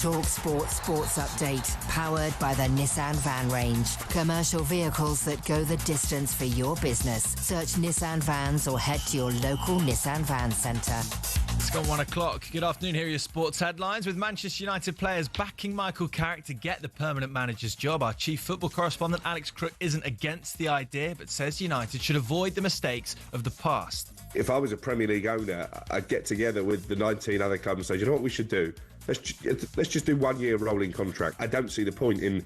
talkSPORT Sports Update, powered by the Nissan Van Range. Commercial vehicles that go the distance for your business. Search Nissan Vans or head to your local Nissan Van Centre. It's gone 1 o'clock. Good afternoon. Here are your sports headlines. With Manchester United players backing Michael Carrick to get the permanent manager's job, our chief football correspondent Alex Crook isn't against the idea, but says United should avoid the mistakes of the past. If I was a Premier League owner, I'd get together with the 19 other clubs and say, you know what we should do? Let's just do 1 year rolling contract. I don't see the point in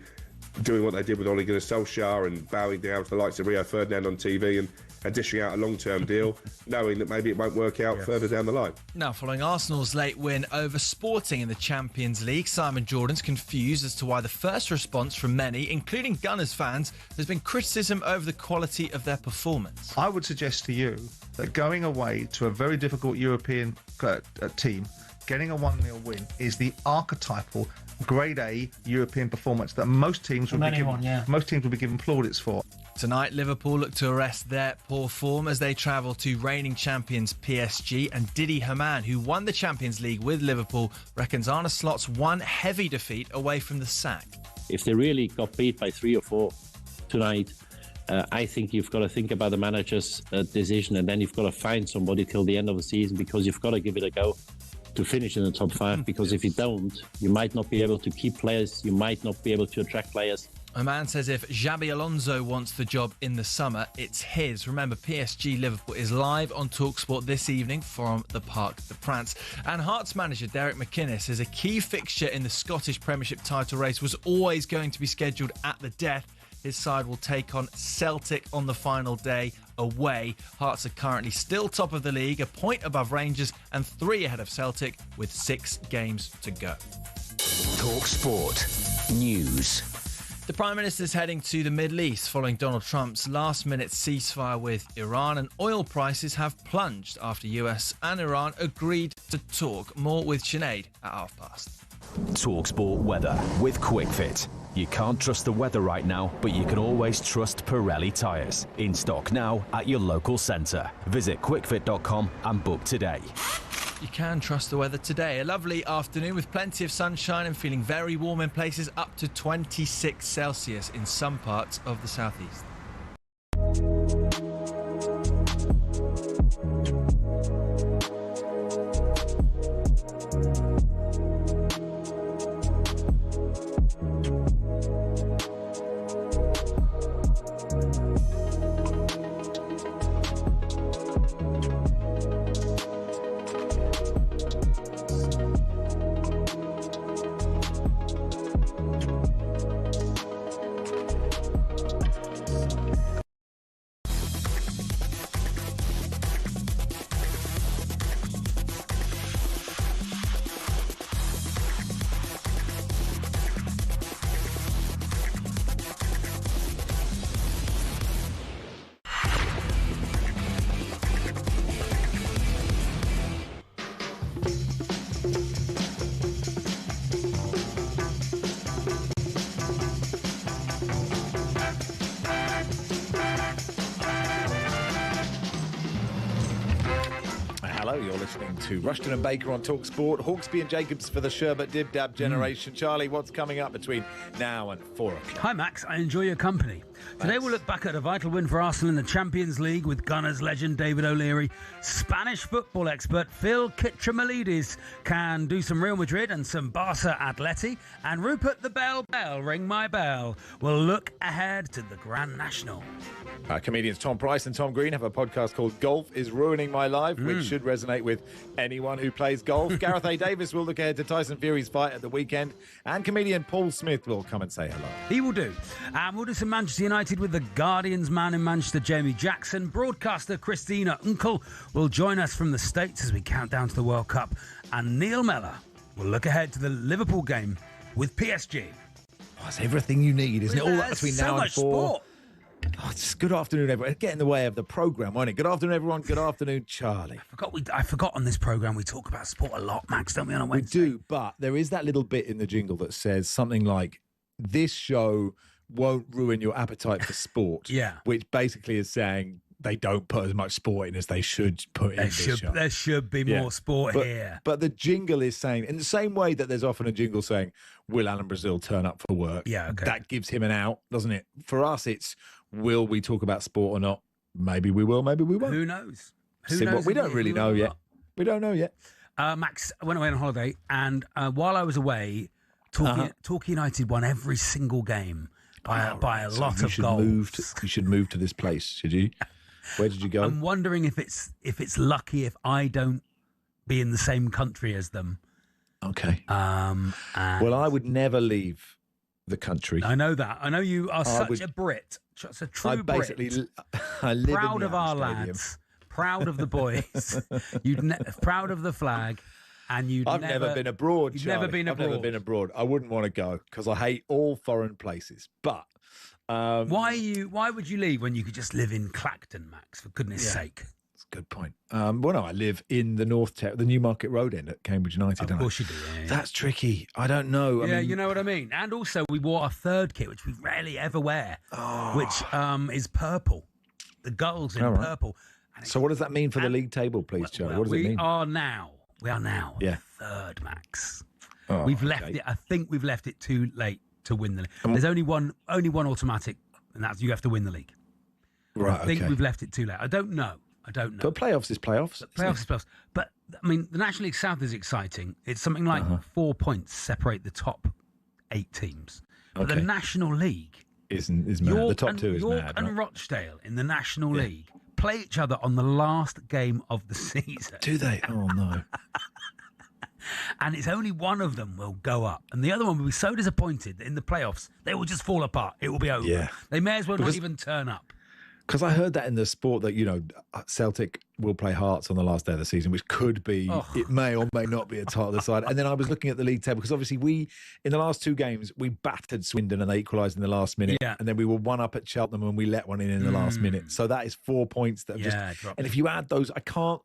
doing what they did with Ole Gunnar Solskjaer and bowing down to the likes of Rio Ferdinand on TV and dishing out a long-term deal, knowing that maybe it won't work out further down the line. Now, following Arsenal's late win over Sporting in the Champions League, Simon Jordan's confused as to why the first response from many, including Gunners fans, has been criticism over the quality of their performance. I would suggest to you that going away to a very difficult European team, getting a 1-0 win is the archetypal Grade A European performance that most teams will be given plaudits for. Tonight, Liverpool look to arrest their poor form as they travel to reigning champions PSG, and Didi Hamann, who won the Champions League with Liverpool, reckons Arne Slot's one heavy defeat away from the sack. If they really got beat by 3 or 4 tonight, I think you've got to think about the manager's decision, and then you've got to find somebody till the end of the season, because you've got to give it a go to finish in the top 5, because if you don't, you might not be able to keep players, you might not be able to attract players. A man says if Xabi Alonso wants the job in the summer, it's his. Remember, PSG Liverpool is live on talkSPORT this evening from the Parc des Princes. And Hearts manager Derek McInnes says a key fixture in the Scottish Premiership title race was always going to be scheduled at the death. His side will take on Celtic on the final day away. Hearts are currently still top of the league, a point above Rangers and 3 ahead of Celtic with 6 games to go. talkSPORT News. The Prime Minister is heading to the Middle East following Donald Trump's last-minute ceasefire with Iran, and oil prices have plunged after US and Iran agreed to talk. More with Sinead at past. talkSPORT weather with QuickFit. You can't trust the weather right now, but you can always trust Pirelli tyres. In stock now at your local centre. Visit quickfit.com and book today. You can trust the weather today. A lovely afternoon with plenty of sunshine and feeling very warm in places, up to 26 Celsius in some parts of the southeast. You're listening to Rushden and Baker on talkSPORT. Hawksby and Jacobs for the Sherbet Dib Dab generation. Charlie, what's coming up between now and 4 o'clock? Hi, Max. I enjoy your company. Today we'll look back at a vital win for Arsenal in the Champions League with Gunners legend David O'Leary. Spanish football expert Phil Kitramalides can do some Real Madrid and some Barca Atleti. And Rupert the Bell, ring my bell. We'll look ahead to the Grand National. Comedians Tom Price and Tom Green have a podcast called Golf is Ruining My Life, which should resonate with anyone who plays golf. Gareth A. Davis will look ahead to Tyson Fury's fight at the weekend, and comedian Paul Smith will come and say hello. He will do. And we'll do some Manchester United with the Guardian's man in Manchester, Jamie Jackson. Broadcaster Christina Unkle will join us from the States as we count down to the World Cup. And Neil Mellor will look ahead to the Liverpool game with PSG. Oh, it's everything you need, isn't it? All that between now and 4. Sport. Oh, it's good afternoon, everyone. Get in the way of the programme, won't it? Good afternoon, everyone. Good afternoon, Charlie. I forgot on this programme we talk about sport a lot, Max, don't we, on a Wednesday? We do, but there is that little bit in the jingle that says something like, this show won't ruin your appetite for sport. Yeah. Which basically is saying, they don't put as much sport in as they should put in. There should be more sport here. But the jingle is saying, in the same way that there's often a jingle saying, will Alan Brazil turn up for work? Yeah, okay. That gives him an out, doesn't it? For us, it's, will we talk about sport or not? Maybe we will, maybe we won't. Who knows? We don't really know yet. We don't know yet. Max, I went away on holiday, and while I was away, Torquay United won every single game by a lot of goals. You should move to this place, should you? Where did you go? I'm wondering if it's lucky if I don't be in the same country as them. Okay. Well, I would never leave the country. I know that. I know you are such a Brit, such a true Brit. I live proud in of our lads, proud of the boys, proud of the flag, and I've never been abroad. You've Charlie. never been abroad. I've never been abroad. I wouldn't want to go because I hate all foreign places. But why would you leave when you could just live in Clacton, Max? For goodness' sake. That's a good point. Well, no, I live in the the Newmarket Road end at Cambridge United. Of course you do. Yeah. That's tricky. I don't know. I mean, you know what I mean. And also, we wore our third kit, which we rarely ever wear, which is purple. The goals in purple. So what does that mean for the league table, please, Charlie? What does it mean? We are now third, Max. Oh, we've left it. I think we've left it too late to win the league. There's only one automatic, and that's you have to win the league. Right. I think we've left it too late. I don't know. But playoffs is playoffs. Playoffs is playoffs. But I mean, the National League South is exciting. It's something like 4 points separate the top 8 teams. But the National League is mad. The top 2 is York mad. and Rochdale in the National League play each other on the last game of the season. Do they? Oh no. And it's only one of them will go up, and the other one will be so disappointed that in the playoffs they will just fall apart. It will be over. Yeah. They may as well not even turn up. Because I heard that in the sport that, Celtic will play Hearts on the last day of the season, which could be, it may or may not be a title decide. And then I was looking at the league table because obviously in the last 2 games, we battered Swindon and they equalised in the last minute. Yeah. And then we were 1 up at Cheltenham and we let one in the last minute. So that is 4 points that have dropped. And if you add those, I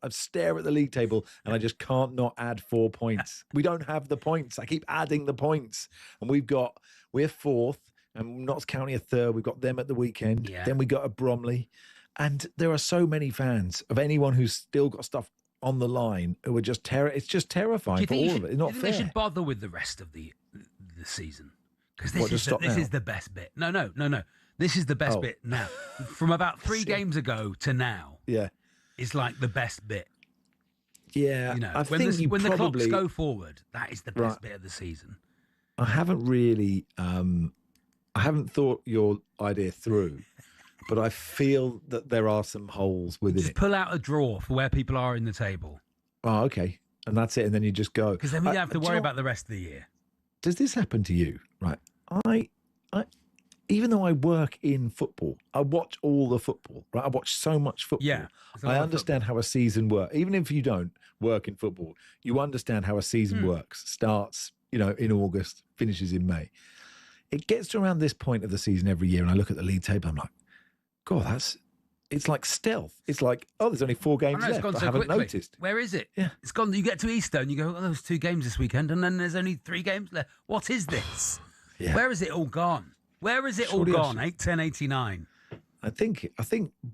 stare at the league table and I just can't not add 4 points. We don't have the points. I keep adding the points. And we're 4th. And Notts County are 3rd. We've got them at the weekend. Yeah. Then we got a Bromley. And there are so many fans of anyone who's still got stuff on the line who are just it's just terrifying for all of it. It's not fair. They should bother with the rest of the season? Because this is the best bit. No. This is the best bit now. From about 3 games ago to now. Yeah. It's like the best bit. Yeah. When the clocks go forward, that is the best bit of the season. I haven't really... I haven't thought your idea through, but I feel that there are some holes within it. Just pull out a draw for where people are in the table. Oh, okay. And that's it. And then you just go. Because then we don't have to worry about the rest of the year. Does this happen to you? Right. I even though I work in football, I watch all the football, right? I watch so much football. Yeah. I understand how a season works. Even if you don't work in football, you understand how a season works. Starts, in August, finishes in May. It gets to around this point of the season every year, and I look at the league table, I'm like, God, it's like stealth. It's like, there's only 4 games left. I haven't noticed. Where is it? Yeah. It's gone. You get to Easter and you go, there's 2 games this weekend, and then there's only 3 games left. What is this? Yeah. Where is it all gone? Where is it all gone? 8-10-89. I think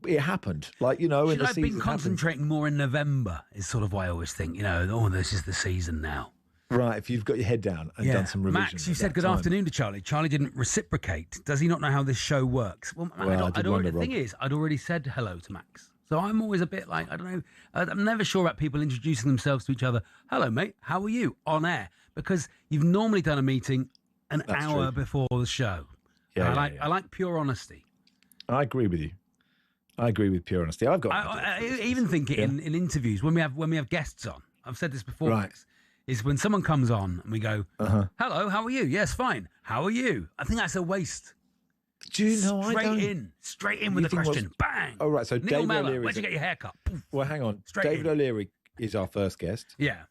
it happened. Like, in the season. Should I have been concentrating more in November is sort of what I always think, this is the season now. Right, if you've got your head down and done some revision. Max, you said good afternoon to Charlie. Charlie didn't reciprocate. Does he not know how this show works? Well, the thing is, I'd already said hello to Max. So I'm always a bit like, I don't know, I'm never sure about people introducing themselves to each other. Hello, mate, how are you? On air. Because you've normally done a meeting an hour before the show. Yeah, I like pure honesty. I agree with you. I agree with pure honesty. I've got. I even think it in interviews when we have guests on. I've said this before. Right. Is when someone comes on and we go, hello, how are you? Yes, fine. How are you? I think that's a waste. Do you know? Straight in with the question. Bang. Oh, right. So Neil David Mellor, O'Leary. where'd you get your haircut? Poof. Well, hang on. David O'Leary is our first guest. Yeah.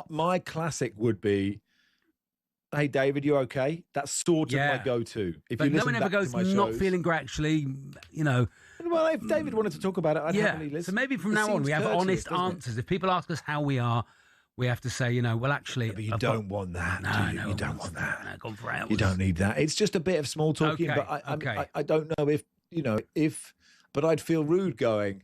My classic would be, hey, David, you okay? That's sort of my go-to. But no one ever goes, not feeling great, actually, Well, if David wanted to talk about it, I'd happily listen. So maybe from now on we have honest answers. If people ask us how we are, we have to say, well, actually... But you don't want that, do you? You don't want that. No, gone for hours. You don't need that. It's just a bit of small talking, Okay, but I don't know if but I'd feel rude going,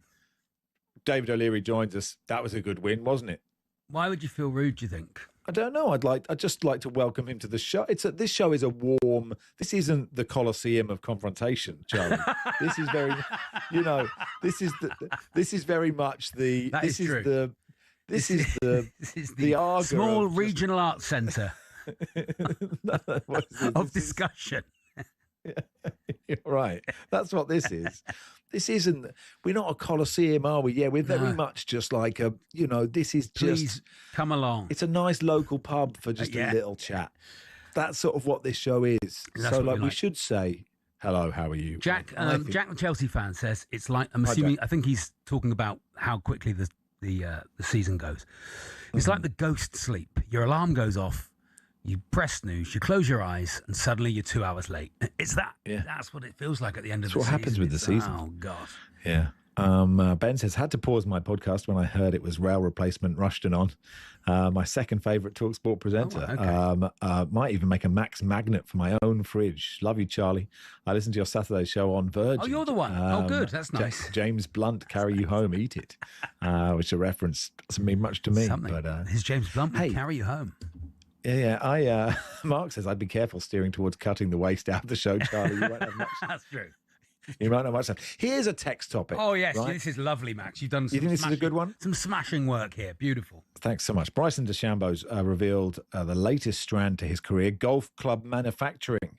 David O'Leary joins us. That was a good win, wasn't it? Why would you feel rude, do you think? I don't know. I'd just like to welcome him to the show. This show is a warm. This isn't the Colosseum of confrontation, Charlie. This is very, this is very much the. That this is is true. the. This is the Arga small of regional arts centre of discussion. You're right. That's what this is. This isn't. We're not a Colosseum, are we? Yeah, we're very much just like a. This is Please just. come along. It's a nice local pub for just a little chat. That's sort of what this show is. That's So, what we should say, hello, how are you? Jack, Jack, the Chelsea fan, says it's like. I'm assuming. I think he's talking about how quickly the season goes. It's like the ghost sleep. Your alarm goes off. You press snooze, you close your eyes, and suddenly you're 2 hours late. It's that. Yeah. That's what it feels like at the end of the season. That's what happens with the season. Oh, God. Yeah. Ben says, had to pause my podcast when I heard it was rail replacement Rushden on. My second favourite TalkSport presenter. Oh, okay. Might even make a Max magnet for my own fridge. Love you, Charlie. I listened to your Saturday show on Virgin. Oh, you're the one. Oh, good. That's nice. James Blunt, carry you home, eat it. Which a reference doesn't mean much to me. Something. But his James Blunt will carry you home. Yeah. Mark says, I'd be careful steering towards cutting the waste out of the show, Charlie. You won't have much. That's true. You won't have much time. Here's a text topic. Oh, yes. right? This is lovely, Max. You've done some You think this is a good one? Some smashing work here. Beautiful. Thanks so much. Bryson DeChambeau's revealed the latest strand to his career, golf club manufacturing.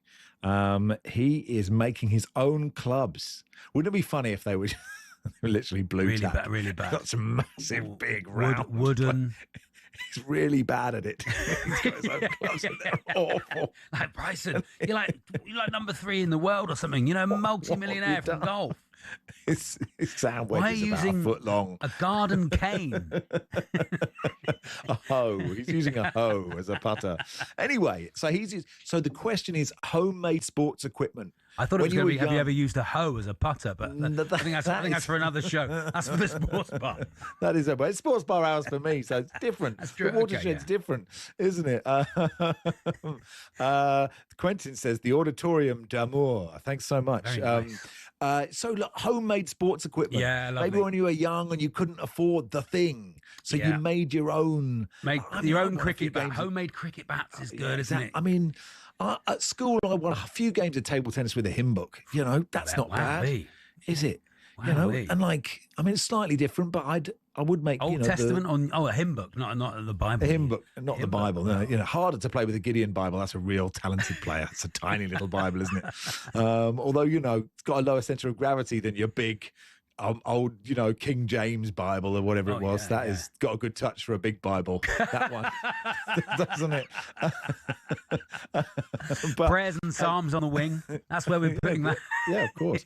He is making his own clubs. Wouldn't it be funny if they were literally blue tack? Really bad. Got some massive, big, round wooden. He's really bad at it. He's got his own clubs and they're awful. Like Bryson, you're like number 3 in the world or something. Multi-millionaire from golf. His sound Why are wedge you is about using a foot long. a garden cane? A hoe. He's using a hoe as a putter. Anyway, so the question is homemade sports equipment. I thought it was When going to be, you were have you young- ever used a hoe as a putter? But I think that's for another show. That's for the sports bar. That is it's sports bar hours for me, so it's different. That's true. The watershed's different, isn't it? Quentin says the Auditorium d'Amour. Thanks so much. Very nice. So look, homemade sports equipment. Yeah, lovely. Maybe when you were young and you couldn't afford the thing, so you made your own. Your own cricket bat. Homemade cricket bats is good, isn't it? I mean, at school I won a few games of table tennis with a hymn book. That's not bad, is it? And it's slightly different, but I would make Old Testament a hymn book, not the Bible. A hymn book, not the Bible. No, harder to play with a Gideon Bible. That's a real talented player. It's a tiny little Bible, isn't it? Although it's got a lower centre of gravity than your big old, King James Bible or whatever it was. That has got a good touch for a big Bible. That one, doesn't it? But, prayers and psalms on the wing. That's where we're putting that. Yeah, of course.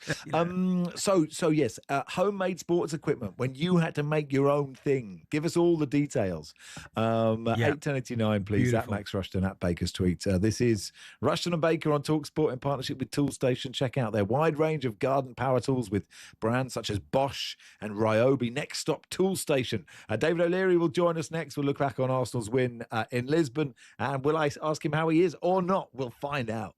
So yes, homemade sports equipment. When you had to make your own thing, give us all the details. 8:10:89, please. Beautiful. At Max Rushden at Baker's tweet. This is Rushden and Baker on TalkSport in partnership with Toolstation. Check out their wide range of garden power tools with brands such as Bosch and Ryobi. Next stop, Toolstation. David O'Leary will join us next. We'll look back on Arsenal's win in Lisbon, and will I ask him how he is or not? We'll find out.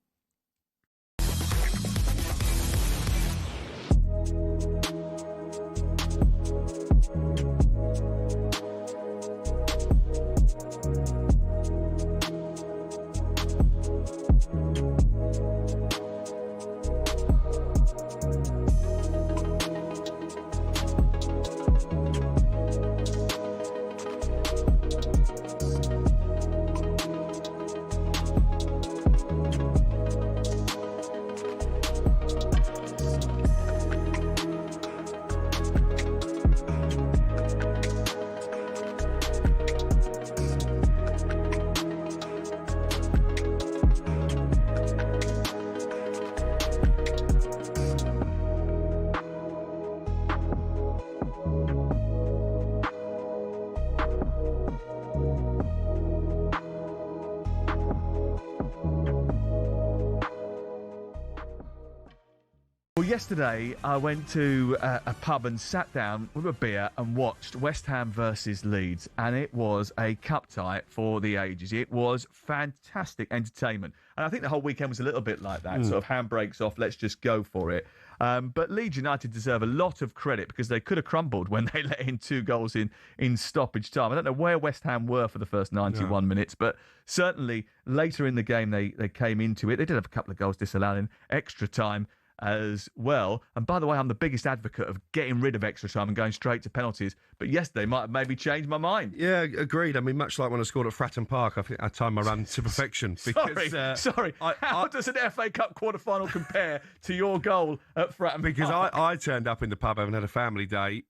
Well, yesterday I went to a pub and sat down with a beer and watched West Ham versus Leeds, and it was a cup tie for the ages. It was fantastic entertainment, and I think the whole weekend was a little bit like that, sort of handbrakes off, let's just go for it. But Leeds United deserve a lot of credit because they could have crumbled when they let in 2 goals in stoppage time. I don't know where West Ham were for the first 91 minutes, but certainly later in the game they came into it. They did have a couple of goals disallowed in extra time as well. And by the way, I'm the biggest advocate of getting rid of extra time and going straight to penalties. But yesterday might have maybe changed my mind. Yeah, agreed. I mean, much like when I scored at Fratton Park, I think at time I ran to perfection. Because, Sorry. How does an FA Cup quarter-final compare to your goal at Fratton Because Park? I turned up in the pub having had a family day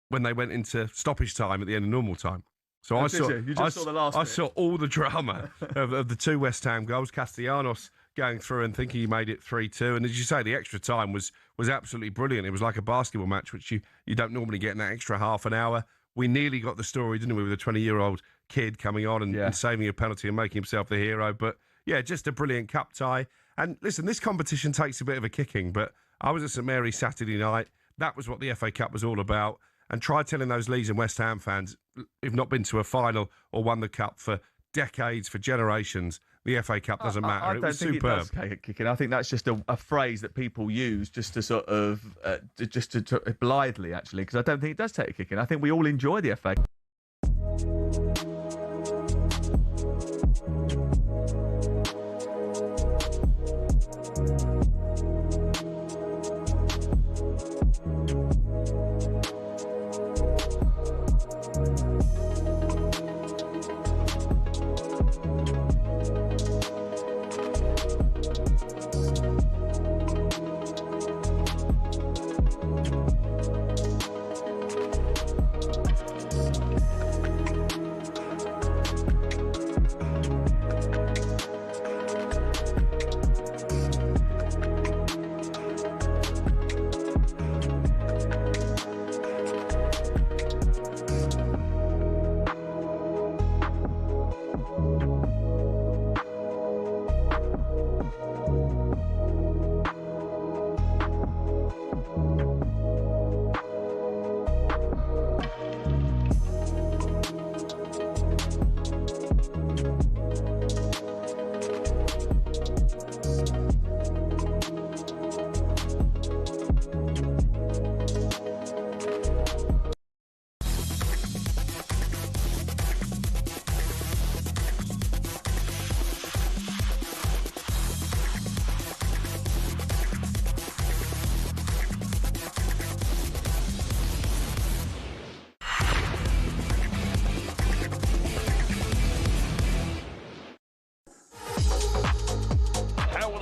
when they went into stoppage time at the end of normal time. So I saw the last I bit. saw all the drama of the 2 West Ham goals. Castellanos going through and thinking he made it 3-2. And as you say, the extra time was absolutely brilliant. It was like a basketball match, which you don't normally get in that extra half an hour. We nearly got the story, didn't we, with a 20-year-old kid coming on and saving a penalty and making himself the hero. But, yeah, just a brilliant cup tie. And, listen, this competition takes a bit of a kicking, but I was at St Mary's Saturday night. That was what the FA Cup was all about. And try telling those Leeds and West Ham fans who've not been to a final or won the Cup for decades, for generations, the FA Cup doesn't matter. I don't think superb. it does take a kicking. I think that's just a phrase that people use just to sort of, to blithely, actually, because I don't think it does take a kicking. I think we all enjoy the FA.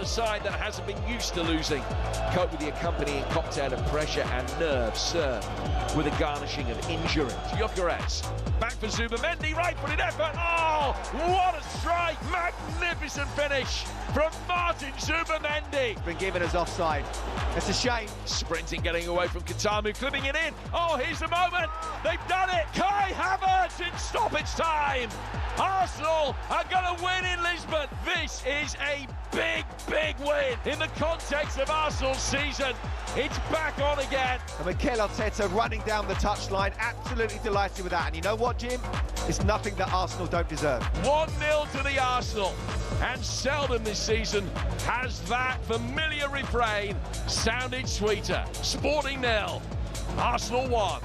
Side that hasn't been used to losing cope with the accompanying cocktail of pressure and nerves served with a garnishing of injury. Gyökeres back for Zubimendi, right-footed effort. Oh, what a strike! Magnificent finish from Martin Zubimendi. Been given as offside. It's a shame. Sprinting, getting away from Katamu, clipping it in. Oh, here's the moment. They've done it. Kai Havertz in stoppage time. Arsenal are going to win in Lisbon. This is a big win in the context of Arsenal's season. It's back on again. And Mikel Arteta running down the touchline, absolutely delighted with that. And you know what, Jim? It's nothing that Arsenal don't deserve. 1-0 to the Arsenal. And seldom this season has that familiar refrain sounded sweeter. Sporting 0, Arsenal 1.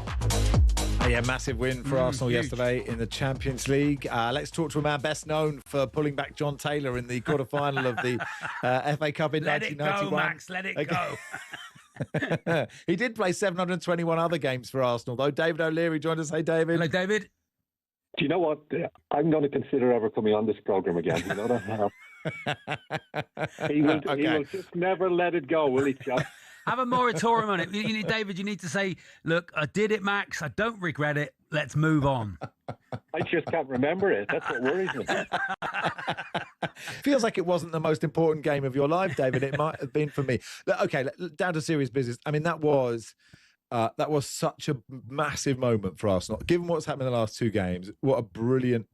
Yeah, massive win for Arsenal yesterday in the Champions League. Let's talk to a man best known for pulling back John Taylor in the quarter-final of the FA Cup in 1991. Let it go, Max, let it go. He did play 721 other games for Arsenal, though. David O'Leary joined us. Hey, David. Hello, David. Do you know what? I'm going to consider ever coming on this programme again. You know that? He will just never let it go, will he, chap? Have a moratorium on it. David, you need to say, look, I did it, Max. I don't regret it. Let's move on. I just can't remember it. That's what worries me. Feels like it wasn't the most important game of your life, David. It might have been for me. Okay, down to serious business. I mean, that was such a massive moment for Arsenal. Given what's happened in the last 2 games, what a brilliant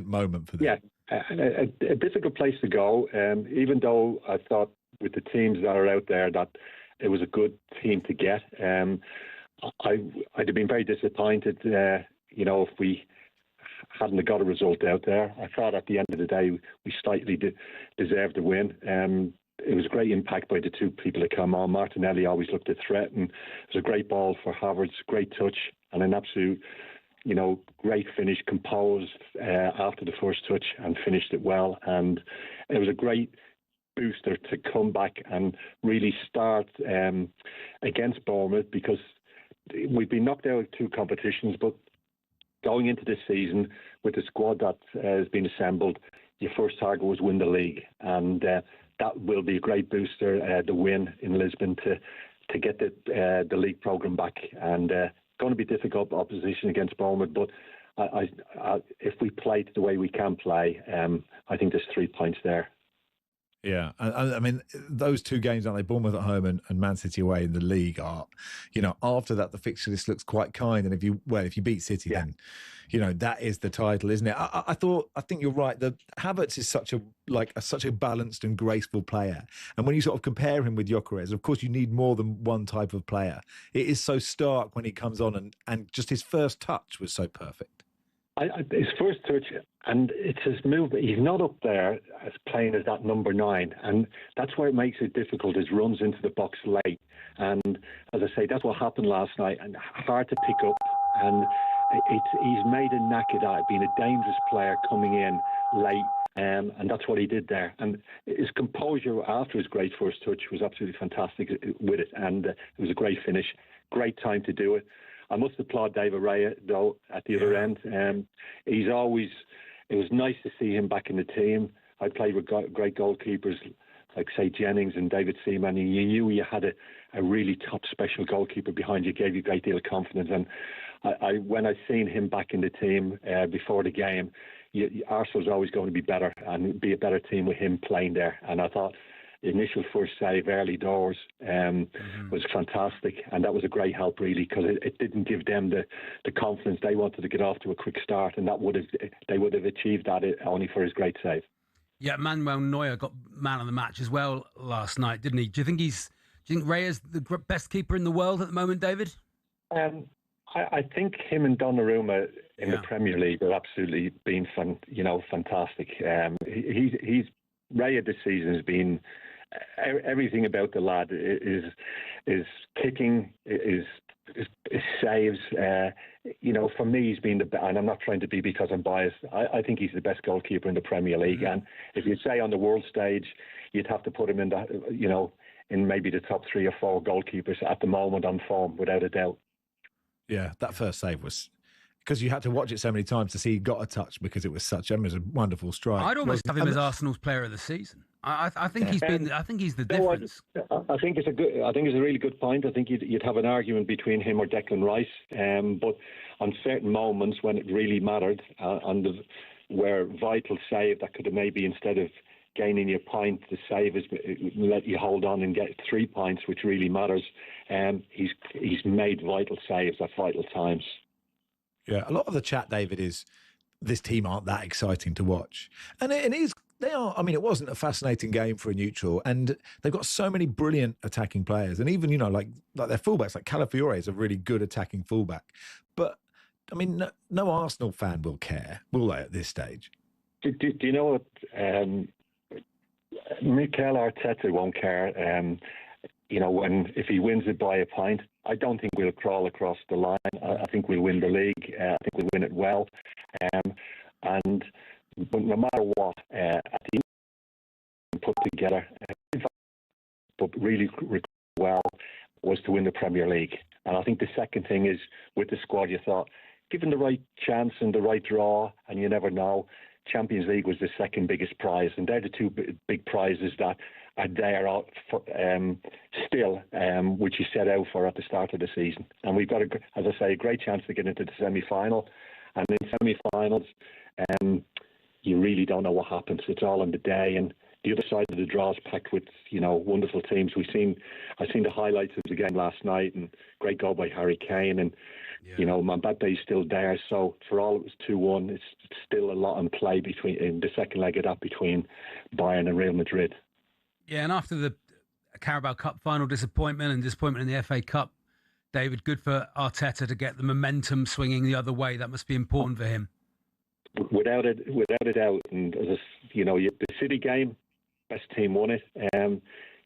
moment for them. Yeah, a difficult place to go. Even though I thought with the teams that are out there that it was a good team to get. I'd have been very disappointed, if we hadn't have got a result out there. I thought at the end of the day we slightly deserved the win. It was a great impact by the two people that come on. Martinelli always looked a threat, and it was a great ball for Havertz, great touch, and an absolute, great finish, composed after the first touch and finished it well. And it was a great booster to come back and really start against Bournemouth, because we've been knocked out of 2 competitions, but going into this season with the squad that has been assembled, your first target was win the league, and that will be a great booster, the win in Lisbon, to get the league programme back. And going to be difficult opposition against Bournemouth, but if we play the way we can play, I think there's 3 points there. Yeah, I mean, those 2 games, aren't they? Bournemouth at home and Man City away in the league are, after that, the fixture list looks quite kind. And if you beat City, then, that is the title, isn't it? I think you're right. The Havertz is such a balanced and graceful player. And when you sort of compare him with Gyökeres, of course, you need more than one type of player. It is so stark when he comes on, and just his first touch was so perfect. His first touch, and it's his movement. He's not up there as playing as that number 9, and that's where it makes it difficult. His runs into the box late, and as I say, that's what happened last night. And hard to pick up, and he's made a knack of that, being a dangerous player coming in late, and that's what he did there. And his composure after his great first touch was absolutely fantastic with it, and it was a great finish, great time to do it. I must applaud David Raya, though, at the other end. It was nice to see him back in the team. I played with great goalkeepers like, say, Jennings and David Seaman. And you knew you had a really top special goalkeeper behind you, gave you a great deal of confidence. And when I seen him back in the team before the game, Arsenal's always going to be better and be a better team with him playing there. And I thought the initial first save early doors was fantastic, and that was a great help, really, because it didn't give them the confidence. They wanted to get off to a quick start, and they would have achieved that only for his great save. Yeah, Manuel Neuer got man of the match as well last night, didn't he? Do you think Raya's the best keeper in the world at the moment, David? I think him and Donnarumma in the Premier League have absolutely been fantastic. He's Raya this season has been everything about the lad is kicking, is saves. For me, he's been and I'm not trying to be because I'm biased. I think he's the best goalkeeper in the Premier League. Mm-hmm. And if you say on the world stage, you'd have to put him in in maybe the top 3 or 4 goalkeepers at the moment on form, without a doubt. Yeah, that first save was, because you had to watch it so many times to see he got a touch, because it was it was a wonderful strike. I'd almost have him as Arsenal's player of the season. I think he's been. I think he's the difference. I think it's a really good point. I think you'd have an argument between him or Declan Rice. But on certain moments when it really mattered, where vital save that could have maybe, instead of gaining your point, the save is let you hold on and get 3 points, which really matters. He's made vital saves at vital times. Yeah, a lot of the chat, David, is this team aren't that exciting to watch. And it is, they are. I mean, it wasn't a fascinating game for a neutral, and they've got so many brilliant attacking players. And even, like their fullbacks, like Calafiore is a really good attacking fullback. But, I mean, no Arsenal fan will care, will they, at this stage? Do you know what? Mikel Arteta won't care. If he wins it by a point, I don't think we'll crawl across the line. I think we'll win the league. I think we'll win it well. But no matter what, at the end put together, but really well, was to win the Premier League. And I think the second thing is, with the squad, you thought, given the right chance and the right draw, and you never know, Champions League was the second biggest prize, and they're the 2 big prizes that are there still, which you set out for at the start of the season. And we've got, as I say, a great chance to get into the semi-final. And in semi-finals, you really don't know what happens. It's all on the day, and the other side of the draw is packed with wonderful teams. I've seen the highlights of the game last night, and great goal by Harry Kane, and Mbappe is still there. So for all it was 2-1, it's still a lot in play in the second leg of that between Bayern and Real Madrid. Yeah, and after the a Carabao Cup final disappointment and disappointment in the FA Cup. David, good for Arteta to get the momentum swinging the other way. That must be important for him. Without a doubt. And the City game, best team won it.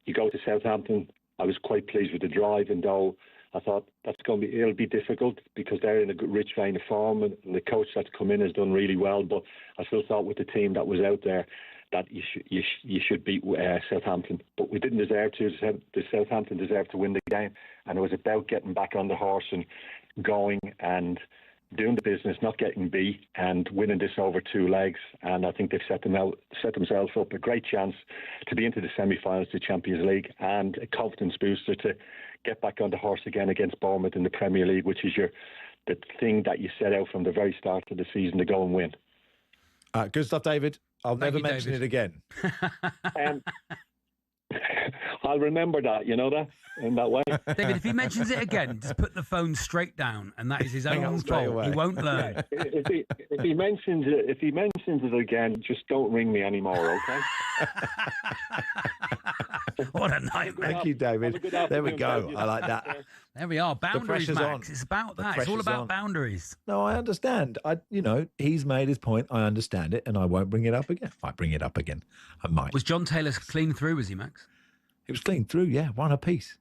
You go to Southampton. I was quite pleased with the drive, and though I thought it'll be difficult because they're in a good, rich vein of form, and the coach that's come in has done really well. But I still thought with the team that was out there that you should beat Southampton. But we didn't deserve to. The Southampton deserved to win the game, and it was about getting back on the horse and going and doing the business, not getting beat, and winning this over 2 legs. And I think they've set themselves up a great chance to be into the semi-finals of the Champions League, and a confidence booster to get back on the horse again against Bournemouth in the Premier League, which is the thing that you set out from the very start of the season to go and win. Good stuff, David. I'll never mention it again. I'll remember that, you know that, in that way. David, if he mentions it again, just put the phone straight down, and that is his own fault. He won't learn. If he mentions it again, just don't ring me anymore, okay? What a nightmare. Thank you, David. There we go. I like that. There we are. Boundaries, Max. On. It's about that. It's all about boundaries. No, I understand. He's made his point. I understand it, and I won't bring it up again. I bring it up again. I might. Was John Taylor clean through, was he, Max? He was clean through, yeah. 1 apiece.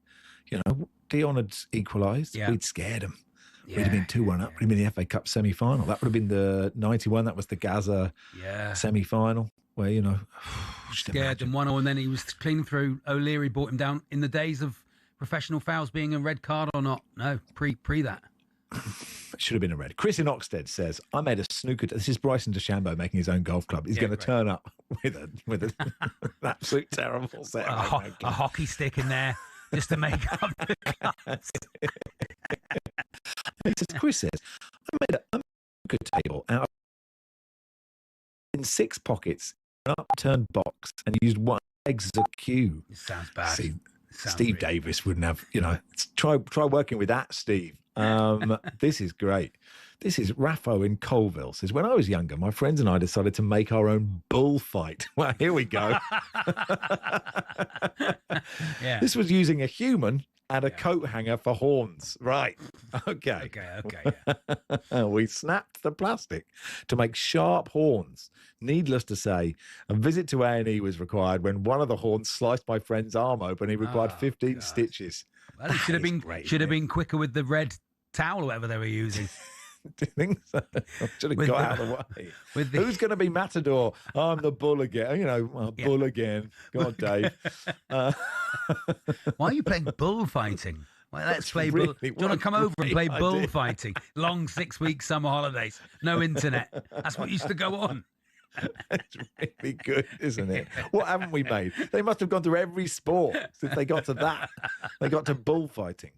Dion had equalised. Yeah. We'd scared him. Yeah. We'd have been 2-1 up. We'd have been the FA Cup semi-final. That would have been the 91. That was the Gaza semi-final. Where, scared them 1-0, and then he was clean through. O'Leary brought him down in the days of professional fouls being a red card or not. No, pre that. It should have been a red. Chris in Oxted says, I made a snooker. This is Bryson DeChambeau making his own golf club. He's going to turn up with an absolute terrible set. A hockey stick in there just to make up the cards. Chris says, I made a snooker table out in 6 pockets, an upturned box, and used 1 execute. It sounds bad. See, Steve Davis wouldn't have, try working with that, Steve. This is great. This is Raffo in Colville. Says, when I was younger, my friends and I decided to make our own bullfight. Well, here we go. Yeah. This was using a human and a coat hanger for horns. Right. Okay. Okay. We snapped the plastic to make sharp horns. Needless to say, a visit to A&E was required when one of the horns sliced my friend's arm open. He required 15 stitches. Well, it should have been quicker with the red towel or whatever they were using. Do you think so? I should have got out of the way. Who's going to be Matador? I'm the bull again. Bull again. Go on, Dave. Why are you playing bullfighting? Well, let's play bull. Do you want to come over and play bullfighting? Long 6-week summer holidays. No internet. That's what used to go on. That's really good, isn't it? What haven't we made? They must have gone through every sport since they got to that. They got to bullfighting.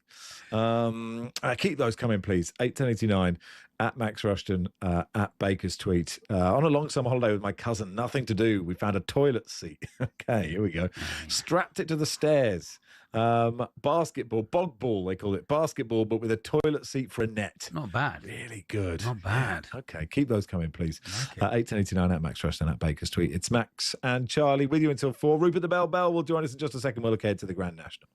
Keep those coming, please. 8:1089 at Max Rushden, at Baker's tweet. On a long summer holiday with my cousin, nothing to do. We found a toilet seat. Okay, here we go. Strapped it to the stairs. Basketball, bog ball, they call it. Basketball, but with a toilet seat for a net. Not bad. Really good. Not bad. Okay, keep those coming, please. 8:1089 at Max Rushden, at Baker's tweet. It's Max and Charlie with you until 4. Rupert the Bell will join us in just a second. We'll look ahead to the Grand National.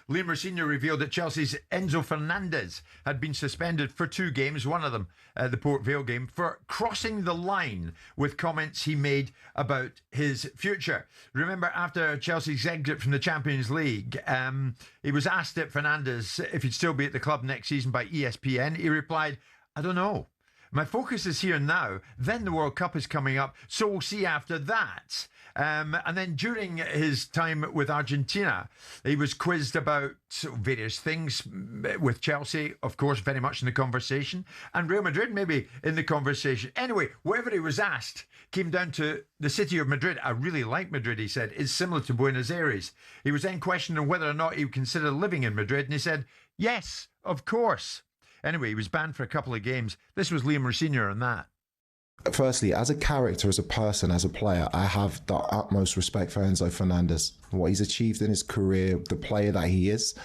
Liam Senior revealed that Chelsea's Enzo Fernandez had been suspended for 2 games, one of them the Port Vale game, for crossing the line with comments he made about his future. Remember, after Chelsea's exit from the Champions League, he was asked at Fernandez if he'd still be at the club next season by ESPN. He replied, "I don't know. My focus is here now. Then the World Cup is coming up, so we'll see after that." And then during his time with Argentina, he was quizzed about various things with Chelsea, of course, very much in the conversation, and Real Madrid maybe in the conversation. Anyway, whatever he was asked came down to the city of Madrid. "I really like Madrid," he said. "It's similar to Buenos Aires." He was then questioned on whether or not he would consider living in Madrid, and he said, "Yes, of course." Anyway, he was banned for a couple of games. This was Liam Senior on that. Firstly, as a character, as a person, as a player, I have the utmost respect for Enzo Fernandez. What he's achieved in his career, the player that he is.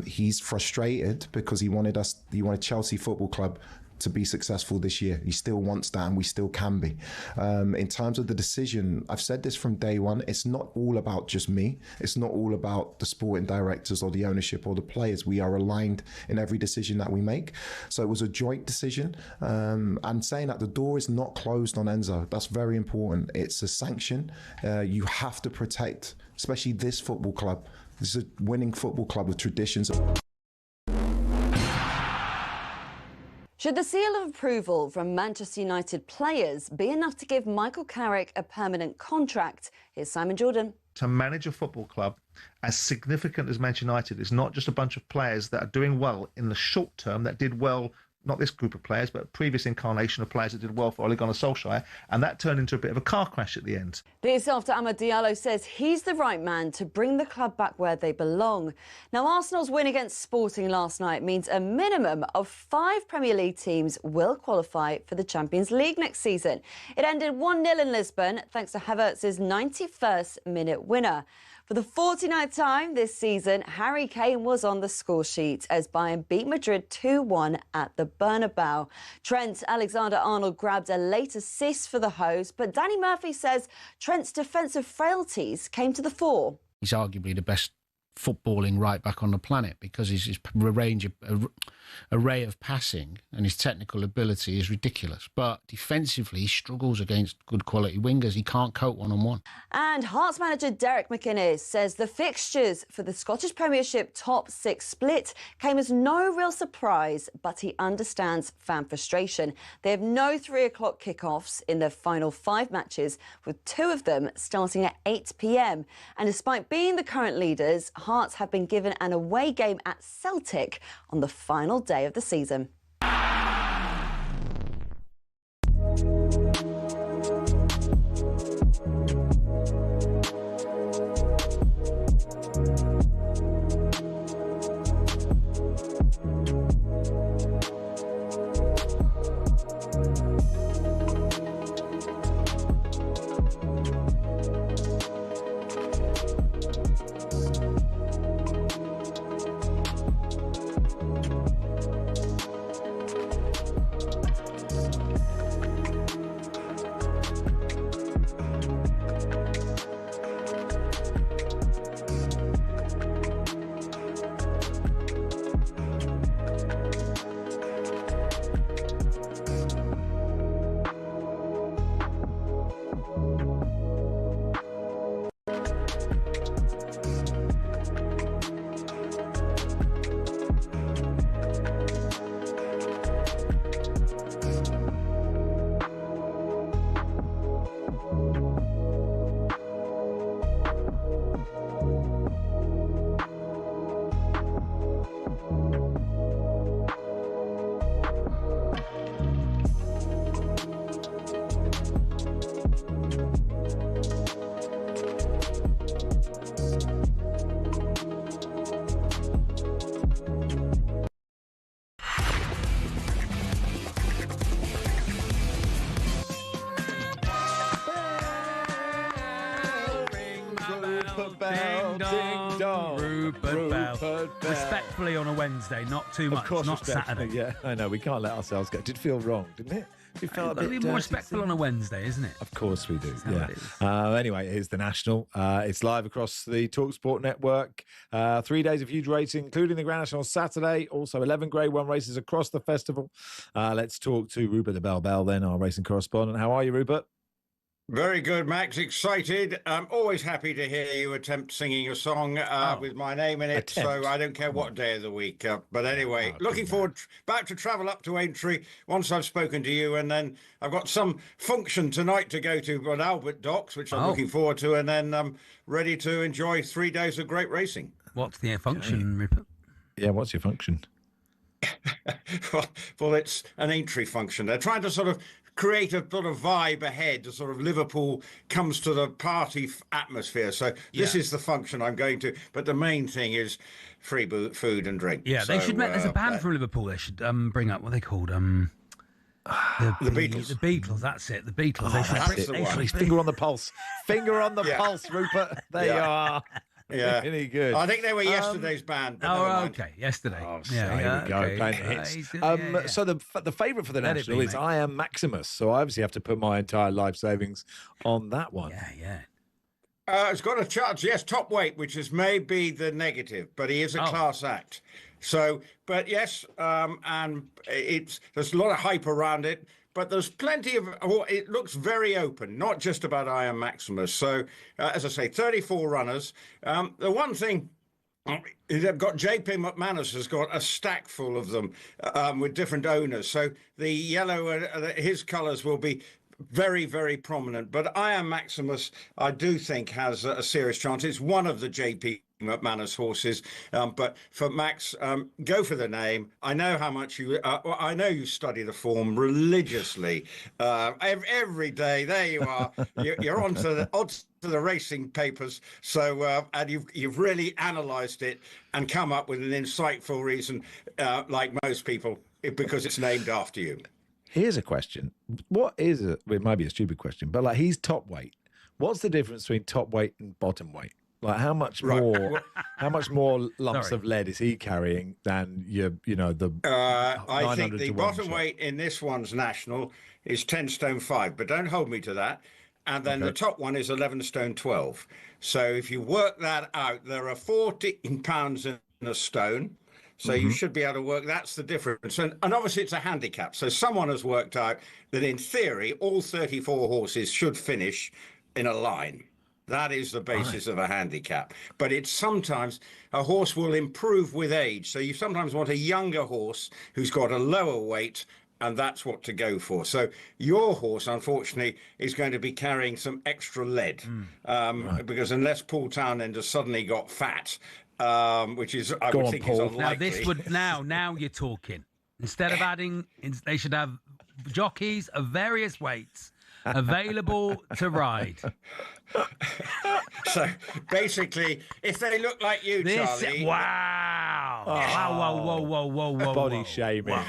He's frustrated because he wanted Chelsea Football Club to be successful this year. He still wants that, and we still can be. In terms of the decision, I've said this from day one, it's not all about just me. It's not all about the sporting directors or the ownership or the players. We are aligned in every decision that we make. So it was a joint decision. And saying that the door is not closed on Enzo, that's very important. It's a sanction. You have to protect, especially this football club. This is a winning football club with traditions. Should the seal of approval from Manchester United players be enough to give Michael Carrick a permanent contract? Here's Simon Jordan. To manage a football club as significant as Manchester United is not just a bunch of players that are doing well in the short term, that did well, not this group of players, but a previous incarnation of players that did well for Ole Gunnar Solskjaer, and that turned into a bit of a car crash at the end. This after Amad Diallo says he's the right man to bring the club back where they belong. Now, Arsenal's win against Sporting last night means a minimum of 5 Premier League teams will qualify for the Champions League next season. It ended 1-0 in Lisbon thanks to Havertz's 91st minute winner. For the 49th time this season, Harry Kane was on the score sheet as Bayern beat Madrid 2-1 at the Bernabeu. Trent Alexander-Arnold grabbed a late assist for the host, but Danny Murphy says Trent's defensive frailties came to the fore. He's arguably the best footballing right back on the planet because his array of passing and his technical ability is ridiculous. But defensively, he struggles against good quality wingers. He can't cope one-on-one. And Hearts manager Derek McInnes says the fixtures for the Scottish Premiership top 6 split came as no real surprise, but he understands fan frustration. They have no 3 o'clock kickoffs in their final 5 matches, with 2 of them starting at 8 p.m. And despite being the current leaders, Hearts have been given an away game at Celtic on the final day of the season. Ding dong, Rupert Bell. Respectfully on a Wednesday, not too much, of course, not Saturday. Yeah, I know, we can't let ourselves go. Did feel wrong, didn't it? We felt a Got to bit be more dirty respectful on a Wednesday, isn't it? Of course we do. how Yeah. it is. Anyway, here's the National. It's live across the talkSPORT network. 3 days of huge racing, including the Grand National on Saturday. Also, 11 Grade 1 races across the festival. Let's talk to Rupert de Bell then, our racing correspondent. How are you, Rupert? Very good, Max. Excited. I'm always happy to hear you attempt singing a song with my name in it. So I don't care what day of the week. But anyway, looking forward, about to travel up to Aintree once I've spoken to you. And then I've got some function tonight to go to at Albert Docks, which I'm looking forward to. And then I'm ready to enjoy 3 days of great racing. What's the function, Rupert? Yeah, what's your function? Well, it's an Aintree function. They're trying to sort of create a sort of vibe ahead, to sort of Liverpool comes to the party atmosphere. So this is the function I'm going to. But the main thing is free food and drink. Yeah, they should. There's a band from Liverpool. They should bring up what are they called. The Beatles. The Beatles. That's it. The Beatles. Finger on the pulse. Finger on the pulse, Rupert. There you are. Yeah, really good. I think they were yesterday's band. Okay, yesterday. Here we go, playing the hits. So the favourite for the National is I Am Maximus. So I obviously have to put my entire life savings on that one. Yeah. It's got a chance, yes, top weight, which is maybe the negative, but he is a class act. So, but yes, and there's a lot of hype around it. But there's plenty of, it looks very open, not just about I Am Maximus. So, as I say, 34 runners. The one thing, they've got JP McManus has got a stack full of them with different owners. So the yellow, his colours will be very, very prominent. But I Am Maximus, I do think, has a serious chance. It's one of the JP McManus horses, but for Max, go for the name. I know how much you. I know you study the form religiously every day. There you are. You're onto the racing papers. So and you've really analysed it and come up with an insightful reason, like most people, because it's named after you. Here's a question. What is it? It might be a stupid question, but like he's top weight. What's the difference between top weight and bottom weight? Like how much more lumps of lead is he carrying than the? I think the bottom weight in this one's national is 10 stone 5, but don't hold me to that. And then the top one is 11 stone 12. So if you work that out, there are 14 pounds in a stone. So you should be able to work. That's the difference. And obviously it's a handicap. So someone has worked out that in theory, all 34 horses should finish in a line. That is the basis of a handicap. But it's sometimes a horse will improve with age. So you sometimes want a younger horse who's got a lower weight, and that's what to go for. So your horse, unfortunately, is going to be carrying some extra lead because unless Paul Townend has suddenly got fat, which is, I would think is unlikely. Now you're talking. Instead of adding, they should have jockeys of various weights available to ride. So basically, if they look like you, Charlie. Wow. Whoa. Body shaming. Whoa.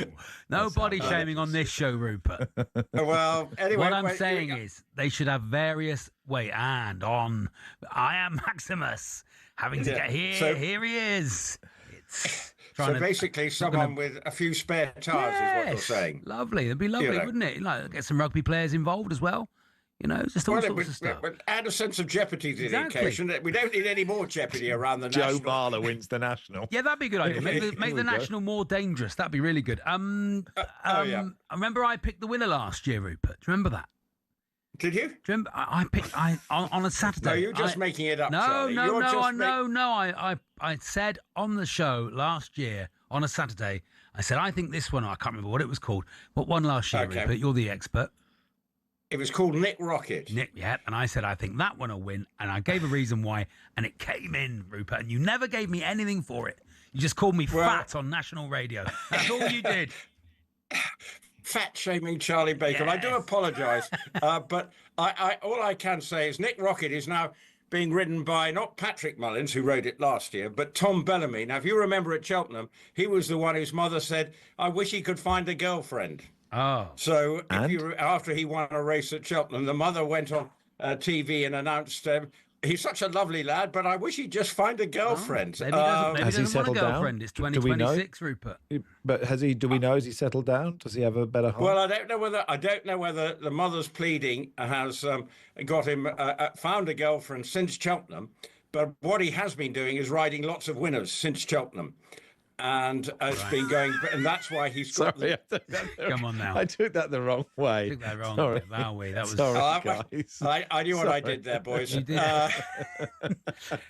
No body shaming on this show, Rupert. Well, anyway. What I'm saying is they should have various weight. And on I Am Maximus having to get here. So, here he is. So basically, someone with a few spare tyres is what you're saying. Lovely. It'd be lovely, wouldn't it? Like, get some rugby players involved as well. Just all sorts of stuff. Add a sense of jeopardy to the occasion. We don't need any more jeopardy around the national. Joe Marler wins the national. Yeah, that'd be a good idea. Make the national more dangerous. That'd be really good. I remember I picked the winner last year, Rupert. Do you remember that? Did you? Do you remember? I picked on a Saturday. No, you're just making it up. No. I said on the show last year on a Saturday. I said I think this one. I can't remember what it was called. What one last year, Rupert? You're the expert. It was called Nick Rocket. And I said I think that one will win, and I gave a reason why, and it came in, Rupert. And you never gave me anything for it. You just called me fat on national radio. That's all you did. Fat shaming Charlie Baker. Yes. I do apologise, but all I can say is Nick Rocket is now being ridden by not Patrick Mullins, who rode it last year, but Tom Bellamy. Now, if you remember at Cheltenham, he was the one whose mother said, "I wish he could find a girlfriend." Oh. So after he won a race at Cheltenham, the mother went on TV and announced, He's such a lovely lad, but I wish he'd just find a girlfriend. Maybe he doesn't, Has he want a settled down? girlfriend. It's Do we know? 2026, Rupert. But do we know? Has he settled down? Does he have a better home? Well, I don't know whether the mother's pleading has got him found a girlfriend since Cheltenham. But what he has been doing is riding lots of winners since Cheltenham. And it's been going, and that's why he's got. Sorry, Come on now. I took that the wrong way. I took that wrong. Sorry. That was. Sorry, guys. I knew what I did there, boys. You did.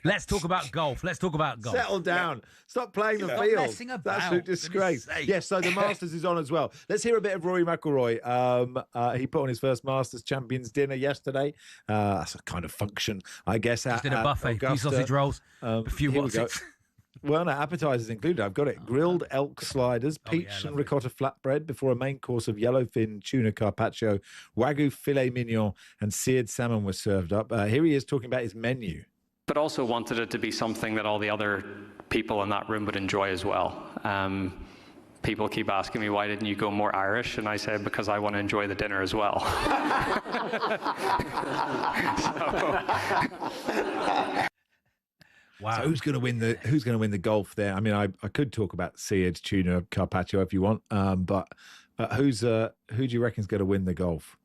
Let's talk about golf. Settle down. Stop playing the Stop field. messing about, That's absolute for goodness disgrace. sake. Yes, so the Masters is on as well. Let's hear a bit of Rory McIlroy. He put on his first Masters Champions dinner yesterday. That's a kind of function, I guess. Just did a buffet, a few sausage rolls, a few here we go. whatsits. Well, no, appetizers included. I've got it. Grilled elk sliders, peach and ricotta flatbread before a main course of yellowfin tuna carpaccio, wagyu filet mignon, and seared salmon was served up. Here he is talking about his menu. But also wanted it to be something that all the other people in that room would enjoy as well. People keep asking me, why didn't you go more Irish? And I say, because I want to enjoy the dinner as well. Wow. So who's going to win the golf there? I mean, I could talk about seared tuna carpaccio if you want, but who do you reckon is going to win the golf?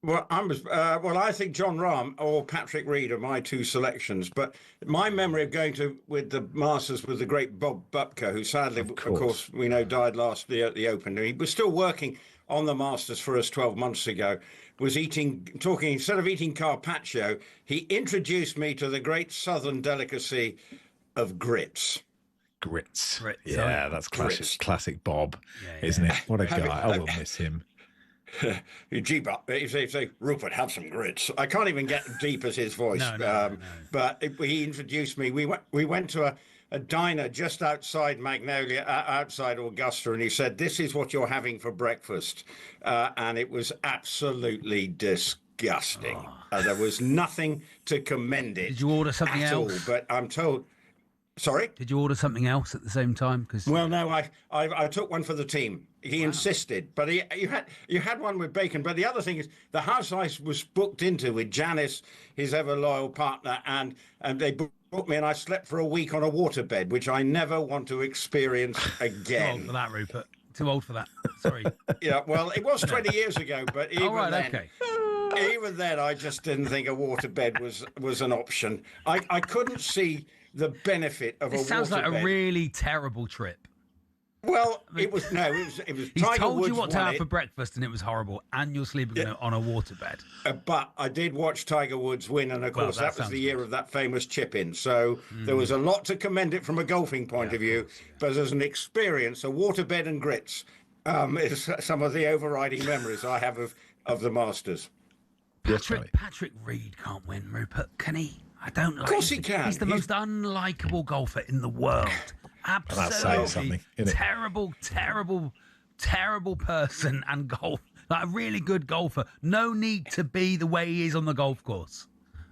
Well, I think John Rahm or Patrick Reed are my two selections. But my memory of going with the Masters was the great Bob Bupka, who sadly, of course, we know died last year at the Open. He was still working on the Masters for us 12 months ago. Instead of eating carpaccio, he introduced me to the great southern delicacy of grits. Grits. Yeah, that's classic Bob, isn't it? What a guy. I will miss him. You say, Rupert, have some grits. I can't even get deep as his voice. No. But he introduced me. We went to a diner just outside Magnolia, outside Augusta, and he said, "This is what you're having for breakfast," and it was absolutely disgusting. There was nothing to commend it. Did you order something at else? all, but I'm told. Sorry? Did you order something else at the same time? Well, no, I took one for the team. He insisted, but you had one with bacon. But the other thing is, the house I was booked into with Janice, his ever loyal partner, and they booked me, and I slept for a week on a waterbed, which I never want to experience again. Too old for that, Rupert. Too old for that. Sorry. Yeah, well, it was 20 years ago, but even then, I just didn't think a waterbed was an option. I couldn't see the benefit of a waterbed. It sounds like a really terrible trip. Well, it was He's Tiger told Woods you what to won have it. for breakfast, and it was horrible. And you're sleeping on a waterbed. But I did watch Tiger Woods win, and of course that was the year of that famous chip-in. So there was a lot to commend it from a golfing point of view. But as an experience, a waterbed and grits is some of the overriding memories I have of the Masters. Patrick Reed can't win, Rupert, can he? I don't like. Of course he can. He's the most unlikable golfer in the world. Absolutely terrible person and golf. Like a really good golfer. No need to be the way he is on the golf course.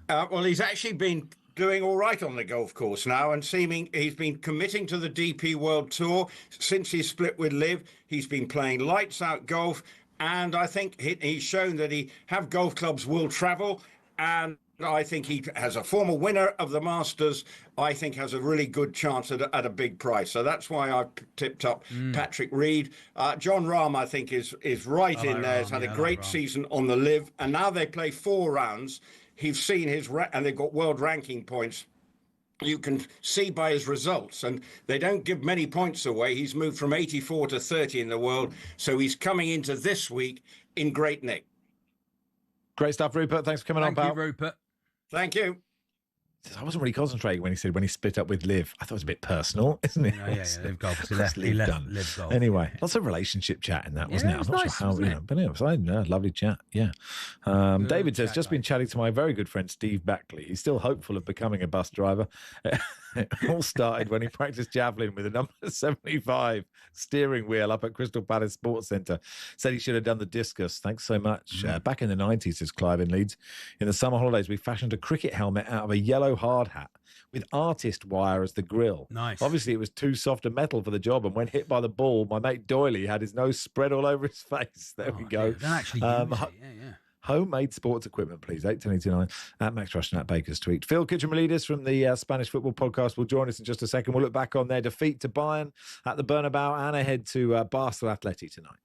Well, he's actually been doing all right on the golf course now, and he's been committing to the DP World Tour since he split with Liv. He's been playing lights out golf, and I think he's shown that golf clubs will travel, and I think he, as a former winner of the Masters, I think has a really good chance at a big price. So that's why I've tipped up Patrick Reed. John Rahm, I think, is right in there. He's had a great season on the Liv, and now they play 4 rounds. He's seen and they've got world ranking points. You can see by his results, and they don't give many points away. He's moved from 84 to 30 in the world, so he's coming into this week in great nick. Great stuff, Rupert. Thanks for coming on, pal. Thank you, Rupert. Thank you. I wasn't really concentrating when he said when he split up with Liv. I thought it was a bit personal, isn't it? Yeah, Liv golf. He left Liv golf. Anyway, lots of relationship chat in that, wasn't it? I'm not sure how, but it was a lovely chat. Yeah. David says, just been chatting to my very good friend Steve Backley. He's still hopeful of becoming a bus driver. It all started when he practiced javelin with a number 75 steering wheel up at Crystal Palace Sports Centre. Said he should have done the discus. Thanks so much. Back in the 90s, says Clive in Leeds, in the summer holidays, we fashioned a cricket helmet out of a yellow hard hat with artist wire as the grill. Nice. Obviously, it was too soft a metal for the job, and when hit by the ball, my mate Doyley had his nose spread all over his face. There we go. Don't actually use it. homemade sports equipment, please. 81089 at Max Rushden at Baker's tweet. Phil Kitchen-Melidis from the Spanish Football Podcast will join us in just a second. We'll look back on their defeat to Bayern at the Bernabeu and ahead to Barcelona Athletic tonight.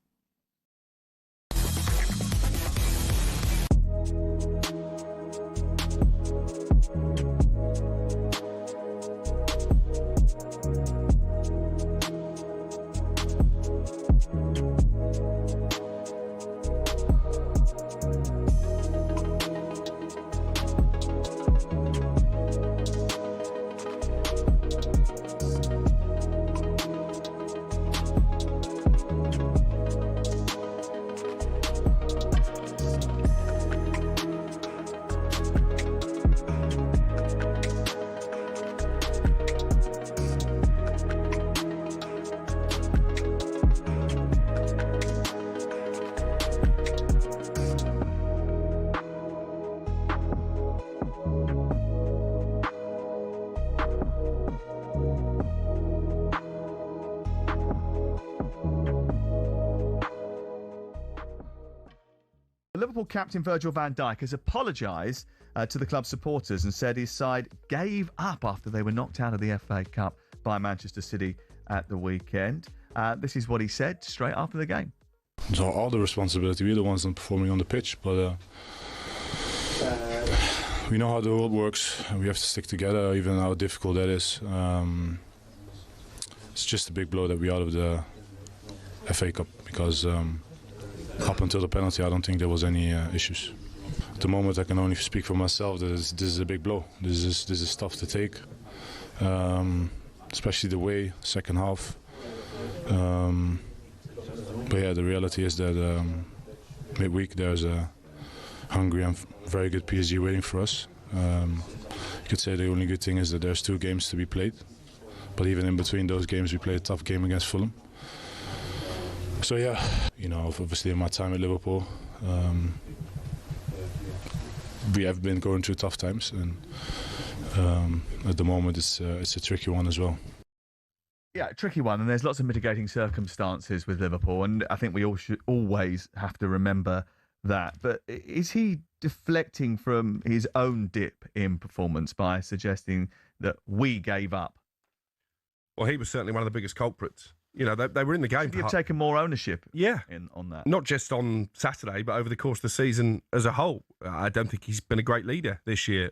Liverpool captain Virgil van Dijk has apologised to the club's supporters and said his side gave up after they were knocked out of the FA Cup by Manchester City at the weekend. This is what he said straight after the game. So all the responsibility, we're the ones not performing on the pitch, but we know how the world works and we have to stick together, even how difficult that is. It's just a big blow that we're out of the FA Cup because up until the penalty, I don't think there was any issues. At the moment, I can only speak for myself that this is a big blow. This is tough to take, especially the way second half. But yeah, the reality is that midweek there's a hungry and very good PSG waiting for us. You could say the only good thing is that there's 2 games to be played, but even in between those games, we play a tough game against Fulham. So yeah, you know, obviously in my time at Liverpool, we have been going through tough times, and at the moment it's a tricky one as well. Yeah, a tricky one, and there's lots of mitigating circumstances with Liverpool, and I think we all should always have to remember that. But is he deflecting from his own dip in performance by suggesting that we gave up? Well, he was certainly one of the biggest culprits. You know, they were in the game. You've taken more ownership on that. Not just on Saturday, but over the course of the season as a whole. I don't think he's been a great leader this year.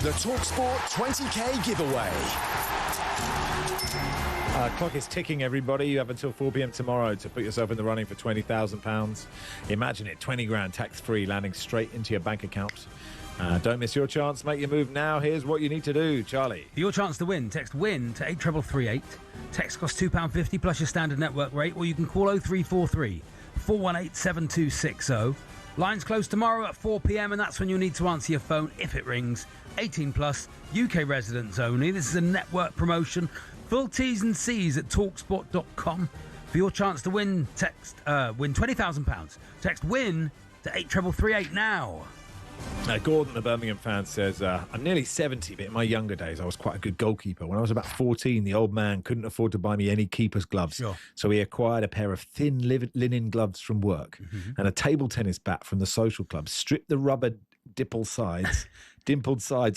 The talkSPORT 20k giveaway. Clock is ticking, everybody. You have until 4 p.m. tomorrow to put yourself in the running for £20,000. Imagine it, 20 grand tax-free landing straight into your bank account. Don't miss your chance. Make your move now. Here's what you need to do, Charlie. For your chance to win, text WIN to 83338. Text costs £2.50 plus your standard network rate, or you can call 0343 418 7260. Lines close tomorrow at 4 p.m, and that's when you'll need to answer your phone if it rings. 18 plus, UK residents only. This is a network promotion. Full T's and C's at talksport.com. For your chance to win, win £20,000. Text WIN to 83338 now. Gordon, a Birmingham fan, says, I'm nearly 70, but in my younger days, I was quite a good goalkeeper. When I was about 14, the old man couldn't afford to buy me any keeper's gloves. Sure. So he acquired a pair of thin linen gloves from work and a table tennis bat from the social club, stripped the rubber dimpled sides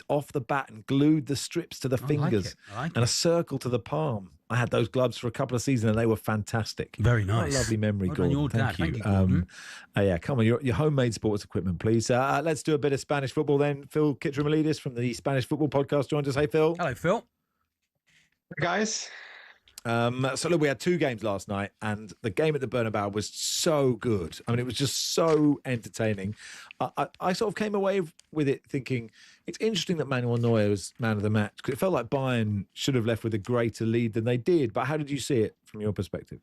off the bat and glued the strips to the fingers and a circle to the palm. I had those gloves for a couple of seasons and they were fantastic. Very nice. What a lovely memory, Well Gordon. done, your dad. Thank you. Thank you, Yeah, come on, your homemade sports equipment, please. Let's do a bit of Spanish football then. Phil Kitchener-Melidis from the Spanish Football Podcast joined us. Hey, Phil. Hello, Phil. Hey, guys. So look, we had two games last night, and the game at the Bernabeu was so good. I mean, it was just so entertaining. I sort of came away with it thinking it's interesting that Manuel Neuer was man of the match, because it felt like Bayern should have left with a greater lead than they did. But how did you see it from your perspective?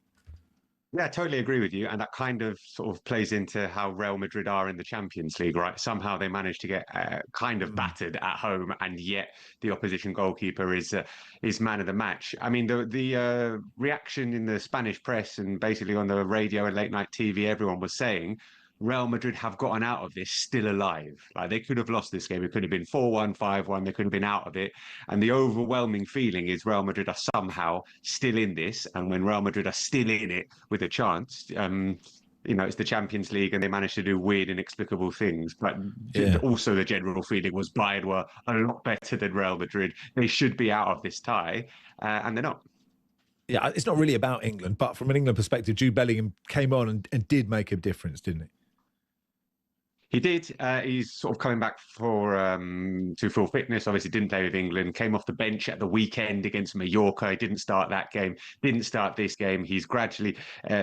Yeah, I totally agree with you. And that kind of sort of plays into how Real Madrid are in the Champions League, right? Somehow they managed to get kind of battered at home, and yet the opposition goalkeeper is man of the match. I mean, the reaction in the Spanish press and basically on the radio and late night TV, everyone was saying Real Madrid have gotten out of this still alive. Like, they could have lost this game. It could have been 4-1, 5-1. They could have been out of it. And the overwhelming feeling is Real Madrid are somehow still in this. And when Real Madrid are still in it with a chance, it's the Champions League and they managed to do weird, inexplicable things. But also the general feeling was Bayern were a lot better than Real Madrid. They should be out of this tie, and they're not. Yeah, it's not really about England, but from an England perspective, Jude Bellingham came on and did make a difference, didn't he? He did. He's sort of coming back to full fitness. Obviously, didn't play with England. Came off the bench at the weekend against Mallorca. He didn't start that game. Didn't start this game. He's gradually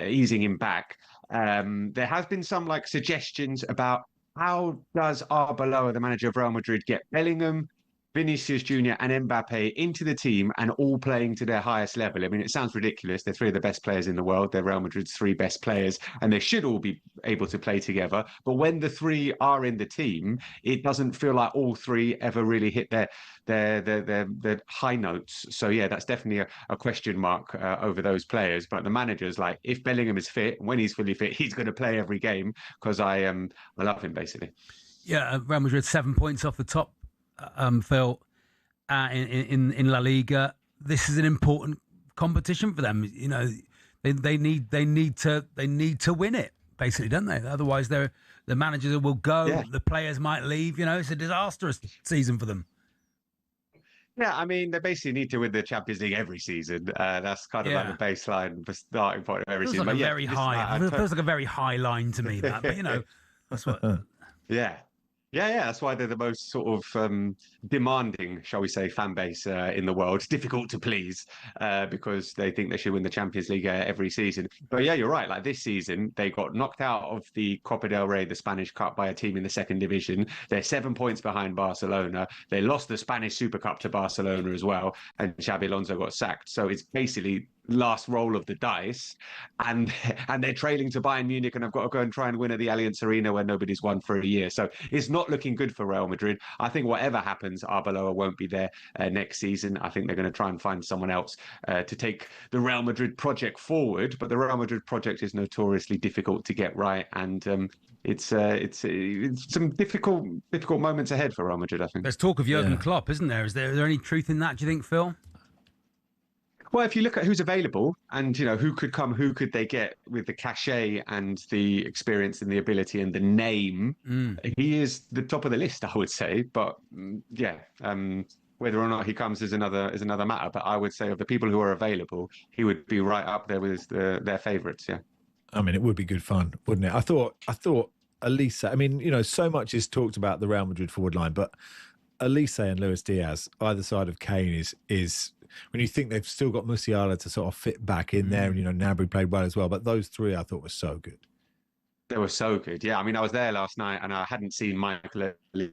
easing him back. There has been some suggestions about how does Arbeloa, the manager of Real Madrid, get Bellingham, Vinicius Jr. and Mbappe into the team and all playing to their highest level. I mean, it sounds ridiculous. They're three of the best players in the world. They're Real Madrid's three best players, and they should all be able to play together. But when the three are in the team, it doesn't feel like all three ever really hit their high notes. So yeah, that's definitely a question mark over those players. But the manager's like, if Bellingham is fit, when he's fully fit, he's going to play every game because I love him basically. Yeah, Real Madrid 7 points off the top. Phil, in La Liga, this is an important competition for them. You know, they need to win it, basically, don't they? Otherwise, the managers will go, the players might leave. You know, it's a disastrous season for them. Yeah, I mean, they basically need to win the Champions League every season. That's kind of like the baseline, the starting point of every season. Like but very high. It feels like a very high line to me. That, but you know, that's what. Yeah, that's why they're the most sort of demanding, shall we say, fan base in the world. It's difficult to please because they think they should win the Champions League every season. But yeah, you're right. Like this season, they got knocked out of the Copa del Rey, the Spanish Cup, by a team in the second division. They're 7 points behind Barcelona. They lost the Spanish Super Cup to Barcelona as well, and Xabi Alonso got sacked. So it's basically last roll of the dice, and they're trailing to Bayern Munich and have got to go and try and win at the Allianz Arena where nobody's won for a year. So it's not looking good for Real Madrid. I think whatever happens, Arbeloa won't be there next season. I think they're going to try and find someone else to take the Real Madrid project forward. But the Real Madrid project is notoriously difficult to get right, and it's some difficult moments ahead for Real Madrid, I think. There's talk of Jurgen Klopp, isn't there? Is there any truth in that, do you think, Phil? Well, if you look at who's available and, you know, who could come, who could they get with the cachet and the experience and the ability and the name, he is the top of the list, I would say. But whether or not he comes is another matter. But I would say of the people who are available, he would be right up there with their favourites. Yeah. I mean, it would be good fun, wouldn't it? I thought Elise. I mean, you know, so much is talked about the Real Madrid forward line, but Elise and Luis Diaz, either side of Kane, is when you think they've still got Musiala to sort of fit back in there, and, you know, Gnabry played well as well. But those three I thought were so good. They were so good. Yeah, I mean, I was there last night and I hadn't seen Michael, and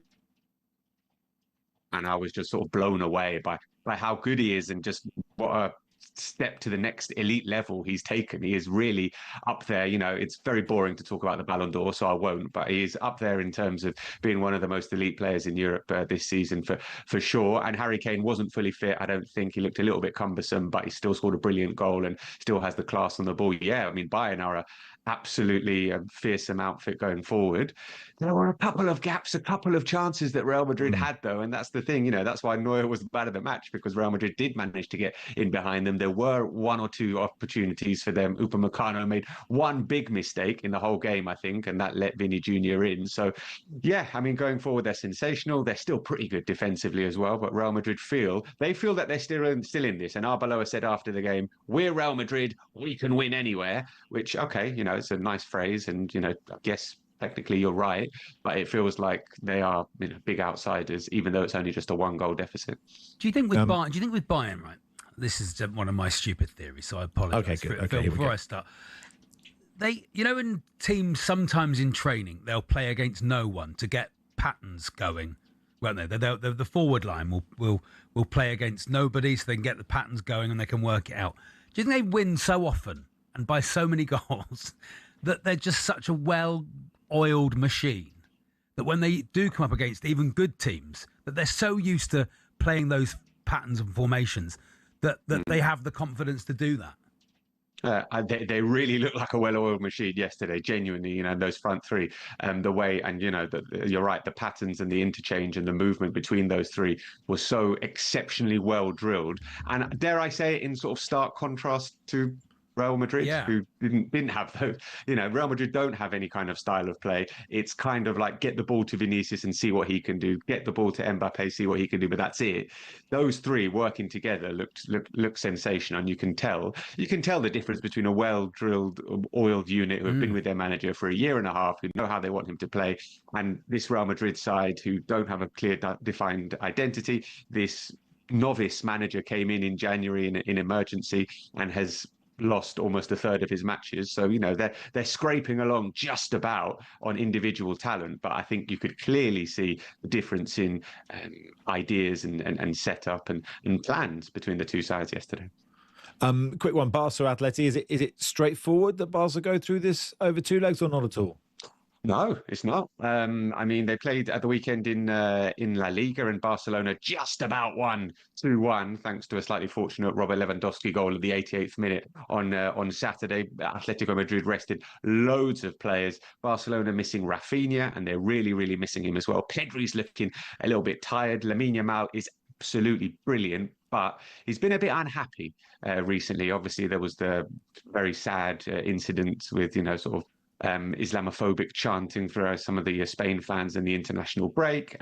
I was just sort of blown away by how good he is and just what a step to the next elite level he's taken. He is really up there. You know, it's very boring to talk about the Ballon d'Or, so I won't, but he is up there in terms of being one of the most elite players in Europe this season for sure. And Harry Kane wasn't fully fit. I don't think he looked a little bit cumbersome, but he still scored a brilliant goal and still has the class on the ball. Yeah, I mean, Bayern are absolutely a fearsome outfit going forward. There were a couple of gaps, a couple of chances that Real Madrid had, though, and that's the thing. You know, that's why Neuer was the man of the match, because Real Madrid did manage to get in behind them. There were one or two opportunities for them. Upamecano made one big mistake in the whole game, I think, and that let Vinny Jr. in. So, yeah, I mean, going forward, they're sensational. They're still pretty good defensively as well, but Real Madrid feel that they're still in this. And Arbeloa said after the game, "We're Real Madrid. We can win anywhere," which, okay, you know, it's a nice phrase, and, you know, I guess technically you're right, but it feels like they are, you know, big outsiders, even though it's only just a 1-goal deficit. Do you think with Bayern, right? This is one of my stupid theories, so I apologise. Okay, good. Before I start, you know, in teams sometimes in training they'll play against no one to get patterns going, won't they? The forward line will play against nobody, so they can get the patterns going and they can work it out. Do you think they win so often and by so many goals that they're just such a well-oiled machine that when they do come up against even good teams, that they're so used to playing those patterns and formations that they have the confidence to do that? They really look like a well-oiled machine yesterday, genuinely, you know, those front three, the way, and, you know, you're right, the patterns and the interchange and the movement between those three was so exceptionally well drilled. And dare I say it, in sort of stark contrast to Real Madrid, who didn't have those. You know, Real Madrid don't have any kind of style of play. It's kind of like get the ball to Vinicius and see what he can do, get the ball to Mbappe, see what he can do, but that's it. Those three working together look sensational, and you can tell the difference between a well-drilled, oiled unit who have been with their manager for a year and a half, who know how they want him to play, and this Real Madrid side who don't have a clear defined identity. This novice manager came in January in emergency and has lost almost a third of his matches. So, you know, they're scraping along just about on individual talent, but I think you could clearly see the difference in ideas and setup and plans between the two sides yesterday. Quick one, Barca Atleti. Is it straightforward that Barca go through this over 2 legs or not at all? No, it's not. I mean, they played at the weekend in La Liga, and Barcelona just about won 2-1 thanks to a slightly fortunate Robert Lewandowski goal at the 88th minute on Saturday. Atletico Madrid rested loads of players. Barcelona missing Rafinha, and they're really, really missing him as well. Pedri's looking a little bit tired. Lamine Yamal is absolutely brilliant, but he's been a bit unhappy recently. Obviously, there was the very sad incident with, you know, sort of Islamophobic chanting for some of the Spain fans in the international break.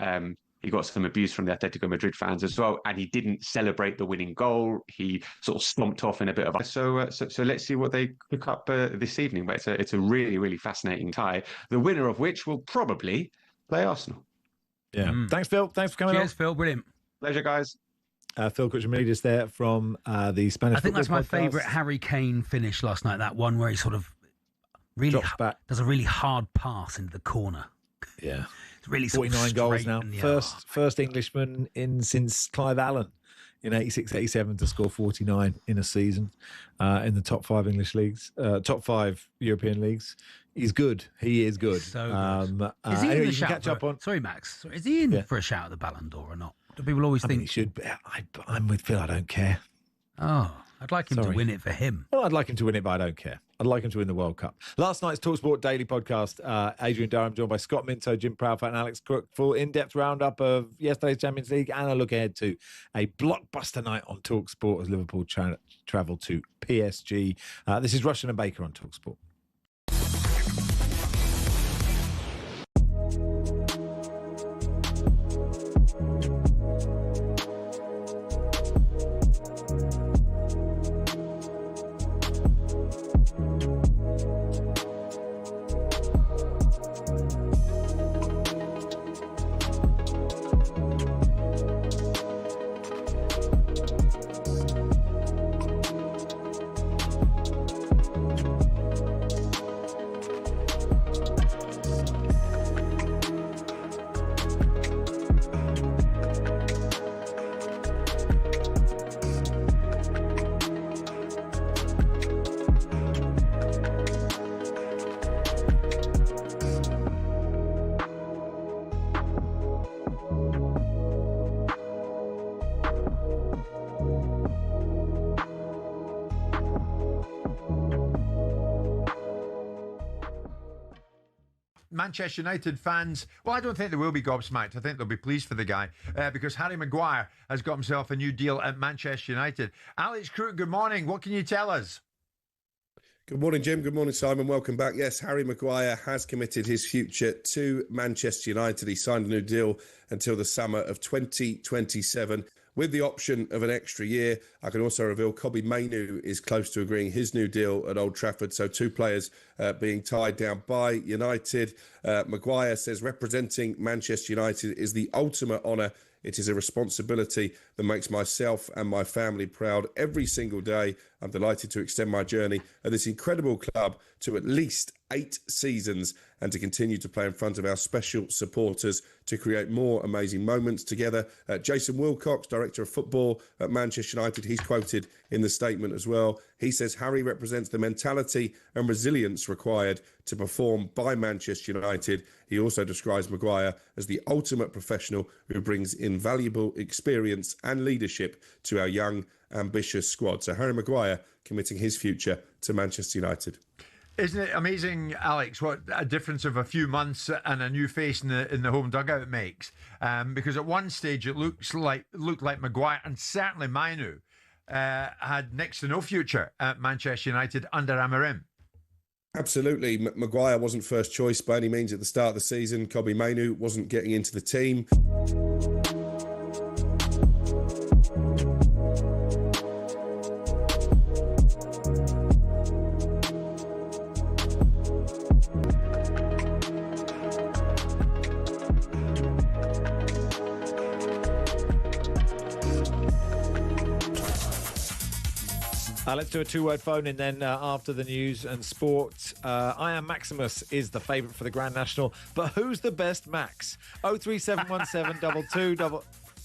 He got some abuse from the Atletico Madrid fans as well, and he didn't celebrate the winning goal. He sort of stomped off in a bit of so let's see what they cook up this evening. But it's a really, really fascinating tie, the winner of which will probably play Arsenal. Yeah. Thanks, Phil. Thanks for coming on. Cheers, Phil. Brilliant. Pleasure, guys. Phil Kutchermanides there from the Spanish I think that's Football my Podcast. favourite Harry Kane finish last night, that one where he sort of really does a really hard pass into the corner. Yeah. It's really sort of 49 goals straight now. in the First Englishman in since Clive Allen in 86-87 to score 49 in a season in the top 5 English leagues, top 5 European leagues. He's good. He is good. So good. Is he anyway, in the you can shout catch up on. Sorry, Max. Is he in for a shout at the Ballon d'Or or not? Do people always think he should? I'm with Phil. I don't care. Oh, I'd like him to win it for him. Well, I'd like him to win it, but I don't care. I'd like him to win the World Cup. Last night's talkSPORT Daily podcast, Adrian Durham joined by Scott Minto, Jim Proudfoot and Alex Crook. Full in-depth roundup of yesterday's Champions League and a look ahead to a blockbuster night on talkSPORT as Liverpool travel to PSG. This is Rushden and Baker on talkSPORT. Manchester United fans, well, I don't think they will be gobsmacked. I think they'll be pleased for the guy because Harry Maguire has got himself a new deal at Manchester United. Alex Crook, good morning. What can you tell us? Good morning, Jim. Good morning, Simon. Welcome back. Yes, Harry Maguire has committed his future to Manchester United. He signed a new deal until the summer of 2027 with the option of an extra year. I can also reveal Kobbie Mainoo is close to agreeing his new deal at Old Trafford. So two players being tied down by United. Maguire says representing Manchester United is the ultimate honour. It is a responsibility that makes myself and my family proud every single day. I'm delighted to extend my journey at this incredible club to at least 8 seasons and to continue to play in front of our special supporters to create more amazing moments together. Jason Wilcox, Director of Football at Manchester United, he's quoted in the statement as well. He says Harry represents the mentality and resilience required to perform by Manchester United. He also describes Maguire as the ultimate professional who brings invaluable experience and leadership to our young, ambitious squad. So Harry Maguire committing his future to Manchester United. Isn't it amazing, Alex, what a difference of a few months and a new face in the home dugout makes? Because at one stage it looked like Maguire and certainly Mainoo had next to no future at Manchester United under Amorim. Absolutely. Maguire wasn't first choice by any means at the start of the season. Kobbie Mainoo wasn't getting into the team. Let's do a two-word phone in then after the news and sport. I Am Maximus is the favourite for the Grand National, but who's the best Max? 03717 22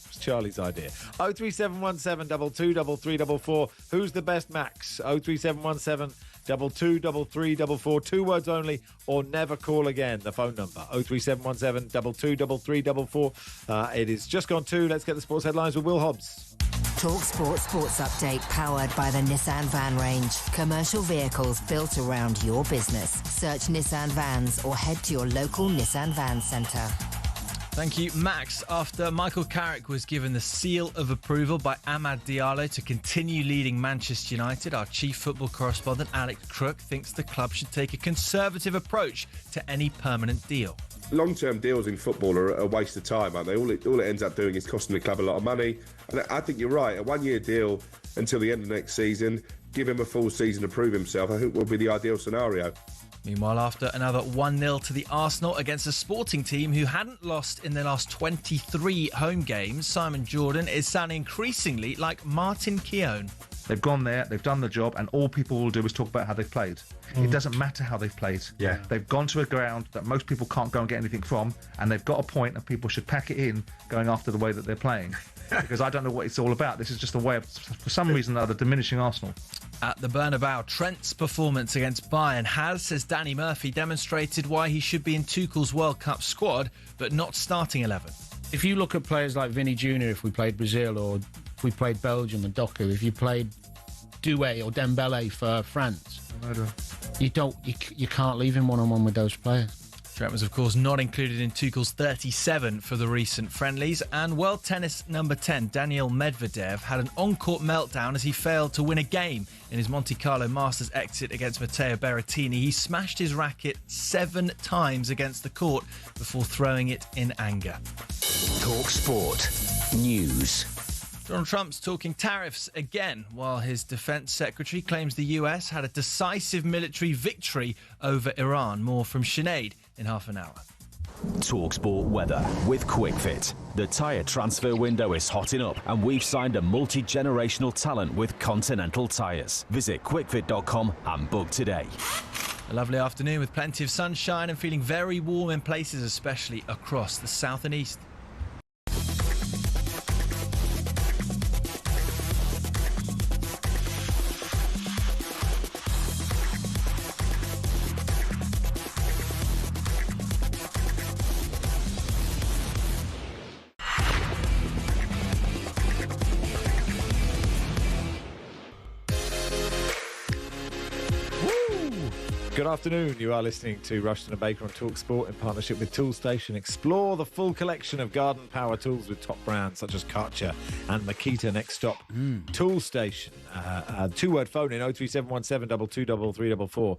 It's Charlie's idea. 03717 223344. Who's the best Max? 03717 223344. 2 words only, or never call again. The phone number 03717 223344. It is just gone 2. Let's get the sports headlines with Will Hobbs. talkSPORT Sports Update powered by the Nissan Van Range. Commercial vehicles built around your business. Search Nissan Vans or head to your local Nissan Van Centre. Thank you, Max. After Michael Carrick was given the seal of approval by Amad Diallo to continue leading Manchester United, our chief football correspondent Alex Crook thinks the club should take a conservative approach to any permanent deal. Long-term deals in football are a waste of time, aren't they? All it ends up doing is costing the club a lot of money. And I think you're right. A one-year deal until the end of next season, give him a full season to prove himself, I think will be the ideal scenario. Meanwhile, after another 1-0 to the Arsenal against a Sporting team who hadn't lost in their last 23 home games, Simon Jordan is sounding increasingly like Martin Keown. They've gone there, they've done the job, and all people will do is talk about how they've played. It doesn't matter how they've played. Yeah. They've gone to a ground that most people can't go and get anything from, and they've got a point, and people should pack it in going after the way that they're playing. Because I don't know what it's all about. This is just a way of, for some reason or other, diminishing Arsenal. At the Bernabeu, Trent's performance against Bayern has, says Danny Murphy, demonstrated why he should be in Tuchel's World Cup squad, but not starting 11. If you look at players like Vinny Jr., if we played Brazil, or if we played Belgium and Doku, if you played Doué or Dembele for France, you can't leave him one-on-one with those players. Trent was, of course, not included in Tuchel's 37 for the recent friendlies. And world tennis number 10, Daniil Medvedev, had an on-court meltdown as he failed to win a game in his Monte Carlo Masters exit against Matteo Berrettini. He smashed his racket 7 times against the court before throwing it in anger. talkSPORT News. Donald Trump's talking tariffs again, while his defense secretary claims the US had a decisive military victory over Iran. More from Sinead in half an hour. talkSPORT weather with QuickFit. The tyre transfer window is hotting up and we've signed a multi-generational talent with Continental Tyres. Visit quickfit.com and book today. A lovely afternoon with plenty of sunshine and feeling very warm in places, especially across the south and east. Good afternoon. You are listening to Rushden and Baker on talkSPORT in partnership with Toolstation. Explore the full collection of garden power tools with top brands such as Karcher and Makita. Next stop, Toolstation. Two-word phone in 03717 223344.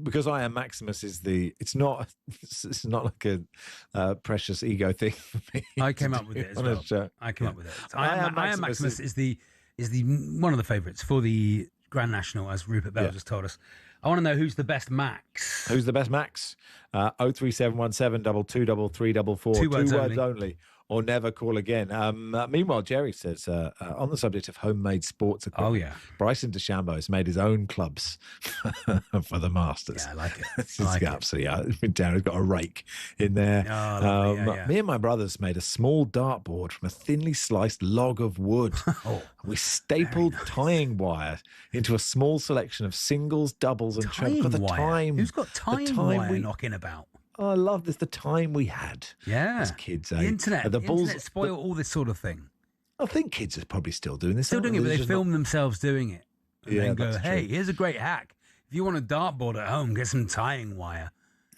Because I am Maximus is it's not like a precious ego thing for me. I came up with it as well. I came up with it. I am Maximus is the one of the favourites for the Grand National, as Rupert Bell just told us. I want to know who's the best Max. Who's the best Max? 03717 223344. Two words only. Or never call again. Meanwhile, Jerry says, on the subject of homemade sports equipment, Bryson DeChambeau has made his own clubs for the Masters. Yeah, I like it. It's absolutely down. He's got a rake in there. Me and my brothers made a small dartboard from a thinly sliced log of wood. We stapled tying wire into a small selection of singles, doubles, and trebles. Who's got tying wire knocking about? Oh, I love this. The time we had as kids. The internet. The internet spoil all this sort of thing. I think kids are probably still doing this. Still doing it, but they film themselves doing it. And then go, that's hey, true. here's a great hack. If you want a dartboard at home, get some tying wire.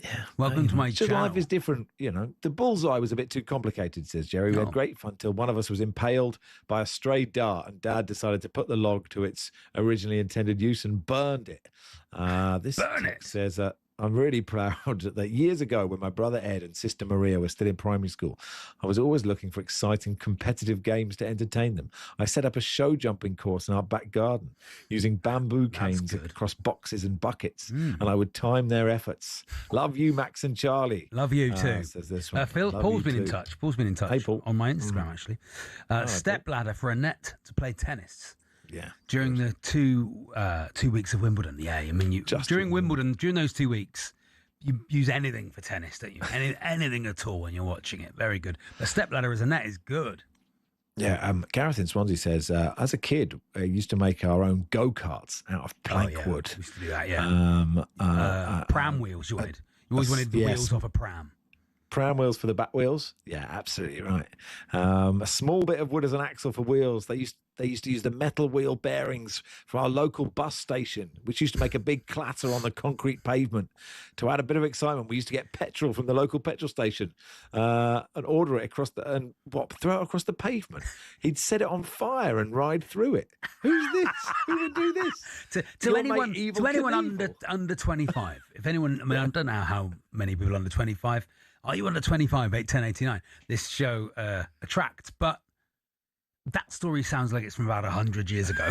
Yeah. Welcome to my channel. Life is different. You know, the bullseye was a bit too complicated, says Jerry. We had great fun till one of us was impaled by a stray dart and Dad decided to put the log to its originally intended use and burned it. This says... I'm really proud that years ago, when my brother Ed and sister Maria were still in primary school, I was always looking for exciting competitive games to entertain them. I set up a show jumping course in our back garden using bamboo canes across boxes and buckets, and I would time their efforts. Love you, Max and Charlie. Love you too. Says this one. Paul's been in touch. Paul's been in touch. Hey, Paul. On my Instagram, actually. Step ladder for a net to play tennis. Yeah. During the 2 weeks of Wimbledon. Yeah, I mean, during Wimbledon, during those 2 weeks, you use anything for tennis, don't you? Anything at all when you're watching it. Very good. The stepladder as a net is good. Yeah, Gareth in Swansea says, as a kid, I used to make our own go-karts out of plank wood. We used to do that, yeah. Pram wheels, you wanted. You always wanted the wheels off a pram. Pram wheels for the back wheels. Yeah, absolutely right. A small bit of wood as an axle for wheels. They used to use the metal wheel bearings from our local bus station, which used to make a big clatter on the concrete pavement. To add a bit of excitement, we used to get petrol from the local petrol station and order it throw it across the pavement. He'd set it on fire and ride through it. Who's this? Who would do this? To anyone under 25. If anyone, I mean, I don't know how many people under 25. Are you under 25, 8, 10, 89? This show attracts, but that story sounds like it's from about 100 years ago.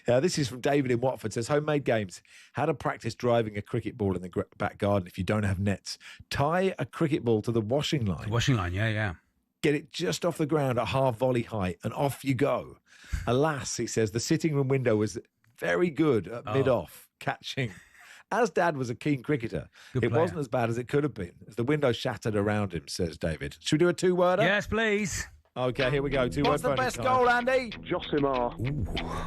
This is from David in Watford. Says, homemade games. How to practice driving a cricket ball in the back garden if you don't have nets. Tie a cricket ball to the washing line. Yeah. Get it just off the ground at half volley height and off you go. Alas, he says, the sitting room window was very good at mid-off catching. As Dad was a keen cricketer, it wasn't as bad as it could have been, as the window shattered around him, says David. Should we do a two-worder? Yes, please. Okay, here we go. What's the best goal, Andy? Josimar.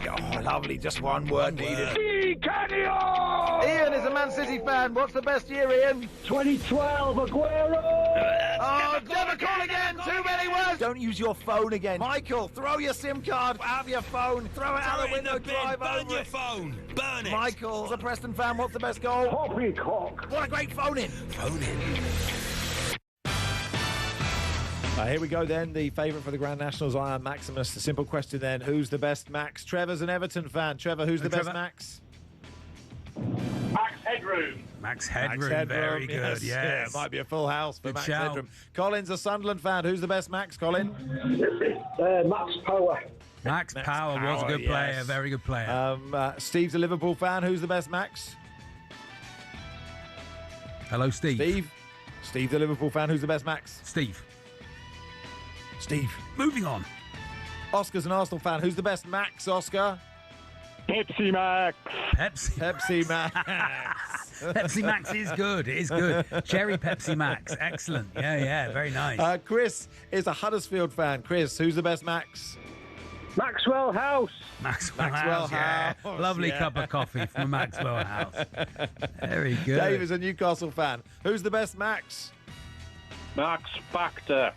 Oh, lovely. Just one word needed. Ian is a Man City fan. What's the best year, Ian? 2012, Aguero. Oh, never call again. Too many words. Don't use your phone again. Michael, throw your SIM card out of your phone. Throw it out the window. Drive over your phone. Burn it. Michael, as a Preston fan, what's the best goal? Poppycock. What a great phone-in. Here we go then. The favourite for the Grand Nationals, I am Maximus. The simple question then, who's the best Max? Trevor's an Everton fan. Trevor, who's the best Max? Max Headroom. Max Headroom, very good, yes. Yeah, it might be a full house for Good Max shout. Headroom. Colin's a Sunderland fan. Who's the best Max, Colin? Max Power. Max Power was a good player, yes. very good player. Steve's a Liverpool fan. Who's the best Max? Hello, Steve. Steve, the Liverpool fan. Who's the best Max? Steve. Moving on. Oscar's an Arsenal fan. Who's the best Max, Oscar? Pepsi Max. Pepsi Max. Pepsi Max is good. It is good. Cherry Pepsi Max. Excellent. Yeah. Very nice. Chris is a Huddersfield fan. Chris, who's the best Max? Maxwell House. Maxwell House. Yeah. Lovely cup of coffee from Maxwell House. Very good. Dave is a Newcastle fan. Who's the best Max? Max Factor.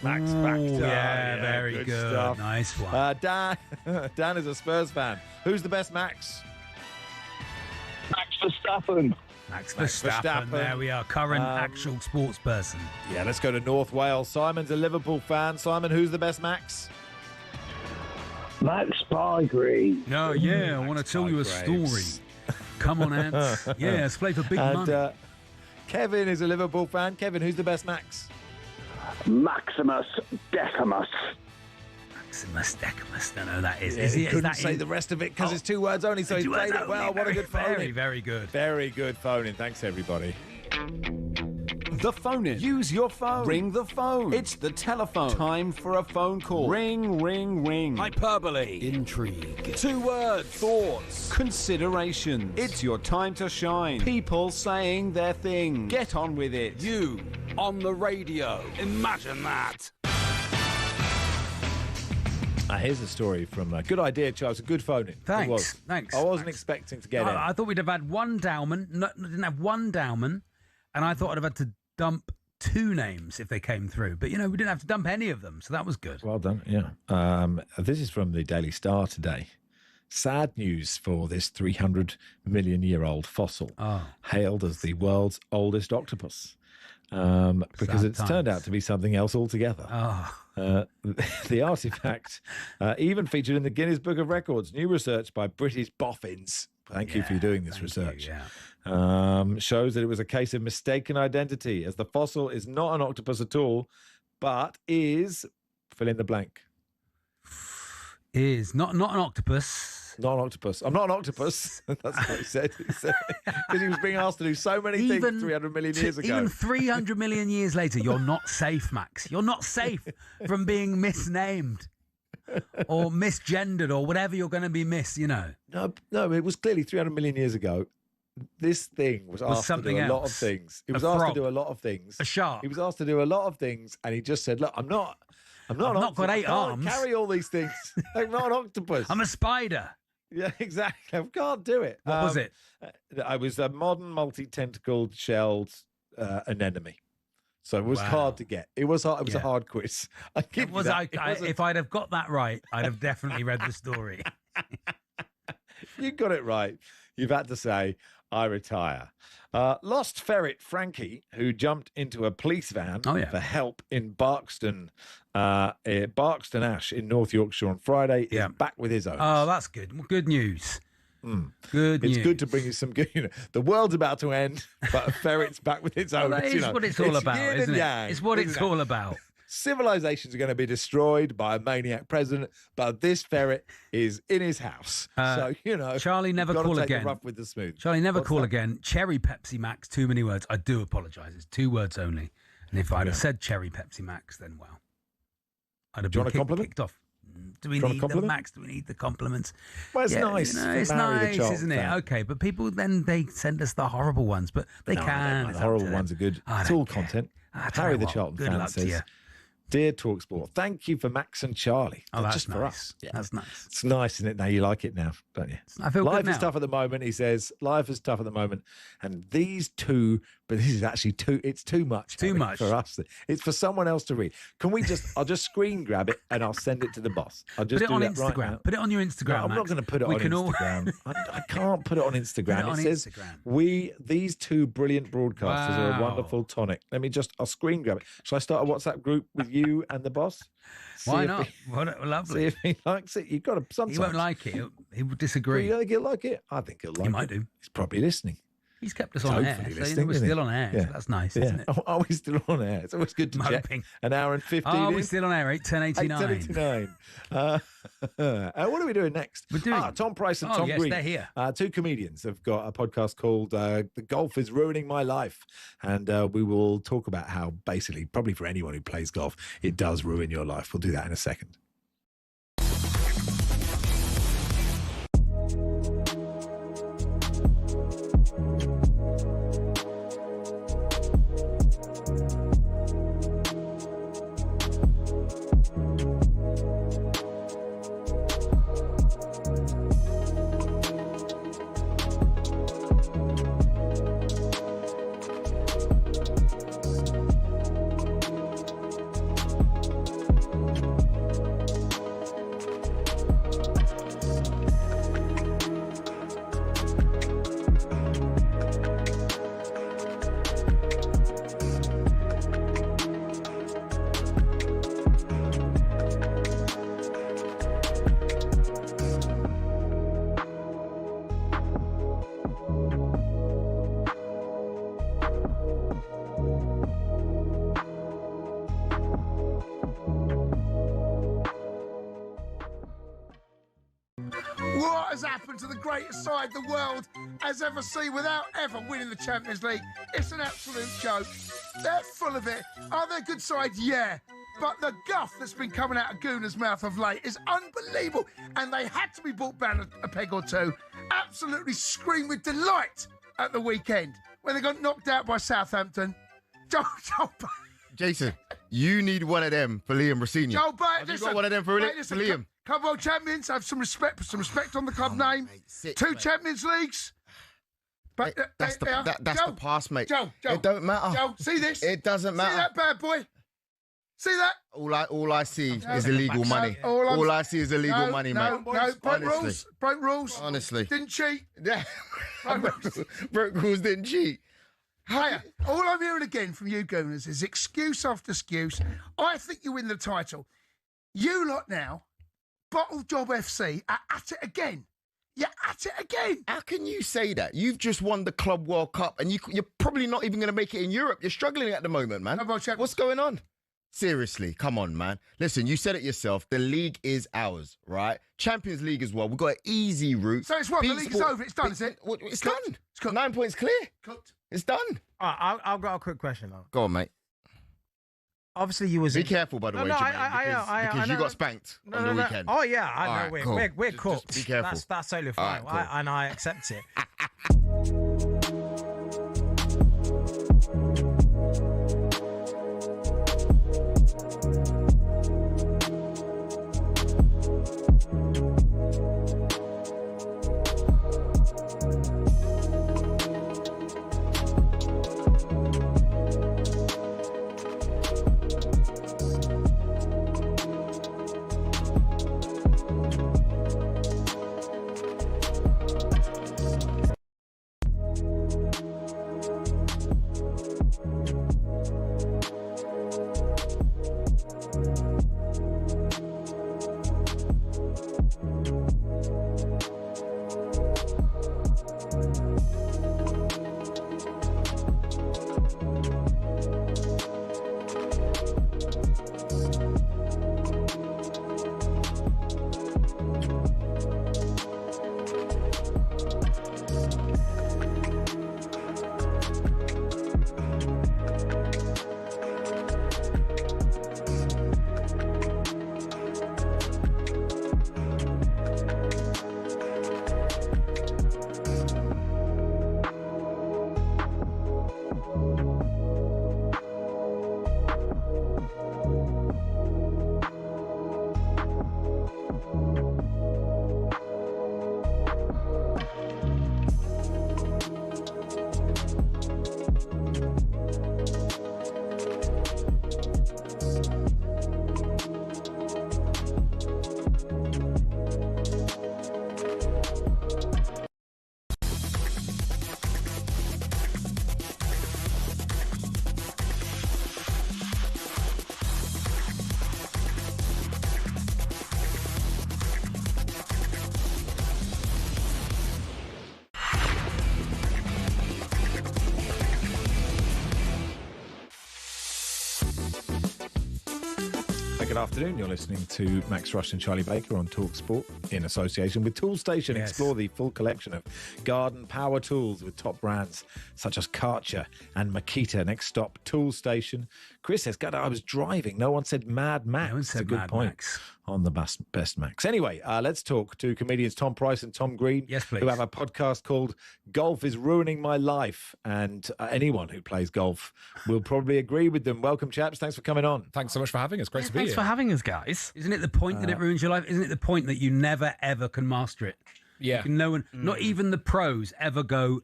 Max Factor. Yeah, very good. Stuff. Nice one. Dan is a Spurs fan. Who's the best Max? Verstappen. Max Verstappen. There we are. Current actual sports person. Yeah, let's go to North Wales. Simon's a Liverpool fan. Simon, who's the best Max? Max Bargrave. No, yeah, I want to tell you a story. Come on, Ants. Yeah, let's play for big money. Kevin is a Liverpool fan. Kevin, who's the best Max? Maximus Decimus. Maximus Decimus. No, that is. Yeah, is he it? couldn't Is say that the rest of it because it's 2 words only, so he played it well. What a good phone. Very, very good. Very good phoning. Thanks, everybody. The phone in. Use your phone. Ring the phone. It's the telephone. Time for a phone call. Ring, ring, ring. Hyperbole. Intrigue. 2 words. Thoughts. Consideration. It's your time to shine. People saying their thing. Get on with it. You on the radio. Imagine that. Here's a story from Good Idea, Charles. A good phoning. Thanks. I wasn't expecting to get it. I thought we'd have had one Dowman. No, didn't have one Dowman. And I thought I'd have had to dump 2 names if they came through. But, we didn't have to dump any of them, so that was good. Well done, yeah. This is from the Daily Star today. Sad news for this 300-million-year-old fossil, hailed as the world's oldest octopus, because it's turned out to be something else altogether. The artefact even featured in the Guinness Book of Records. New research by British boffins. Thank you for doing this research. Shows that it was a case of mistaken identity, as the fossil is not an octopus at all, but is fill in the blank. Is not an octopus. Not an octopus. I'm not an octopus. That's what he said. Because he was being asked to do so many things 300 million years ago. Even 300 million years later, you're not safe, Max. You're not safe from being misnamed or misgendered or whatever you're going to be No, it was clearly 300 million years ago. This thing was asked to do a lot of things. It was asked to do a lot of things. A shark. He was asked to do a lot of things, and he just said, "Look, I've not got 8 arms. Carry all these things. I'm not an octopus. I'm a spider." Yeah, exactly. I can't do it. What was it? I was a modern multi-tentacled shelled anemone. So it was hard to get. It was hard. It was a hard quiz. If I'd have got that right, I'd have definitely read the story. You got it right. You've had to say, I retire. Lost ferret Frankie, who jumped into a police van for help in Barkston Ash in North Yorkshire on Friday, is back with his owners. Oh, that's good. Good news. Good news. It's good to bring you some good. The world's about to end, but a ferret's back with its owners. That is what it's all about, isn't it? It's what it's all about. Civilizations are going to be destroyed by a maniac president, but this ferret is in his house. Charlie, never call again. The rough with the smooth. Charlie, never call again. Cherry Pepsi Max, too many words. I do apologise. It's 2 words only. And if I'd have said Cherry Pepsi Max, then I'd have been kicked off. Do we need the Max? Do we need the compliments? Well, it's nice. It's nice, isn't it? Okay, but people then they send us the horrible ones, but they can. The horrible ones are good. It's all content. Harry the Charlton fan says, "Dear talkSPORT, thank you for Max and Charlie." Oh, that's just nice. for us. Yeah. That's nice. It's nice, isn't it? Now you like it now, don't you? I feel life good now. is tough at the moment. He says life is tough at the moment, and these 2. But this is actually it's too much. Too much for us. It's for someone else to read. Can we just? I'll just screen grab it and I'll send it to the boss. I'll just put it on that Instagram. Right now. Put it on your Instagram. No, I'm not going to put it on Instagram. I can't put it on Instagram. It says these 2 brilliant broadcasters are a wonderful tonic. I'll screen grab it. Shall I start a WhatsApp group with you and the boss? Why not? Lovely. See if he likes it. You've got to. Sometimes he won't like it. He would disagree. You think he'll like it? I think he'll like it. He might do. He's probably listening. He's kept us on air. So we're still on air. Yeah. So that's nice, isn't it? Are we still on air? It's always good to check. An hour and 15 Oh, we're still on air, 8:10:89. 8:10:89. What are we doing next? We're doing Tom Price and Tom Green. They're here. 2 comedians have got a podcast called The Golf is Ruining My Life. And we will talk about how basically, probably for anyone who plays golf, it does ruin your life. We'll do that in a second. What has happened to the greatest side the world has ever seen without ever winning the Champions League? It's an absolute joke. They're full of it. Are they a good side? Yeah. But the guff that's been coming out of Gooner's mouth of late is unbelievable. And they had to be brought down a peg or two. Absolutely screamed with delight at the weekend when they got knocked out by Southampton. Jason, you need one of them for Liam Rossini. Joe Barrett, Have you got one of them for Liam? Club World Champions, have some respect on the club name. Mate, 2 Champions Leagues. But that's the past, mate. Joe, it don't matter. Joe, see this? It doesn't matter. See that bad boy? See that? All I see is illegal money. All I see is illegal money, mate. No, broke rules. Broke rules. Honestly. Didn't cheat. Yeah. Broke rules, didn't cheat. Hey, all I'm hearing again from you Gooners is excuse after excuse. I think you win the title. You lot now, Bottle Job FC, are at it again. You're at it again. How can you say that? You've just won the Club World Cup and you're probably not even going to make it in Europe. You're struggling at the moment, man. What's going on? Seriously, come on, man. Listen, you said it yourself. The league is ours, right? Champions League as well. We've got an easy route. So it's what? The league is over. It's done, is it? It's done. It's cooked. 9 points clear. Cooked. It's done. I've got a quick question, though. Go on, mate. Obviously, you was... Be careful, by the way, Jermaine, because you got spanked on the weekend. Oh, yeah, I know. Right, We're cooked. Just be careful. That's totally fine. Right, cool. And I accept it. Good afternoon. You're listening to Max Rushden Charlie Baker on talkSPORT in association with Toolstation. Yes. Explore the full collection of garden power tools with top brands such as Karcher and Makita. Next stop, Toolstation. Chris says, God, I was driving. No one said Mad Max. No one said It's a good Mad point Max. on the best Max. Anyway, let's talk to comedians Tom Price and Tom Green, yes, please, who have a podcast called Golf is Ruining My Life. And anyone who plays golf will probably agree with them. Welcome, chaps. Thanks for coming on. Thanks so much for having us. Great to be Thanks here. for having us, guys. Isn't it the point that it ruins your life? Isn't it the point that you never, ever can master it? Yeah. No one, not even the pros, ever go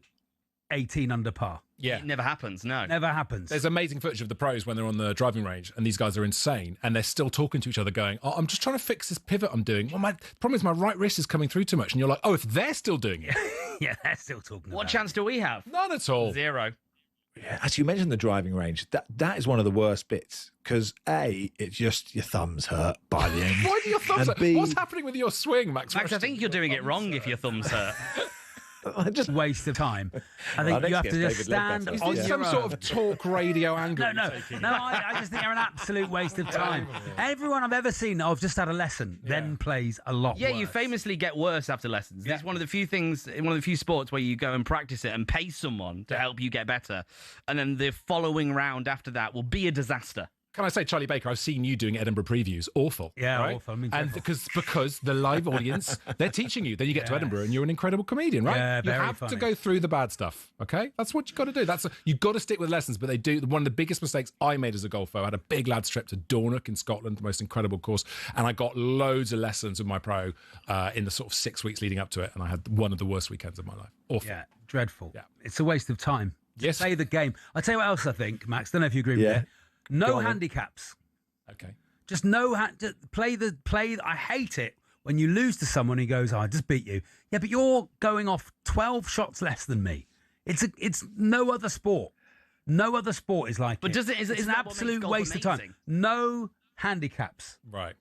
18 under par. Yeah. It never happens, no. Never happens. There's amazing footage of the pros when they're on the driving range, and these guys are insane, and they're still talking to each other going, oh, I'm just trying to fix this pivot I'm doing. Well, my problem is my right wrist is coming through too much. And you're like, oh, if they're still doing it. Yeah, they're still talking What about chance do we have? None at all. Zero. Yeah, as you mentioned the driving range, that is one of the worst bits because A, it's just your thumbs hurt by the end. Why do your thumbs And hurt? B, What's happening with your swing, Max? Max, I think you're doing it wrong if your thumbs hurt. just waste of time. I think you have to just stand on your some own. sort of talk radio angle. No, I just think they're an absolute waste of time. Everyone I've ever seen, I've just had a lesson, then plays a lot Yeah, worse. you famously get worse after lessons. It's one of the few things, one of the few sports where you go and practice it and pay someone to help you get better, and then the following round after that will be a disaster. Can I say, Charlie Baker, I've seen you doing Edinburgh previews. Awful. Yeah, right? awful. I mean, and because the live audience, they're teaching you. Then you get to Edinburgh and you're an incredible comedian, right? Yeah, you very have funny. to go through the bad stuff, okay? That's what you've got to do. You've got to stick with lessons, but they do. One of the biggest mistakes I made as a golfer, I had a big lads trip to Dornoch in Scotland, the most incredible course, and I got loads of lessons with my pro in the sort of 6 weeks leading up to it, and I had one of the worst weekends of my life. Awful. Yeah, dreadful. Yeah. It's a waste of time. Yes. Play the game. I'll tell you what else I think, Max. Don't know if you agree with me. No handicaps. Okay. Just just play. I hate it when you lose to someone who goes, I just beat you. Yeah, but you're going off 12 shots less than me. It's no other sport. No other sport is like But it. does it? Is It's an that what makes absolute golf waste of time. amazing? No handicaps. Right.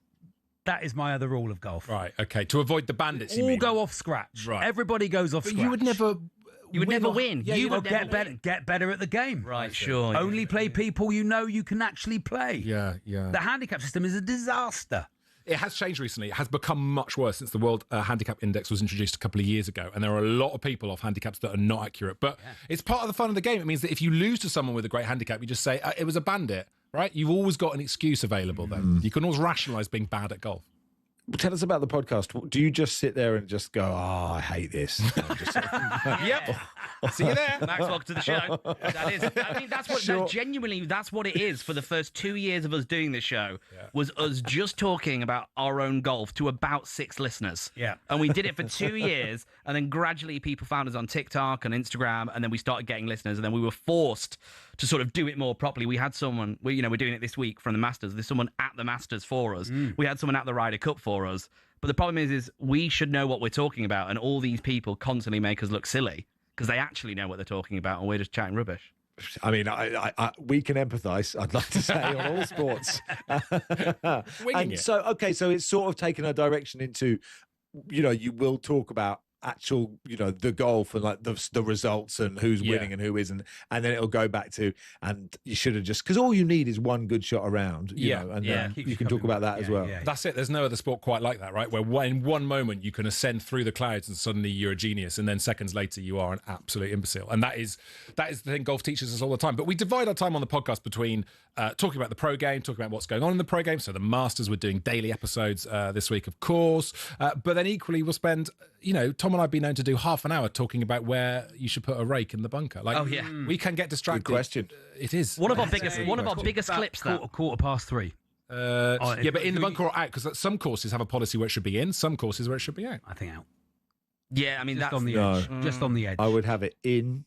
That is my other rule of golf. Right, okay. To avoid the bandits, you All mean? go off scratch. Right. Everybody goes off But scratch. you would never... You would never win. Yeah, you would would never never get better at the game. Right, sure. Only play people you know you can actually play. Yeah. The handicap system is a disaster. It has changed recently. It has become much worse since the World Handicap Index was introduced a couple of years ago. And there are a lot of people off handicaps that are not accurate. But it's part of the fun of the game. It means that if you lose to someone with a great handicap, you just say, it was a bandit, right? You've always got an excuse available then. You can always rationalise being bad at golf. Tell us about the podcast. Do you just sit there and just go, I hate this? Yep. See you there. Max, welcome to the show. That's what genuinely, that's what it is for the first 2 years of us doing this show, was us just talking about our own golf to about 6 listeners. Yeah. And we did it for 2 years, and then gradually people found us on TikTok and Instagram, and then we started getting listeners, and then we were forced to sort of do it more properly. We had someone, we're doing it this week from the Masters. There's someone at the Masters for us. We had someone at the Ryder Cup for us. But the problem is we should know what we're talking about, and all these people constantly make us look silly because they actually know what they're talking about, and we're just chatting rubbish. I mean, we can empathise, I'd like to say, on all sports. So it's sort of taken a direction into, you will talk about actual, the golf and like the results and who's winning and who isn't, and then it'll go back to, and you should have just, because all you need is one good shot around, you know, and then you can talk about that as well. That's it. There's no other sport quite like that, right? Where in one moment you can ascend through the clouds and suddenly you're a genius, and then seconds later you are an absolute imbecile. And that is the thing golf teaches us all the time. But we divide our time on the podcast between talking about the pro game, talking about what's going on in the pro game. So the Masters, we're doing daily episodes this week, of course. But then equally we'll spend, Tom and I have been known to do half an hour talking about where you should put a rake in the bunker. Like, we can get distracted. Good question. It is. One of our biggest clips. Quarter past 3. But in the bunker or out, because some courses have a policy where it should be in, some courses where it should be out. I think out. Yeah, I mean, Just that's on the edge. Just on the edge. I would have it in,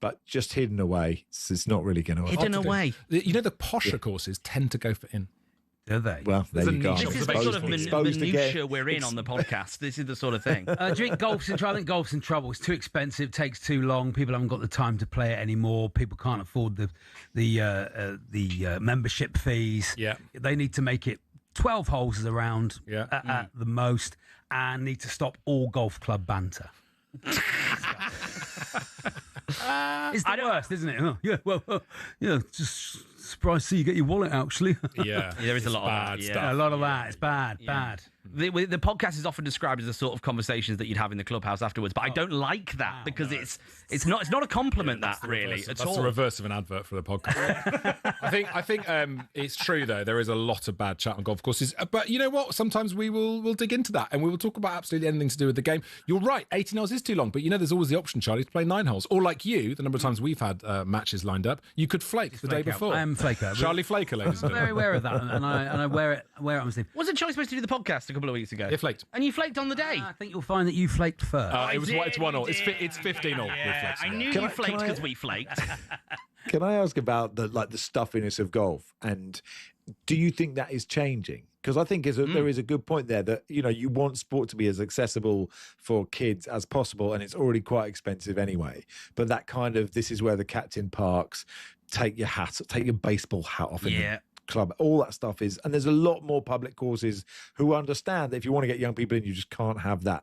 but just hidden away. It's not really going to hidden away. The posher courses tend to go for in. Do they? Well, there you go. This is the sort of minutiae we're in on the podcast. This is the sort of thing. Do you think golf's in trouble? I think golf's in trouble. It's too expensive, takes too long. People haven't got the time to play it anymore. People can't afford the membership fees. Yeah. They need to make it 12 holes is around at the most, and need to stop all golf club banter. It's the worst, isn't it? Oh, yeah, well, just surprised to see you get your wallet out, actually. There is a lot of that. Yeah, a lot of that. It's bad. The podcast is often described as the sort of conversations that you'd have in the clubhouse afterwards, but I don't like that because it's not a compliment. That's the reverse of an advert for the podcast. I think it's true though. There is a lot of bad chat on golf courses, but you know what? Sometimes we'll dig into that and we will talk about absolutely anything to do with the game. You're right. 18 holes is too long, but there's always the option, Charlie, to play 9 holes. Or like you, the number of times we've had matches lined up, you could flake the day before. I am flaker. Charlie Flaker, ladies and I'm very aware of that, and I wear it on my sleeve. Wasn't Charlie supposed to do the podcast a couple of weeks ago? It flaked. And you flaked on the day. I think you'll find that you flaked first. It's 1 all. It's 15 all. I knew you flaked because we flaked. Can I ask about the stuffiness of golf, and do you think that is changing? Because I think there is a good point there that you want sport to be as accessible for kids as possible, and it's already quite expensive anyway. But that kind of, this is where the captain parks, take your baseball hat off in the club, all that stuff is, and there's a lot more public courses who understand that if you want to get young people in, you just can't have that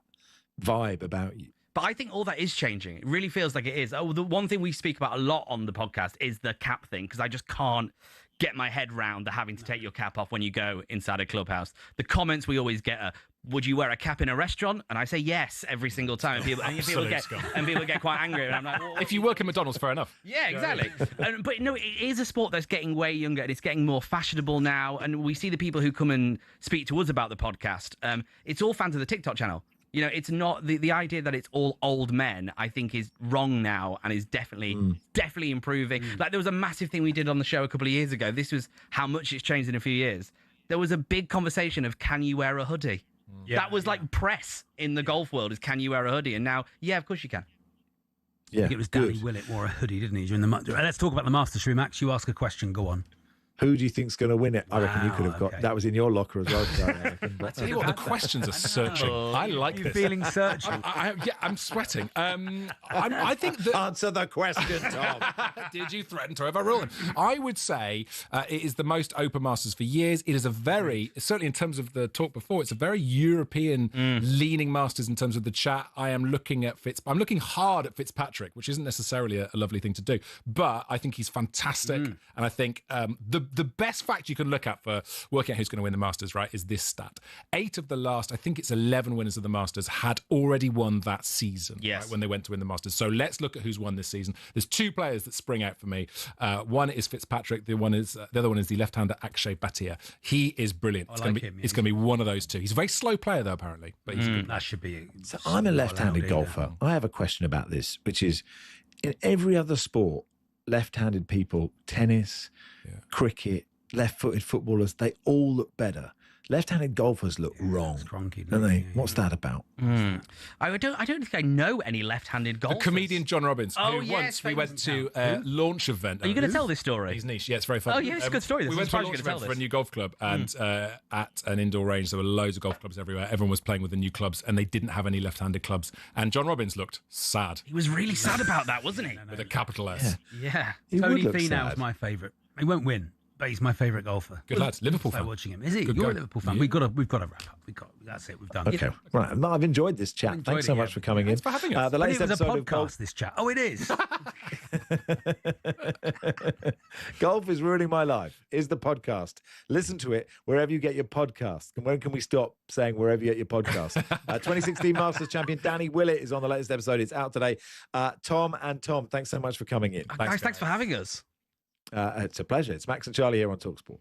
vibe about you. But I think all that is changing. It really feels like it is. Oh, the one thing we speak about a lot on the podcast is the cap thing, because I just can't get my head round the having to take your cap off when you go inside a clubhouse. The comments we always get are, would you wear a cap in a restaurant? And I say yes every single time. And people get quite angry. And I'm like, well, if you work in McDonald's, fair enough. Yeah, exactly. But no, it is a sport that's getting way younger and it's getting more fashionable now. And we see the people who come and speak to us about the podcast. It's all fans of the TikTok channel. You know, it's not the idea that it's all old men, I think, is wrong now and is definitely improving. Like, there was a massive thing we did on the show a couple of years ago. This was how much it's changed in a few years. There was a big conversation of, can you wear a hoodie? Yeah, that was like press in the golf world, is can you wear a hoodie? And now, yeah, of course you can. Yeah, I think it was Danny Willett wore a hoodie, didn't he? During the let's talk about the Masters. Shall we, Max? You ask a question. Go on. Who do you think's going to win it? I reckon you could have got that. Was in your locker as well. I tell you what, the questions are searching. I like this. You feeling searching? I'm sweating. I think that... Answer the question, Tom. Did you threaten to overrule him? I would say it is the most open Masters for years. It is a very, certainly in terms of the talk before, it's a very European-leaning Masters in terms of the chat. I'm looking hard at Fitzpatrick, which isn't necessarily a lovely thing to do, but I think he's fantastic, and I think the best fact you can look at for working out who's going to win the Masters, right, is this stat. 8 of the last, I think it's 11 winners of the Masters had already won that season, right, when they went to win the Masters. So let's look at who's won this season. There's 2 players that spring out for me. One is Fitzpatrick. The other one is the left-hander Akshay Bhatia. He is brilliant. It's going to be one of those 2. He's a very slow player, though, apparently. But he's a good player. That should be. So I'm a left-handed golfer. I have a question about this, which is, in every other sport, left-handed people, tennis, cricket, left-footed footballers, they all look better. Left-handed golfers look wrong, don't they? What's that about? I don't think I know any left-handed golfers. The comedian John Robbins, who once we went to a launch event. Are you going to tell this story? He's niche. Yeah, it's very funny. Oh, yeah, it's a good story. We went to a launch event for a new golf club, and at an indoor range, there were loads of golf clubs everywhere. Everyone was playing with the new clubs, and they didn't have any left-handed clubs. And John Robbins looked sad. He was really sad about that, wasn't he? With a capital S. Yeah. Tony Finau's my favourite. He won't win, but he's my favourite golfer. Good lads, Liverpool fan. Watching him, is he? Good You're guy. a Liverpool fan. We've got to wrap up. That's it. We've done. Okay, right. I've enjoyed this chat. Thanks so much for coming in. Thanks for having us. The latest it was a episode podcast, of Golf. this chat. Oh, it is. Golf is Ruining My Life is the podcast. Listen to it wherever you get your podcast. And when can we stop saying wherever you get your podcast? 2016 Masters champion Danny Willett is on the latest episode. It's out today. Tom, thanks so much for coming in. Guys, thanks for having us. It's a pleasure. It's Max and Charlie here on talkSPORT.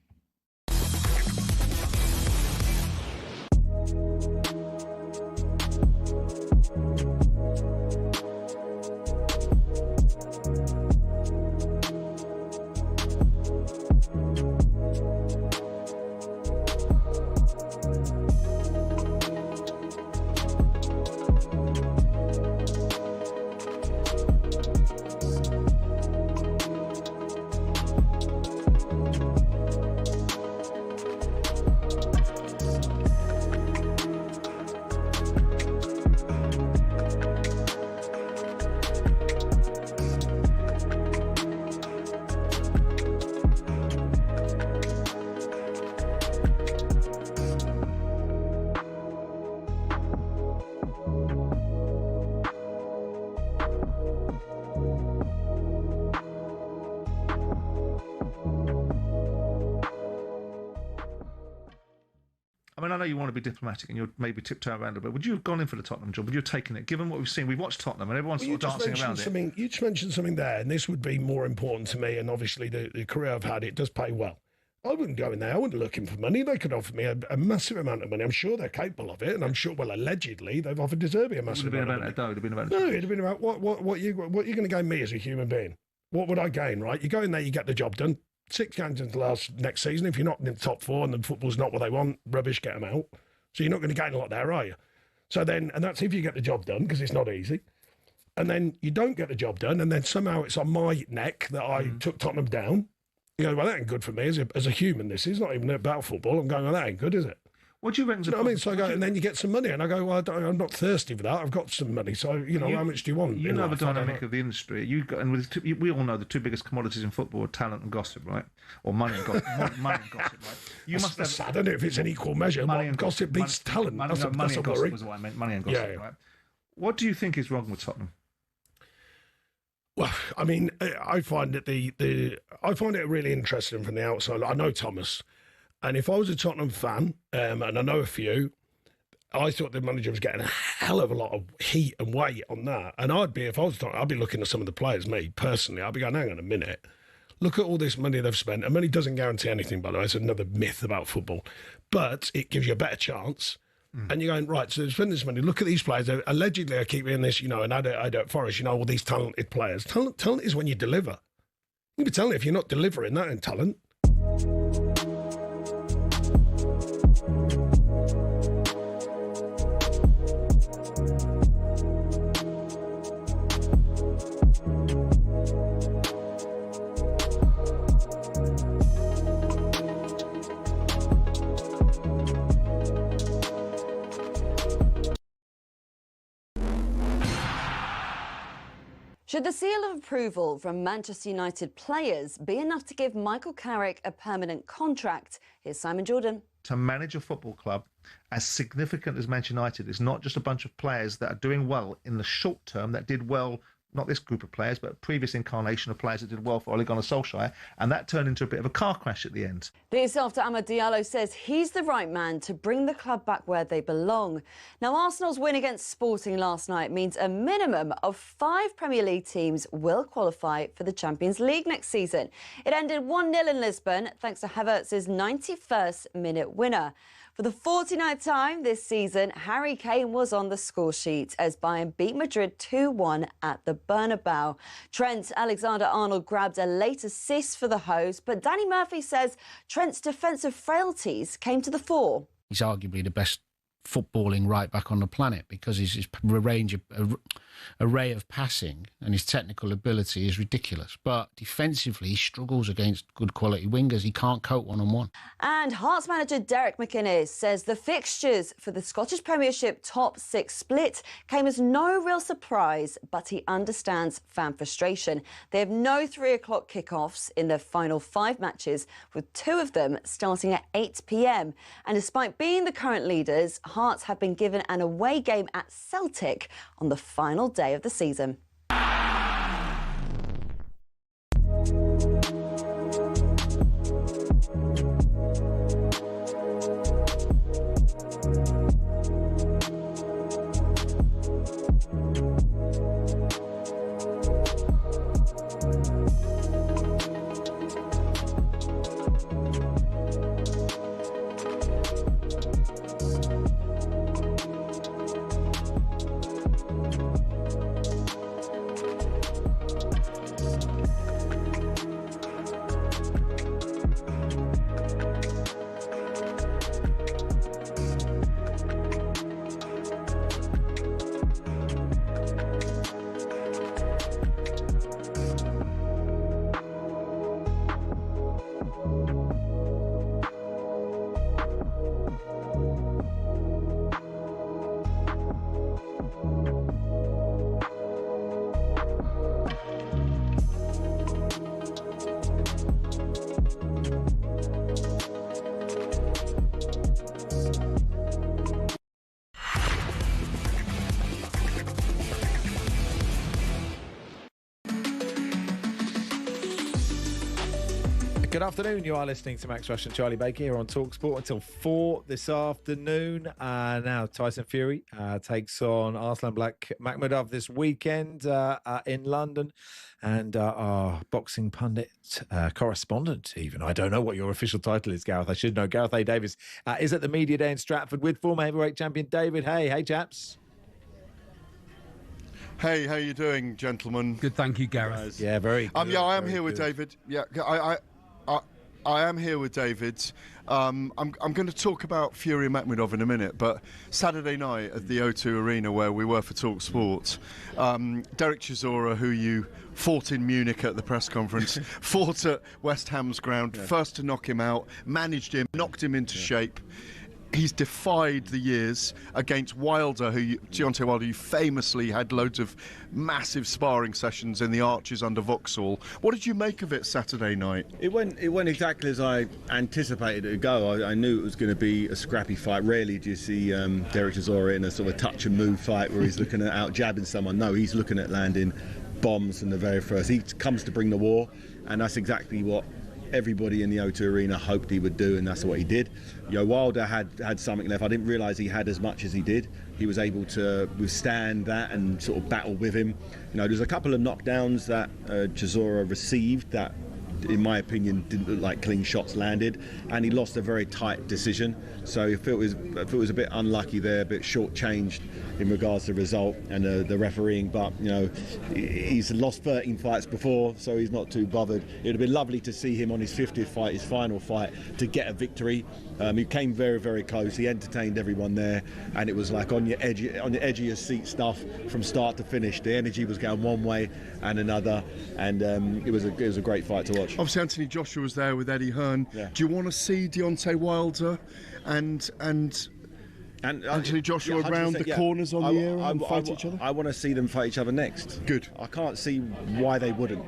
I mean, I know you want to be diplomatic and you're maybe tiptoe around it, but would you have gone in for the Tottenham job? Would you have taken it? Given what we've seen, we've watched Tottenham and everyone's sort of dancing around it. You just mentioned something there, and this would be more important to me, and obviously the career I've had, it does pay well. I wouldn't go in there. I wouldn't look in for money. They could offer me a massive amount of money. I'm sure they're capable of it, and I'm sure, well, allegedly, they've offered De Zerbi a massive amount of money. It would have been about No, it'd have been about what you're going to gain me as a human being. What would I gain, right? You go in there, you get the job done. 6 games into next season. If you're not in the top 4 and the football's not what they want, rubbish, get them out. So you're not going to gain a lot there, are you? So then, and that's if you get the job done, because it's not easy. And then you don't get the job done, and then somehow it's on my neck that I took Tottenham down. You go, well, that ain't good for me as a human. This is not even about football. I'm going, well, that ain't good, is it? What do you reckon? You know what I mean? So I go, and then you get some money, and I go, well, I'm not thirsty for that. I've got some money, so how much do you want? You know the dynamic of the industry. We all know the 2 biggest commodities in football are talent and gossip, right? Or money and gossip. Money and gossip, right? You must have sad, isn't it? If it's an equal measure, money and gossip beats talent. Money and gossip was what I meant. Money and gossip, right? What do you think is wrong with Tottenham? Well, I mean, I find it I find it really interesting from the outside. I know Thomas, and if I was a Tottenham fan, and I know a few, I thought the manager was getting a hell of a lot of heat and weight on that. And if I was Tottenham, I'd be looking at some of the players. Me personally, I'd be going, hang on a minute. Look at all this money they've spent. And money doesn't guarantee anything, by the way. It's another myth about football. But it gives you a better chance. And you're going, right, so they spend this money. Look at these players. Allegedly, I keep hearing this, and I don't Forest, all these talented players. Talent is when you deliver. You can be telling if you're not delivering, that ain't talent. Should the seal of approval from Manchester United players be enough to give Michael Carrick a permanent contract? Here's Simon Jordan. To manage a football club as significant as Manchester United is not just a bunch of players that are doing well in the short term, that did well, not this group of players, but a previous incarnation of players that did well for Ole Gunnar Solskjaer, and that turned into a bit of a car crash at the end. This after Amad Diallo says he's the right man to bring the club back where they belong. Now, Arsenal's win against Sporting last night means a minimum of 5 Premier League teams will qualify for the Champions League next season. It ended 1-0 in Lisbon thanks to Havertz's 91st minute winner. For the 49th time this season, Harry Kane was on the score sheet as Bayern beat Madrid 2-1 at the Bernabeu. Trent Alexander-Arnold grabbed a late assist for the host, but Danny Murphy says Trent's defensive frailties came to the fore. He's arguably the best footballing right back on the planet because his array of passing and his technical ability is ridiculous. But defensively, he struggles against good quality wingers. He can't cope one-on-one. And Hearts manager Derek McInnes says the fixtures for the Scottish Premiership top 6 split came as no real surprise, but he understands fan frustration. They have no 3 o'clock kickoffs in their final 5 matches, with 2 of them starting at 8 p.m. And despite being the current leaders, Hearts have been given an away game at Celtic on the final day of the season. Good afternoon. You are listening to Max Rushden Charlie Baker here on talkSPORT until 4 this afternoon. Now Tyson Fury takes on Arslan Black Makhmudov this weekend in London. And our boxing pundit, correspondent even, I don't know what your official title is, Gareth. I should know. Gareth A. Davis is at the media day in Stratford with former heavyweight champion David Hay. Hey, chaps. Hey, how you doing, gentlemen? Good, thank you, Gareth. Yeah, very good. Yeah, I am very here with good. David. Yeah, I am here with David. I'm going to talk about Fury and Makhmudov in a minute, but Saturday night at the O2 Arena, where we were for talkSPORT, Derek Chisora, who you fought in Munich at the press conference, fought at West Ham's ground, first to knock him out, managed him, knocked him into shape. he's defied the years against Wilder, Deontay Wilder, who famously had loads of massive sparring sessions in the Arches under Vauxhall. What did you make of it Saturday night? It went exactly as I anticipated it to go. I knew it was going to be a scrappy fight. Rarely do you see Derek Chisora in a sort of touch and move fight where he's looking at out jabbing someone. No, he's looking at landing bombs from the very first. He comes to bring the war, and that's exactly what everybody in the O2 Arena hoped he would do, and that's what he did. Wilder had something left. I didn't realise he had as much as he did. He was able to withstand that and sort of battle with him. There's a couple of knockdowns that Chisora received that, in my opinion, didn't look like clean shots landed, and he lost a very tight decision. So I feel it was a bit unlucky there, a bit short-changed in regards to the result and the refereeing. But he's lost 13 fights before, so he's not too bothered. It would have been lovely to see him on his 50th fight, his final fight, to get a victory. He came very, very close. He entertained everyone there, and it was like on the edge of your seat stuff from start to finish. The energy was going one way and another, and it was a great fight to watch. Obviously, Anthony Joshua was there with Eddie Hearn. Yeah. Do you want to see Deontay Wilder and Anthony Joshua around the corners on the air and fight each other? I want to see them fight each other next. Good. I can't see why they wouldn't.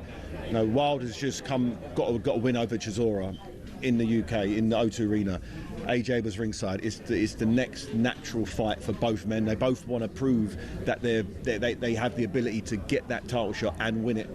Wilder's just got a win over Chisora in the UK, in the O2 Arena. AJ was ringside. It's the next natural fight for both men. They both want to prove that they have the ability to get that title shot and win it.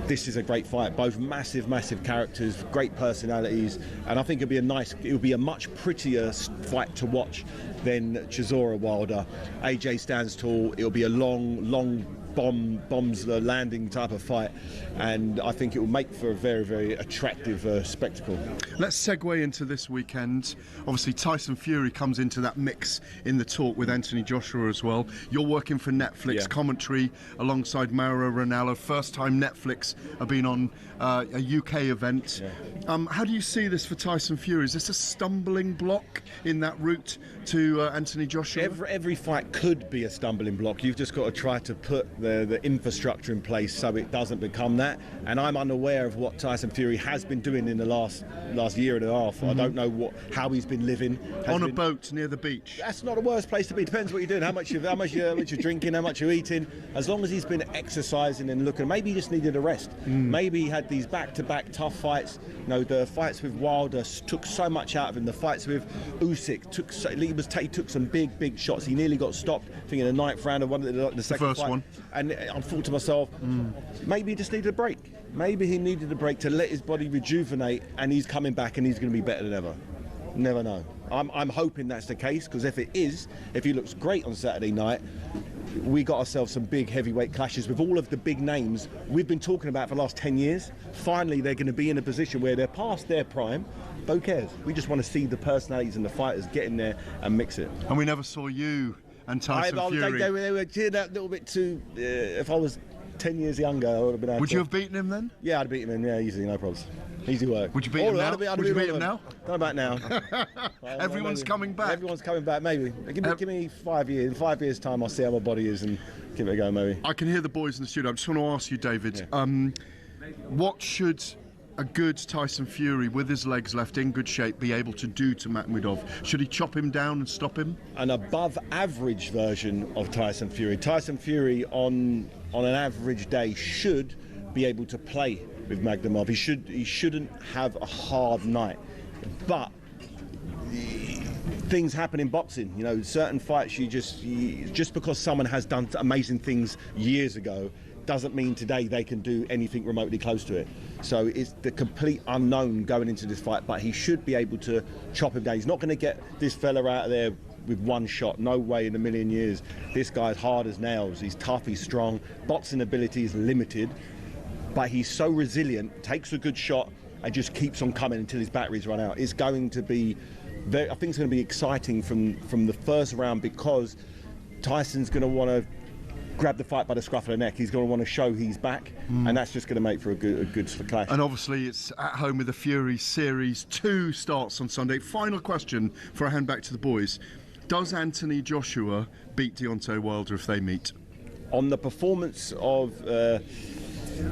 This is a great fight. Both massive characters, great personalities, and I think it would be a much prettier fight to watch than Chisora Wilder. AJ stands tall. It'll be a long bombs landing type of fight, and I think it will make for a very, very attractive spectacle. Let's segue into this weekend. Obviously, Tyson Fury comes into that mix in the talk with Anthony Joshua as well. You're working for Netflix commentary alongside Mauro Ranallo. First time Netflix have been on a UK event. How do you see this for Tyson Fury? Is this a stumbling block in that route to Anthony Joshua? Every fight could be a stumbling block. You've just got to try to put the infrastructure in place so it doesn't become that. And I'm unaware of what Tyson Fury has been doing in the last year and a half. I don't know how he's been living. On a boat near the beach. That's not the worst place to be. Depends what you're doing, how much you're drinking, how much you're eating. As long as he's been exercising and looking, maybe he just needed a rest. Maybe he had these back-to-back tough fights. The fights with Wilder took so much out of him. The fights with Usyk he took some big shots. He nearly got stopped. I think in the 9th round of the second first fight. one. And I thought to myself, maybe he just needed a break. Maybe he needed a break to let his body rejuvenate, and he's coming back and he's going to be better than ever. Never know. I'm hoping that's the case, because if he looks great on Saturday night, we got ourselves some big heavyweight clashes with all of the big names we've been talking about for the last 10 years. Finally, they're going to be in a position where they're past their prime. But who cares? We just want to see the personalities and the fighters get in there and mix it. And we never saw you and Tyson Fury. They were that little bit too. If I was 10 years younger, I would have been able Would you have beaten him then? Yeah, I'd beat him. Yeah, easy, no problems. Easy work. Would you beat him now? Would you beat him now? Not about now. Everyone's coming back. Everyone's coming back, maybe. Give me 5 years. In 5 years' time, I'll see how my body is and give it a go, maybe. I can hear the boys in the studio. I just want to ask you, David, what should a good Tyson Fury, with his legs left in good shape, be able to do to Makhmudov? Should he chop him down and stop him? An above average version of Tyson Fury. Tyson Fury on an average day should be able to play with Makhmudov. He shouldn't have a hard night. But things happen in boxing. Certain fights just because someone has done amazing things years ago doesn't mean today they can do anything remotely close to it. So it's the complete unknown going into this fight, but he should be able to chop him down. He's not going to get this fella out of there with one shot. No way in a million years. This guy's hard as nails. He's tough, he's strong. Boxing ability is limited, but he's so resilient, takes a good shot and just keeps on coming until his batteries run out. It's going to be I think it's going to be exciting from the first round, because Tyson's going to want to grab the fight by the scruff of the neck. He's going to want to show he's back, and that's just going to make for a good clash. And obviously it's at home with the Fury Series 2 starts on Sunday. Final question before I hand back to the boys. Does Anthony Joshua beat Deontay Wilder if they meet? On the performance of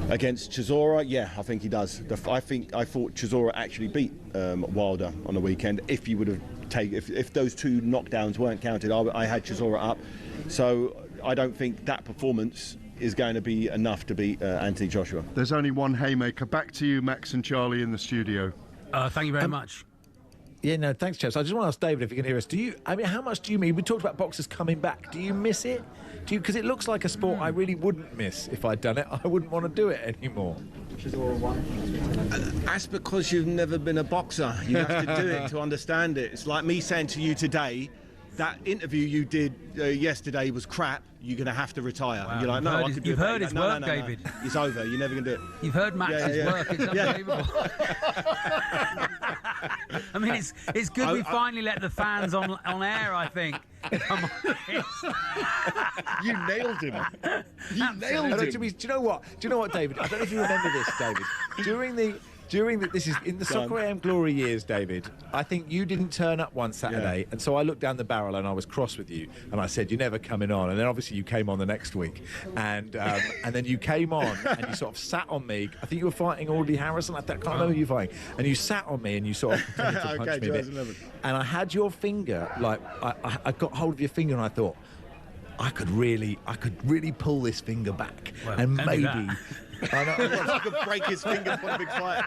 against Chisora, yeah, I think he does. I thought Chisora actually beat Wilder on the weekend if he would have take. If those 2 knockdowns weren't counted, I had Chisora up. So I don't think that performance is going to be enough to beat Anthony Joshua. There's only one haymaker. Back to you, Max and Charlie, in the studio. Thank you very much. Yeah, no, thanks, chaps. I just want to ask David if you can hear us. How much do you mean? We talked about boxers coming back. Do you miss it? Because it looks like a sport I really wouldn't miss if I'd done it. I wouldn't want to do it anymore. That's because you've never been a boxer. You have to do it to understand it. It's like me saying to you today, that interview you did yesterday was crap. You're going to have to retire. Wow. You're like, no, I could do it. You've heard his work, no. David. It's over. You're never going to do it. You've heard Max's work. It's unbelievable. I mean, it's good we finally let the fans on air, I think. If I'm honest. You nailed him. You nailed him. Do you know what, David? I don't know if you remember this, David. This is in the Soccer AM glory years, David. I think you didn't turn up one Saturday, and so I looked down the barrel and I was cross with you, and I said, "You're never coming on." And then obviously you came on the next week, and then you came on and you sort of sat on me. I think you were fighting Audley Harrison. I can't remember who you were fighting, and you sat on me and you sort of pretended to punch me a bit. And I had your finger, like I got hold of your finger, and I thought, I could really pull this finger back, and maybe. I know. I could break his finger for a big fight.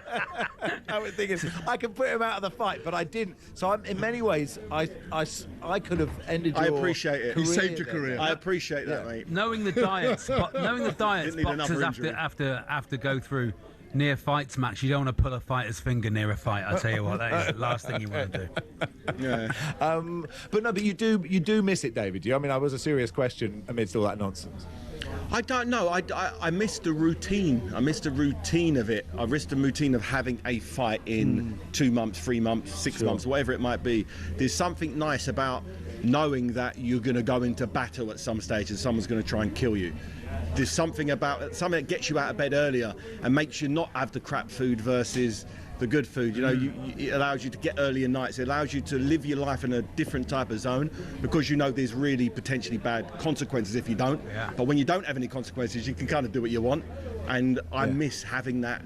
I was thinking I could put him out of the fight, but I didn't. So in many ways, I could have ended your I appreciate it. Career. You saved your career. I appreciate that, mate. Knowing the diets, boxers have to go through near fights, Max. You don't want to pull a fighter's finger near a fight. I tell you what, that is the last thing you want to do. Yeah. But you do miss it, David. I mean, I was a serious question amidst all that nonsense. I don't know. I missed the routine. I missed the routine of it. I missed the routine of having a fight in 2 months, 3 months, 6 months, whatever it might be. There's something nice about knowing that you're going to go into battle at some stage and someone's going to try and kill you. There's something that gets you out of bed earlier and makes you not have the crap food versus the good food. You know, it allows you to get earlier nights. It allows you to live your life in a different type of zone because you know there's really potentially bad consequences if you don't. Yeah. But when you don't have any consequences, you can kind of do what you want. And I miss having that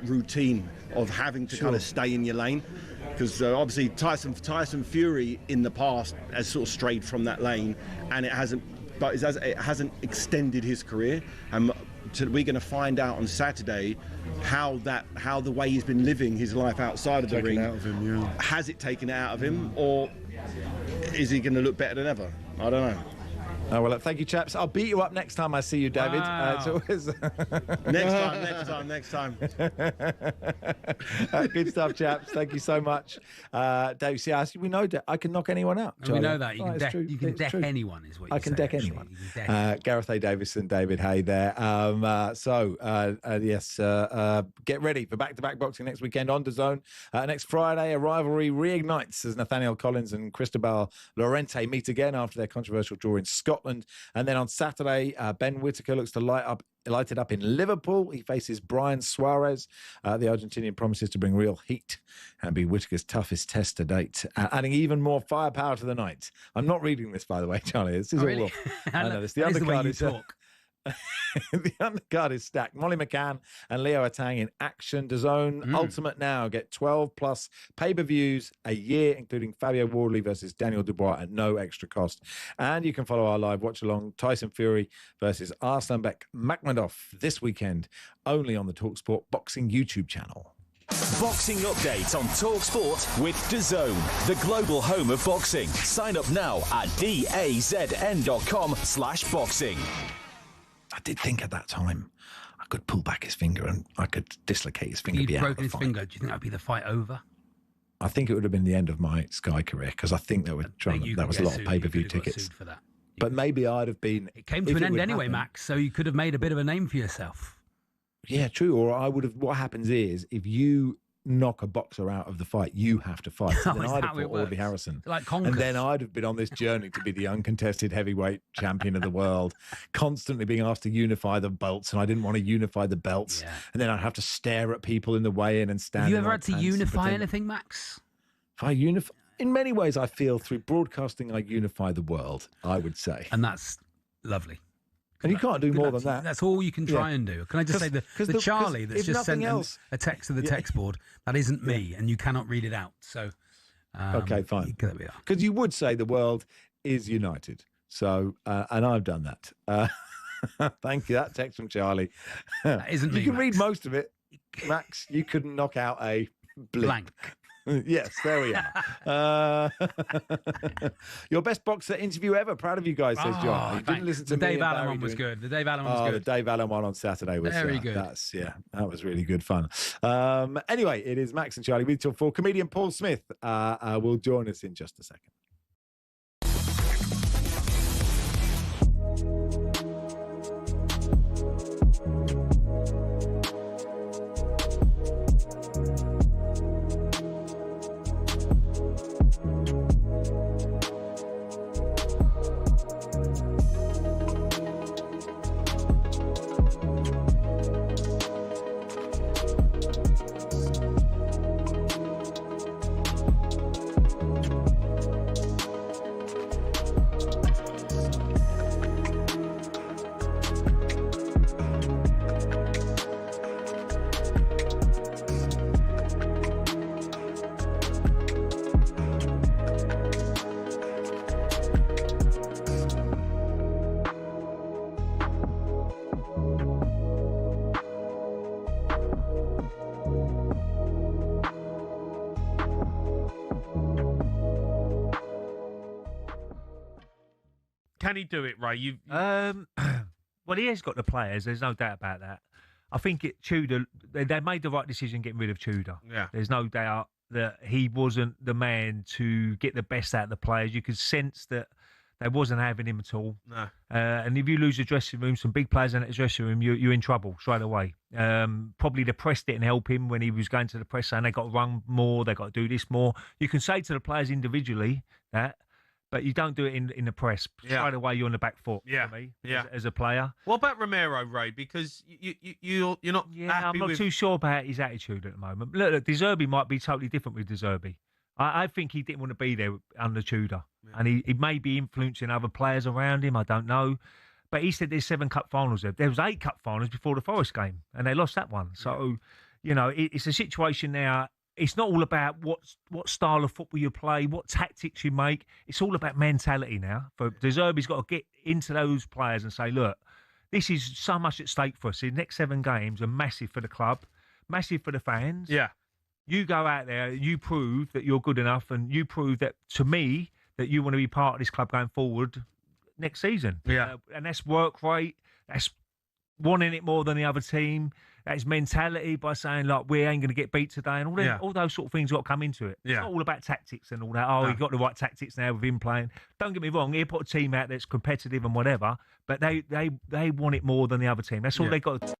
routine of having to kind of stay in your lane. Because obviously Tyson Fury in the past has sort of strayed from that lane, and it hasn't extended his career. And we're going to find out on Saturday how the way he's been living his life outside of the ring has it taken it out of him, or is he going to look better than ever? I don't know. Oh, well, thank you, chaps. I'll beat you up next time I see you, David. Wow. It's always... next time. Good stuff, chaps. Thank you so much. Dave, see, we know that I can knock anyone out. We know that. You can deck anyone, is what you say. I can deck anyone. Gareth A. Davison, David Hay there. Yes, get ready for back-to-back boxing next weekend on DAZN. Next Friday, a rivalry reignites as Nathaniel Collins and Cristobal Lorente meet again after their controversial draw in Scotland. And then on Saturday, Ben Whittaker looks to light it up in Liverpool. He faces Brian Suarez. The Argentinian promises to bring real heat and be Whittaker's toughest test to date, adding even more firepower to the night. I'm not reading this, by the way, Charlie. This is all really? I know this. The undercard is talk. The undercard is stacked. Molly McCann and Leo Atang in action. DAZN Ultimate now. Get 12 plus pay-per-views a year, including Fabio Wardley versus Daniel Dubois at no extra cost. And you can follow our live watch-along Tyson Fury versus Arslanbek Makhmudov this weekend, only on the talkSPORT Boxing YouTube channel. Boxing update on talkSPORT with DAZN, the global home of boxing. Sign up now at dazn.com/boxing. I did think at that time I could pull back his finger and I could dislocate his finger. If he'd broken his finger, do you think that'd be the fight over? I think it would have been the end of my Sky career because I think they were trying. That was a lot of pay-per-view tickets. For that. But maybe I'd have been. It came to an end anyway, Max. So you could have made a bit of a name for yourself. Yeah, true. Or I would have. What happens is if you knock a boxer out of the fight, you have to fight. So then I'd have fought Audley Harrison. Like and then I'd have been on this journey to be the uncontested heavyweight champion of the world, constantly being asked to unify the belts, and I didn't want to unify the belts. Yeah. And then I'd have to stare at people in the weigh-in and stand. Have you ever had to unify anything, Max? If I unify, in many ways, I feel through broadcasting, I unify the world, I would say. And that's lovely. And you can't do more than that. That's all you can try and do. Can I just say the Charlie that's just sent a text to the text board, that isn't me, and you cannot read it out. So Okay, fine. There we are. Because you would say the world is united. So, and I've done that. Thank you. That text from Charlie. That isn't you me, can Max. read most of it, Max. You couldn't knock out a blank. Yes, there we are. Your best boxer interview ever. Proud of you guys, says John. You didn't listen to the me Dave and Allen Barry one was doing- good. The Dave Allen one was good. The Dave Allen one on Saturday was Very good. That was really good fun. Anyway, it is Max and Charlie with till 4. Comedian Paul Smith will join us in just a second. Can he do it, Ray? Well, he has got the players. There's no doubt about that. I think Tudor, they made the right decision getting rid of Tudor. Yeah. There's no doubt that he wasn't the man to get the best out of the players. You could sense that they wasn't having him at all. No. And if you lose the dressing room, some big players in the dressing room, you're in trouble straight away. Probably the press didn't help him when he was going to the press saying they got to run more, they got to do this more. You can say to the players individually that, but you don't do it in the press. Yeah. Straight away, you're on the back foot. Yeah. For me, Yeah. as a player. What about Romero, Ray? Because you're not Yeah, happy I'm not with... too sure about his attitude at the moment. Look, De Zerbi might be totally different with De Zerbi. I think he didn't want to be there under Tudor. And he may be influencing other players around him. I don't know. But he said there's 7 cup finals there. There was 8 cup finals before the Forest game, and they lost that one. So, it's a situation now. It's not all about what style of football you play, what tactics you make. It's all about mentality now. For De Zerbi's got to get into those players and say, look, this is so much at stake for us. The next 7 games are massive for the club, massive for the fans. Yeah. You go out there, you prove that you're good enough, and you prove that, to me, that you want to be part of this club going forward next season. Yeah. And that's work rate, that's wanting it more than the other team, that's mentality by saying, like, we ain't going to get beat today, and all those sort of things got to come into it. Yeah. It's not all about tactics and all that. Oh, No. he got the right tactics now with him playing. Don't get me wrong, he'll put a team out that's competitive and whatever, but they want it more than the other team. That's all they got to...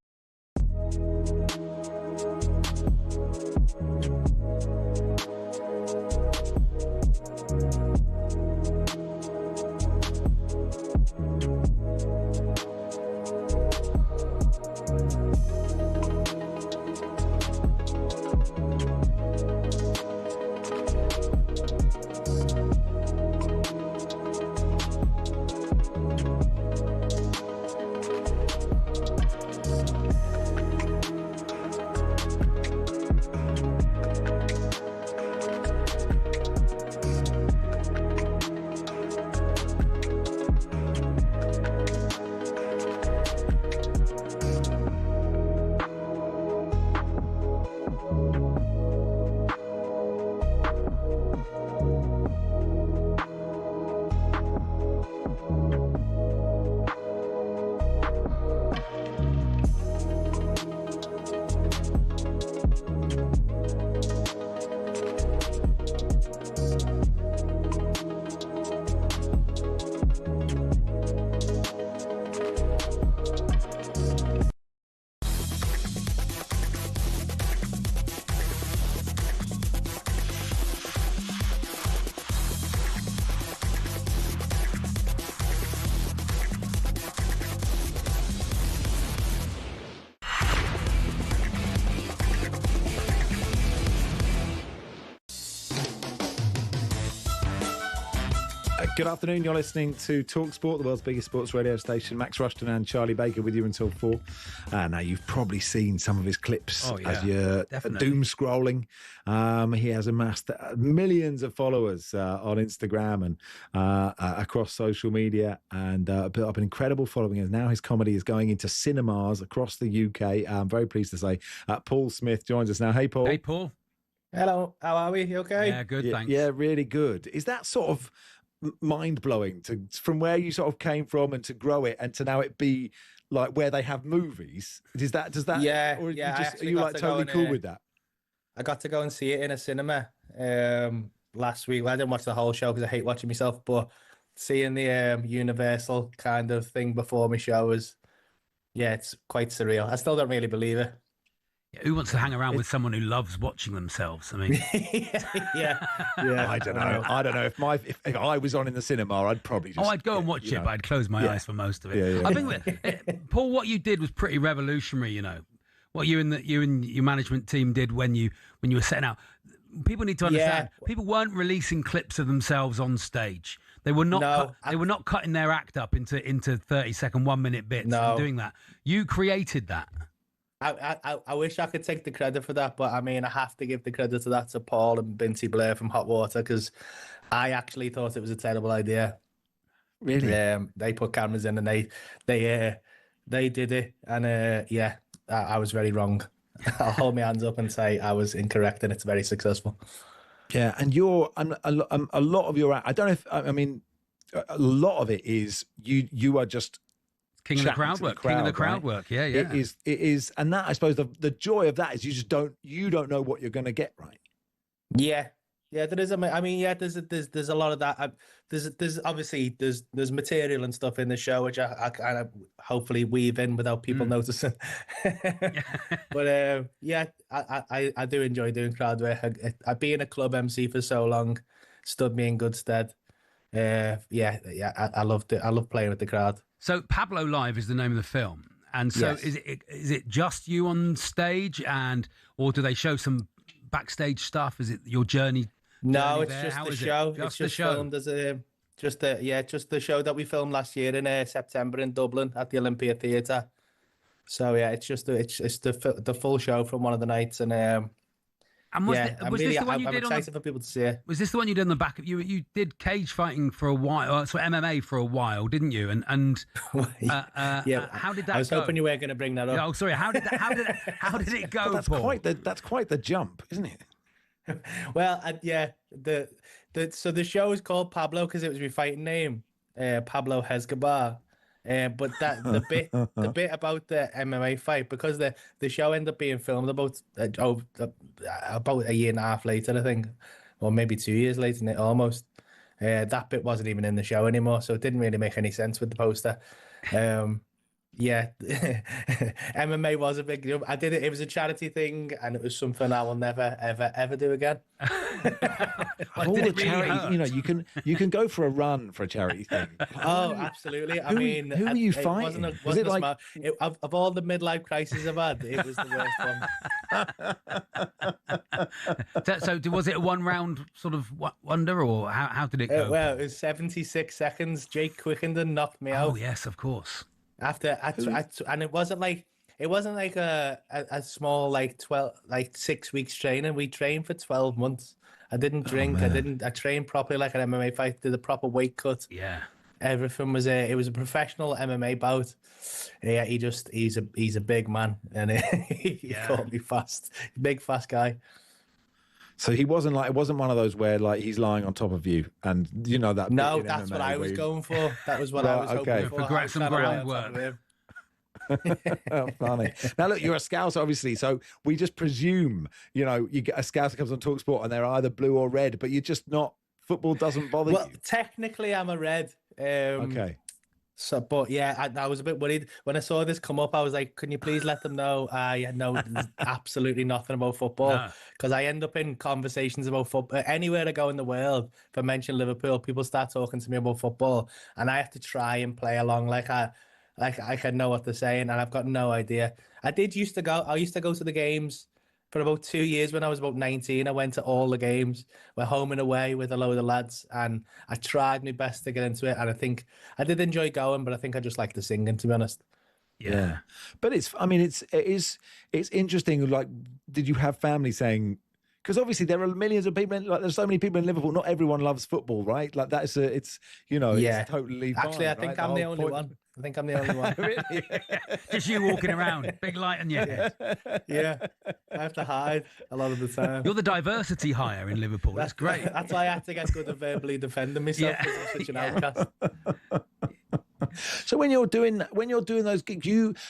Good afternoon. You're listening to talkSPORT, the world's biggest sports radio station. Max Rushden and Charlie Baker with you until 4. Now, you've probably seen some of his clips as you're doom scrolling. He has amassed millions of followers on Instagram and across social media, and built up an incredible following. And now his comedy is going into cinemas across the UK. I'm very pleased to say Paul Smith joins us now. Hey, Paul. Hey, Paul. Hello. How are we? You okay? Yeah, good, thanks. Yeah, really good. Is that sort of mind-blowing from where you sort of came from and to grow it and to now it be like where they have movies? Does that yeah, or yeah, are you like totally cool with that? I got to go and see it in a cinema last week. Well, I didn't watch the whole show because I hate watching myself, but seeing the Universal kind of thing before my show was, it's quite surreal. I still don't really believe it. Who wants to hang around with someone who loves watching themselves? I mean, yeah. I don't know. I don't know if I was on in the cinema, I'd probably just. I'd go and watch it, but I'd close my eyes for most of it. Yeah. I think, Paul, what you did was pretty revolutionary. You know, what you and your management team did when you were setting out. People need to understand. People weren't releasing clips of themselves on stage. They were not. They were not cutting their act up into 30-second, 1-minute bits and doing that. You created that. I wish I could take the credit for that, but I mean, I have to give the credit to that to Paul and Binty Blair from Hot Water, because I actually thought it was a terrible idea. Really? They put cameras in and they did it, and I was very wrong. I'll hold my hands up and say I was incorrect, and it's very successful. Yeah, and a lot of your, I don't know if, I mean, a lot of it is you are just king of the crowd work, king of the crowd work. Yeah. It is, and that, I suppose, the joy of that is you don't know what you're going to get, right? Yeah, there is. I mean, there's a lot of that. There's obviously there's material and stuff in the show which I kind of hopefully weave in without people noticing. But I do enjoy doing crowd work. I've been a club MC for so long, stood me in good stead. I loved it. I love playing with the crowd. So Pablo Live is the name of the film, and so is it just you on stage, or do they show some backstage stuff? Is it your journey? No, it's just the show. It's just filmed as just the show that we filmed last year in September in Dublin at the Olympia Theatre. So it's just the full show from one of the nights, and was this the one you did? I'm excited for people to see it. Was this the one you did on the back of you did cage fighting for a while, so MMA for a while, didn't you? And how did that go? I was hoping you weren't going to bring that up. Oh, sorry. How did it go? That's Paul? That's quite the jump, isn't it? Well, so the show is called Pablo because it was my fighting name, Pablo Escobar. But the bit about the MMA fight, because the show ended up being filmed about a year and a half later, I think, or maybe 2 years later, almost. That bit wasn't even in the show anymore, so it didn't really make any sense with the poster. MMA was a big deal. I did it. It was a charity thing, and it was something I will never, ever do again. All the charities, you can go for a run for a charity thing. Oh, absolutely. I mean, who were you fighting? Was it like of all the midlife crises I've had, it was the worst one. So was it a 1 round sort of wonder, or how did it go? Well, it was 76 seconds. Jake Quickenden knocked me out. Oh yes, of course. And it wasn't like a small 6 weeks training. We trained for 12 months. I didn't drink. I trained properly like an MMA fight. Did a proper weight cut. Yeah. Everything was it was a professional MMA bout. Yeah, he's a big man, and he caught me fast. Big fast guy. So it wasn't one of those where he's lying on top of you, and you know that. No, that's what I was going for. That was what I was hoping for. Some groundwork. Funny. Now look, you're a Scouser, obviously, so we just presume you get a Scouser comes on talkSPORT and they're either blue or red, but you're just not. Football doesn't bother you. Well, technically, I'm a red. Okay. So, but I was a bit worried when I saw this come up. I was like, "Can you please let them know I know absolutely nothing about football?" Because I end up in conversations about football anywhere I go in the world. If I mention Liverpool, people start talking to me about football, and I have to try and play along like I know what they're saying, and I've got no idea. I used to go to the games for about 2 years when I was about 19. I went to all the games. We're home and away with a load of lads, and I tried my best to get into it. And I think I did enjoy going, but I think I just like the singing, to be honest. Yeah. But it's interesting. Like, did you have family saying, because obviously there are millions of people, there's so many people in Liverpool. Not everyone loves football, right? Like it's totally fine, Actually, I think I'm the only one. I think I'm the only one. Really? Just you walking around, big light on you. Yeah, I have to hide a lot of the time. You're the diversity hire in Liverpool. That's great. That's why I had to get good at verbally defending myself because I'm such an outcast. So when you're doing those gigs,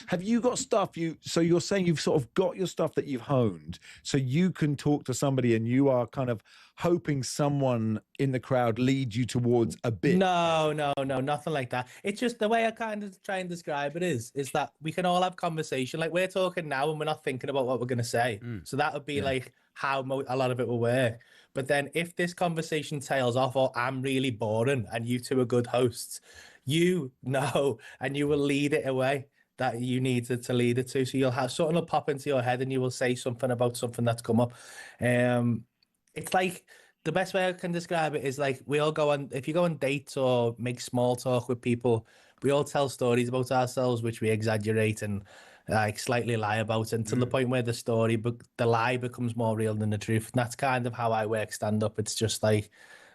have you got stuff so you're saying you've sort of got your stuff that you've honed, so you can talk to somebody and you are kind of hoping someone in the crowd leads you towards a bit. No, nothing like that. It's just the way I kind of try and describe it is that we can all have conversation. Like we're talking now and we're not thinking about what we're going to say. So that would be like how a lot of it will work. But then if this conversation tails off or I'm really boring and you two are good hosts, you know, and you will lead it away that you needed to lead it to. So you'll have something will pop into your head and you will say something about something that's come up. It's like the best way I can describe it is like we all go on, if you go on dates or make small talk with people, we all tell stories about ourselves, which we exaggerate and like slightly lie about until the point where the lie becomes more real than the truth. And that's kind of how I work stand up. It's just like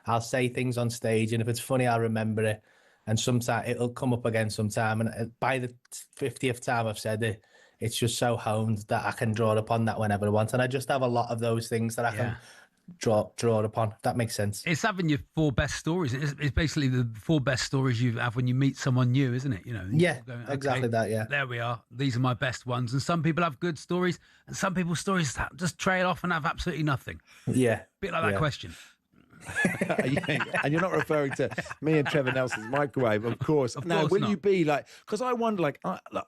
I'll say things on stage and if it's funny, I'll remember it. And sometimes it'll come up again sometime. And by the 50th time I've said it, it's just so honed that I can draw upon that whenever I want. And I just have a lot of those things that I can draw upon, if that makes sense. It's having your 4 best stories. It's basically the 4 best stories you have when you meet someone new, isn't it? You know. Yeah, exactly that, yeah. There we are. These are my best ones. And some people have good stories, and some people's stories just trail off and have absolutely nothing. Yeah. Bit like that question. And you're not referring to me and Trevor Nelson's microwave, of course. Now, will you be like, because I wonder, like,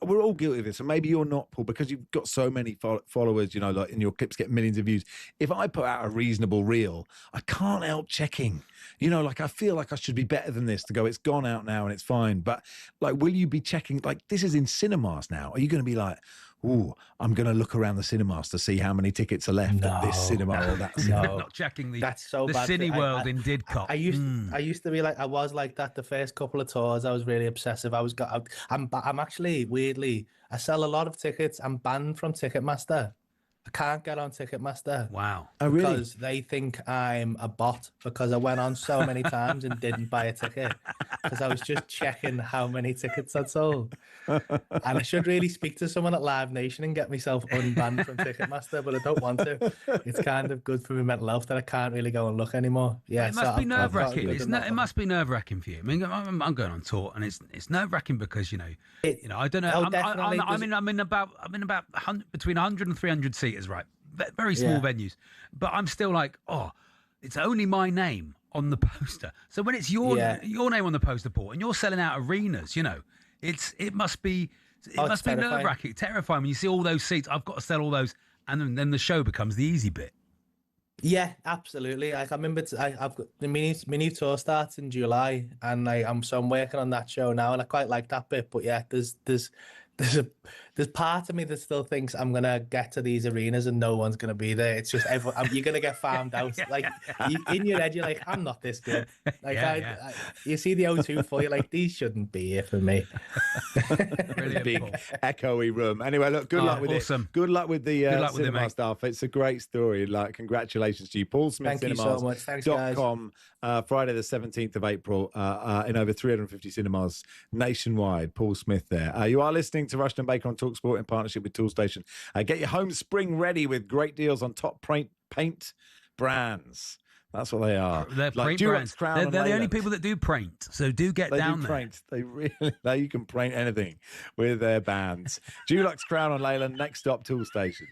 we're all guilty of this, and maybe you're not, Paul, because you've got so many followers, you know, like, and your clips get millions of views. If I put out a reasonable reel, I can't help checking. You know, like, I feel like I should be better than this to go, it's gone out now and it's fine. But, like, will you be checking, like, this is in cinemas now. Are you going to be like, ooh, I'm going to look around the cinemas to see how many tickets are left at this cinema or that cinema. Not checking the bad. Cineworld in Didcot. I used to be like, I was like that the first couple of tours. I was really obsessive. I'm actually, weirdly, I sell a lot of tickets. I'm banned from Ticketmaster. I can't get on Ticketmaster. Wow. Oh, really? Because they think I'm a bot because I went on so many times and didn't buy a ticket because I was just checking how many tickets I'd sold. And I should really speak to someone at Live Nation and get myself unbanned from Ticketmaster, but I don't want to. It's kind of good for my mental health that I can't really go and look anymore. Yeah, it must be nerve-wracking. It must be nerve-wracking for you. I mean, I'm going on tour, and it's nerve-wracking because I don't know. I'm in about between 100 and 300 seats. Right, very small venues, but I'm still like, it's only my name on the poster. So when it's your name on the poster, Paul, and you're selling out arenas, you know, it must be nerve-wracking, terrifying when you see all those seats. I've got to sell all those, and then the show becomes the easy bit. Yeah, absolutely. Like I remember, I've got the mini tour starts in July, and I'm working on that show now, and I quite like that bit. But yeah, there's part of me that still thinks I'm gonna get to these arenas and no one's gonna be there. It's just you're gonna get found out. Like in your head, you're like, I'm not this good. Like you see the O2 for you, like these shouldn't be here for me. Big echoey room. Anyway, look, good luck with it. Good luck with the cinema stuff. It's a great story. Like, congratulations to you, Paul Smith. Thank you so much. Thanks, guys. Friday the 17th of April in over 350 cinemas nationwide. Paul Smith there. You are listening to Rushden Baker on talkSPORT in partnership with Toolstation. Get your home spring ready with great deals on top paint brands. That's what they are. They're like paint brands. They're the only people that do paint. So do get down there. Paint. They really, you can paint anything with their bands. Dulux, Crown and Leyland. Next stop, Toolstation.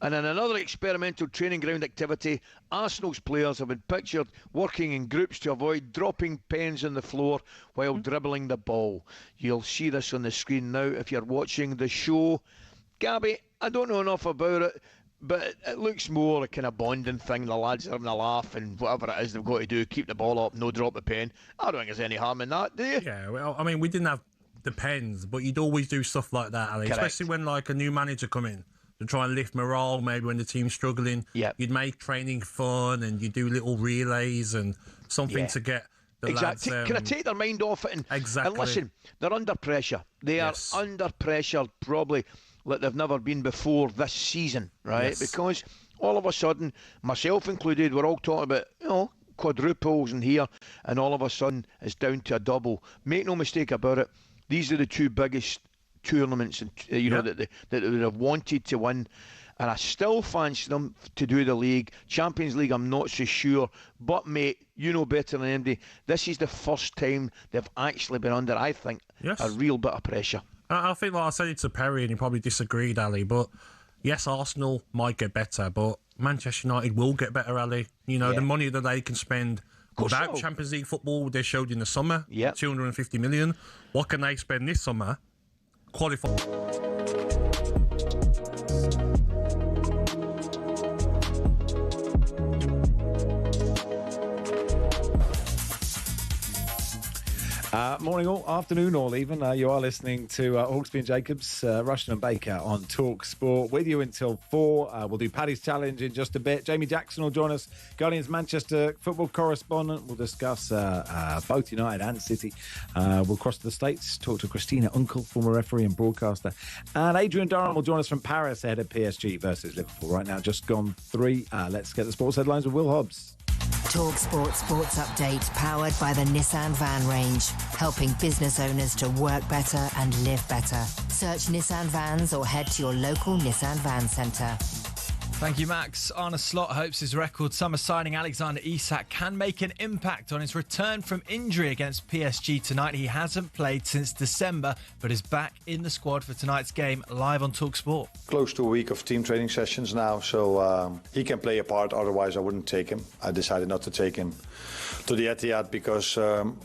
And in another experimental training ground activity, Arsenal's players have been pictured working in groups to avoid dropping pens on the floor while dribbling the ball. You'll see this on the screen now if you're watching the show. Gabby, I don't know enough about it, but it looks more a kind of bonding thing. The lads are having a laugh and whatever it is they've got to do, keep the ball up, no drop the pen. I don't think there's any harm in that, do you? Yeah, well, I mean, we didn't have the pens, but you'd always do stuff like that, Ali. Correct. Especially when, like, a new manager come in to try and lift morale, maybe when the team's struggling. Yep. You'd make training fun and you do little relays and something to get the lads... Can I take their mind off it? Exactly. And listen, they're under pressure. They are under pressure probably like they've never been before this season, right? Yes. Because all of a sudden, myself included, we're all talking about, quadruples in here, and all of a sudden it's down to a double. Make no mistake about it, these are the two biggest tournaments that they would have wanted to win, and I still fancy them to do the league. Champions League, I'm not so sure, but mate, you know better than anybody, this is the first time they've actually been under, I think, a real bit of pressure. I think, like I said it to Perry, and he probably disagreed, Ali, but yes, Arsenal might get better, but Manchester United will get better, Ali. You know, the money that they can spend without Champions League football, they showed in the summer, 250 million. What can they spend this summer? Qualify. Morning all, afternoon all even. You are listening to Hawksby and Jacobs, Rushden and Baker on talkSPORT with you until 4. We'll do Paddy's Challenge in just a bit. Jamie Jackson will join us, Guardian's Manchester football correspondent. We'll discuss both United and City. We'll cross to the States, talk to Christina Unkle, former referee and broadcaster. And Adrian Durham will join us from Paris ahead of PSG versus Liverpool. Right now, just gone 3. Let's get the sports headlines with Will Hobbs. talkSPORT Sports Update, powered by the Nissan van range, helping business owners to work better and live better. Search Nissan Vans or head to your local Nissan Van Centre. Thank you, Max. Arne Slot hopes his record summer signing Alexander Isak can make an impact on his return from injury against PSG tonight. He hasn't played since December, but is back in the squad for tonight's game, live on talkSPORT. Close to a week of team training sessions now, so he can play a part, otherwise I wouldn't take him. I decided not to take him to the Etihad because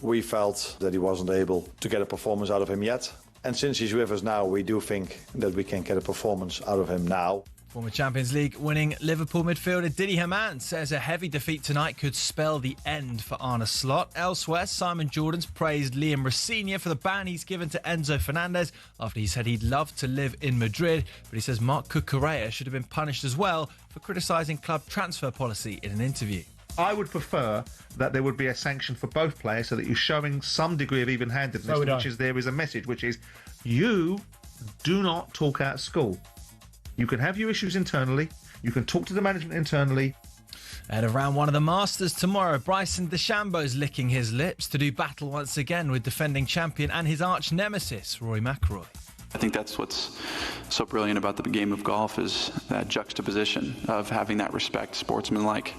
we felt that he wasn't able to get a performance out of him yet. And since he's with us now, we do think that we can get a performance out of him now. Former Champions League winning Liverpool midfielder Didi Hamann says a heavy defeat tonight could spell the end for Arne Slot. Elsewhere, Simon Jordan's praised Liam Rosenior for the ban he's given to Enzo Fernandez after he said he'd love to live in Madrid, but he says Marc Cucurella should have been punished as well for criticising club transfer policy in an interview. I would prefer that there would be a sanction for both players so that you're showing some degree of even-handedness, which is there is a message, which is you do not talk out of school. You can have your issues internally. You can talk to the management internally. Ahead of round 1 of the Masters tomorrow, Bryson DeChambeau's licking his lips to do battle once again with defending champion and his arch nemesis, Rory McIlroy. I think that's what's so brilliant about the game of golf is that juxtaposition of having that respect, sportsmanlike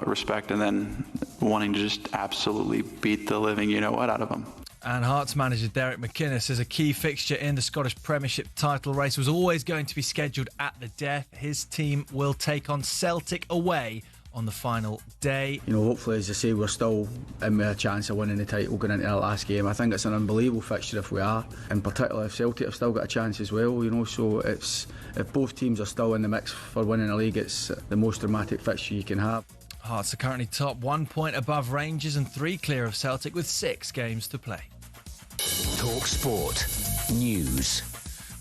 respect, and then wanting to just absolutely beat the living you-know-what out of them. And Hearts manager Derek McInnes says a key fixture in the Scottish Premiership title race was always going to be scheduled at the death. His team will take on Celtic away on the final day. You know, hopefully, as I say, we're still in with a chance of winning the title going into that last game. I think it's an unbelievable fixture if we are, in particular if Celtic have still got a chance as well, you know, so it's if both teams are still in the mix for winning the league, it's the most dramatic fixture you can have. Hearts are currently top 1 point above Rangers and 3 clear of Celtic with 6 games to play. talkSPORT News.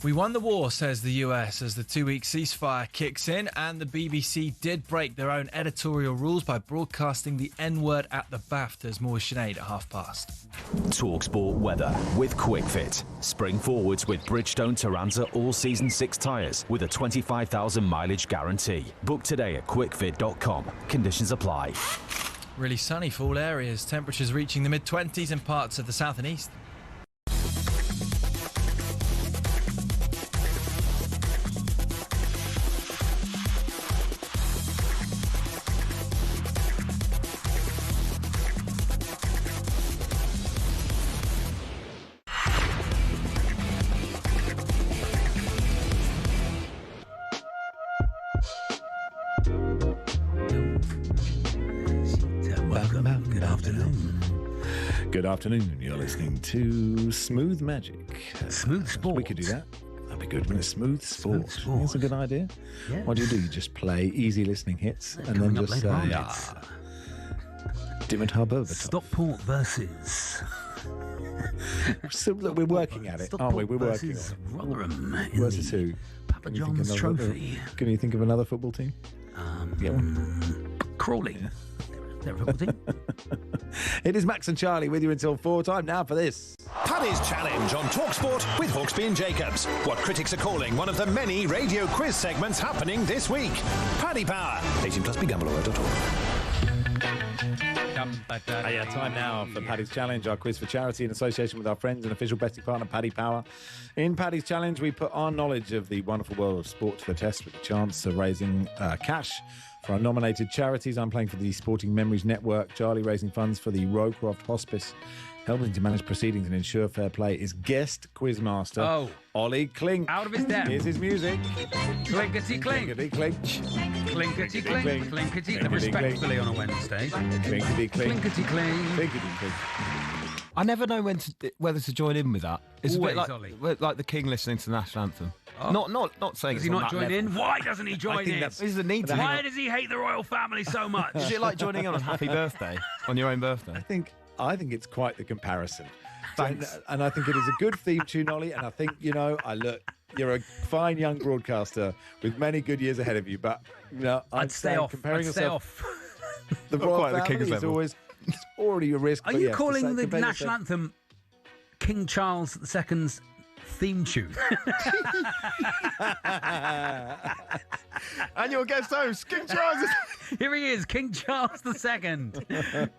We won the war, says the US, as the 2-week ceasefire kicks in, and the BBC did break their own editorial rules by broadcasting the N-word at the BAFTAs. More with Sinead at past. talkSPORT weather with QuickFit. Spring forwards with Bridgestone Turanza all-season 6 tyres with a 25,000 mileage guarantee. Book today at quickfit.com. Conditions apply. Really sunny for all areas. Temperatures reaching the mid-20s in parts of the south and east. afternoon. Good afternoon. You're listening to Smooth Magic. Smooth Sport. We could do that. That'd be good, wouldn't it? Smooth Sport. That's a good idea. Yes. What do? You just play easy listening hits and then Coming up just later on, say, Dimitar Berbatov. Stockport versus... So, look, we're working at it, aren't we? We're working versus at it. Rotherham in Versus the who? Papa John's Trophy. Can you think of another football team? Crawley. Yeah. They're a football team. It is Max and Charlie with you until 4 time now for this. Paddy's Challenge on talkSPORT with Hawksby and Jacobs. What critics are calling one of the many radio quiz segments happening this week. Paddy Power. 18 plus begambleaware.org. Time now for Paddy's Challenge, our quiz for charity in association with our friends and official betting partner, Paddy Power. In Paddy's Challenge, we put our knowledge of the wonderful world of sport to the test with the chance of raising cash for our nominated charities. I'm playing for the Sporting Memories Network. Charlie raising funds for the Rowcroft Hospice. Helping to manage proceedings and ensure fair play is guest quizmaster Ollie Klink. Out of his depth. Here's his music. Clinkety clink. Clinkety clink. Clinkety clink. Clinkety. Respectfully on a Wednesday. Clinkety clink. Clinkety clink. Clinkety clink. I never know whether to join in with that. It's Always, a Ollie. bit like the King listening to the national anthem. Oh. Not saying. Does it's he on not that join level. in? Why doesn't he join in? This is a need to. Why does he hate the royal family so much? Is it like joining in on happy birthday on your own birthday? I think it's quite the comparison. Thanks. And I think it is a good theme tune, Ollie. And I think, you're a fine young broadcaster with many good years ahead of you. But, I'd stay off. Comparing I'd stay yourself, off. the Not royal quite the family King's is level. always it's already a risk. Are but you yes, calling the compare national yourself- anthem King Charles II's theme tune? And your guest host, King Charles. Here he is, King Charles II.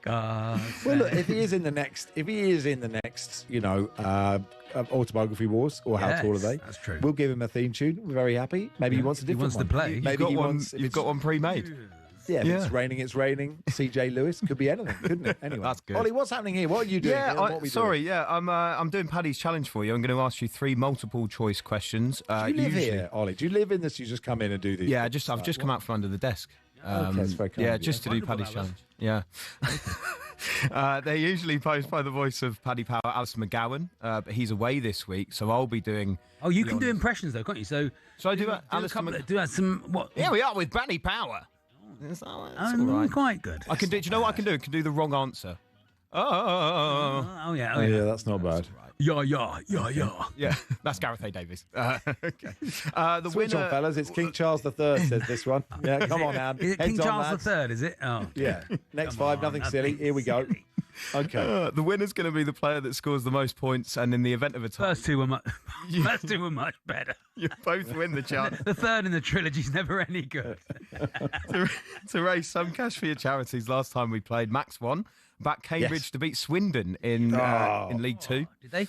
God. Well, look, if he is in the next, autobiography wars or how tall are they? That's true. We'll give him a theme tune. We're very happy. Maybe he wants a different one. to play. Maybe You've got one pre-made. Yeah, if it's raining, it's raining. CJ Lewis could be anything, couldn't it? Anyway, That's good. Ollie, what's happening here? What are you doing? here? What are we doing? I'm doing Paddy's challenge for you. I'm going to ask you 3 multiple choice questions. Do you live here, Ollie? Do you live in this? You just come in and do these? Yeah, I've just come out from under the desk. Okay, that's very kind yeah, of you. just to do Paddy's challenge. Yeah. They're usually posed by the voice of Paddy Power, Alistair McGowan, but he's away this week, so I'll be doing. Oh, you can do impressions though, can't you? So I do Alistair? Do some what? Here we are with Paddy Power. It's all right. Quite good. I can do. Do you know what I can do? I can do the wrong answer. Oh yeah. Yeah, that's not bad. Yeah. Yeah, that's Gareth A. Davis. Okay. The Switch winner, on, fellas. It's King Charles III, says this one. Yeah, come on, Anne. Is it Heads King on, Charles lads. III? Is it? Oh, Yeah. Next 5, nothing silly. Here we go. Okay. the winner's going to be the player that scores the most points, and in the event of a tie, First two were much better. you both win the chance The third in the trilogy's never any good. to raise some cash for your charities. Last time we played, Max won. Back Cambridge Yes. to beat Swindon in League Two. Did they?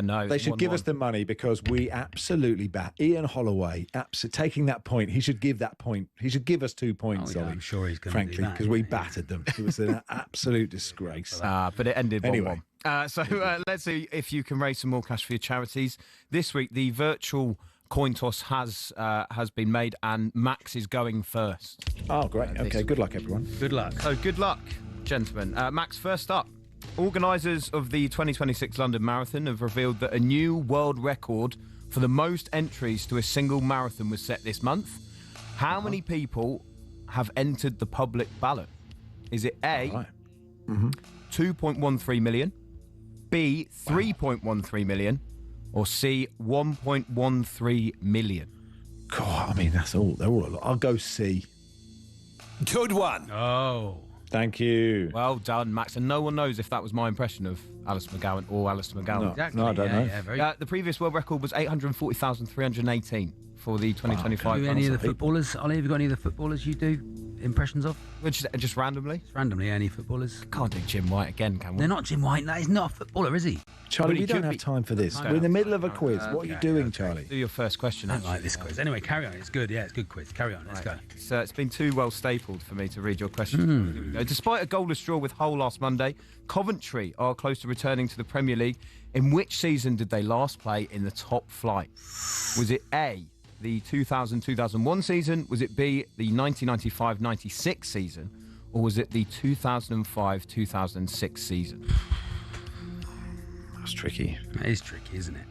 No, They should give 1-1. us the money because we absolutely bat. Ian Holloway, taking that point. He should give that point. He should give us 2 points, yeah, Ollie. I'm sure he's going to frankly, do that. because we battered them. It was an absolute disgrace. But it ended 1-1. Anyway. Let's see if you can raise some more cash for your charities. This week, the virtual coin toss has been made, and Max is going first. Oh, great. Okay, good luck, everyone. Good luck. So good luck, gentlemen. Max, first up. Organisers of the 2026 London Marathon have revealed that a new world record for the most entries to a single marathon was set this month. How many people have entered the public ballot? Is it A, 2.13 million, B, 3.13 million, or C, 1.13 million? God, I mean, that's all. They're all a lot. I'll go C. Good one. Oh. Thank you. Well done, Max. And no one knows if that was my impression of Alistair McGowan or Alistair McGowan. No, Exactly. no, I don't know. Yeah, very The previous world record was 840,318 for the 2025. Do any of the footballers? Ollie, have you got any of the footballers you do impressions of? Just randomly? Just randomly, any footballers? Can't do Jim White again, can we? They're not Jim White. No, he's not a footballer, is he? Charlie, But he we don't could have be- time for this. We're in the middle of a quiz. What are you doing, Charlie? Do your first question. I don't like this quiz. Anyway, carry on. It's good. Yeah, it's a good quiz. Carry on. Let's go. So it's been too well stapled for me to read your question. Despite a goalless draw with Hull last Monday, Coventry are close to returning to the Premier League. In which season did they last play in the top flight? Was it A, the 2000-2001 season? Was it B, the 1995-96 season? or was it the 2005-2006 season? That's tricky. It is tricky, isn't it?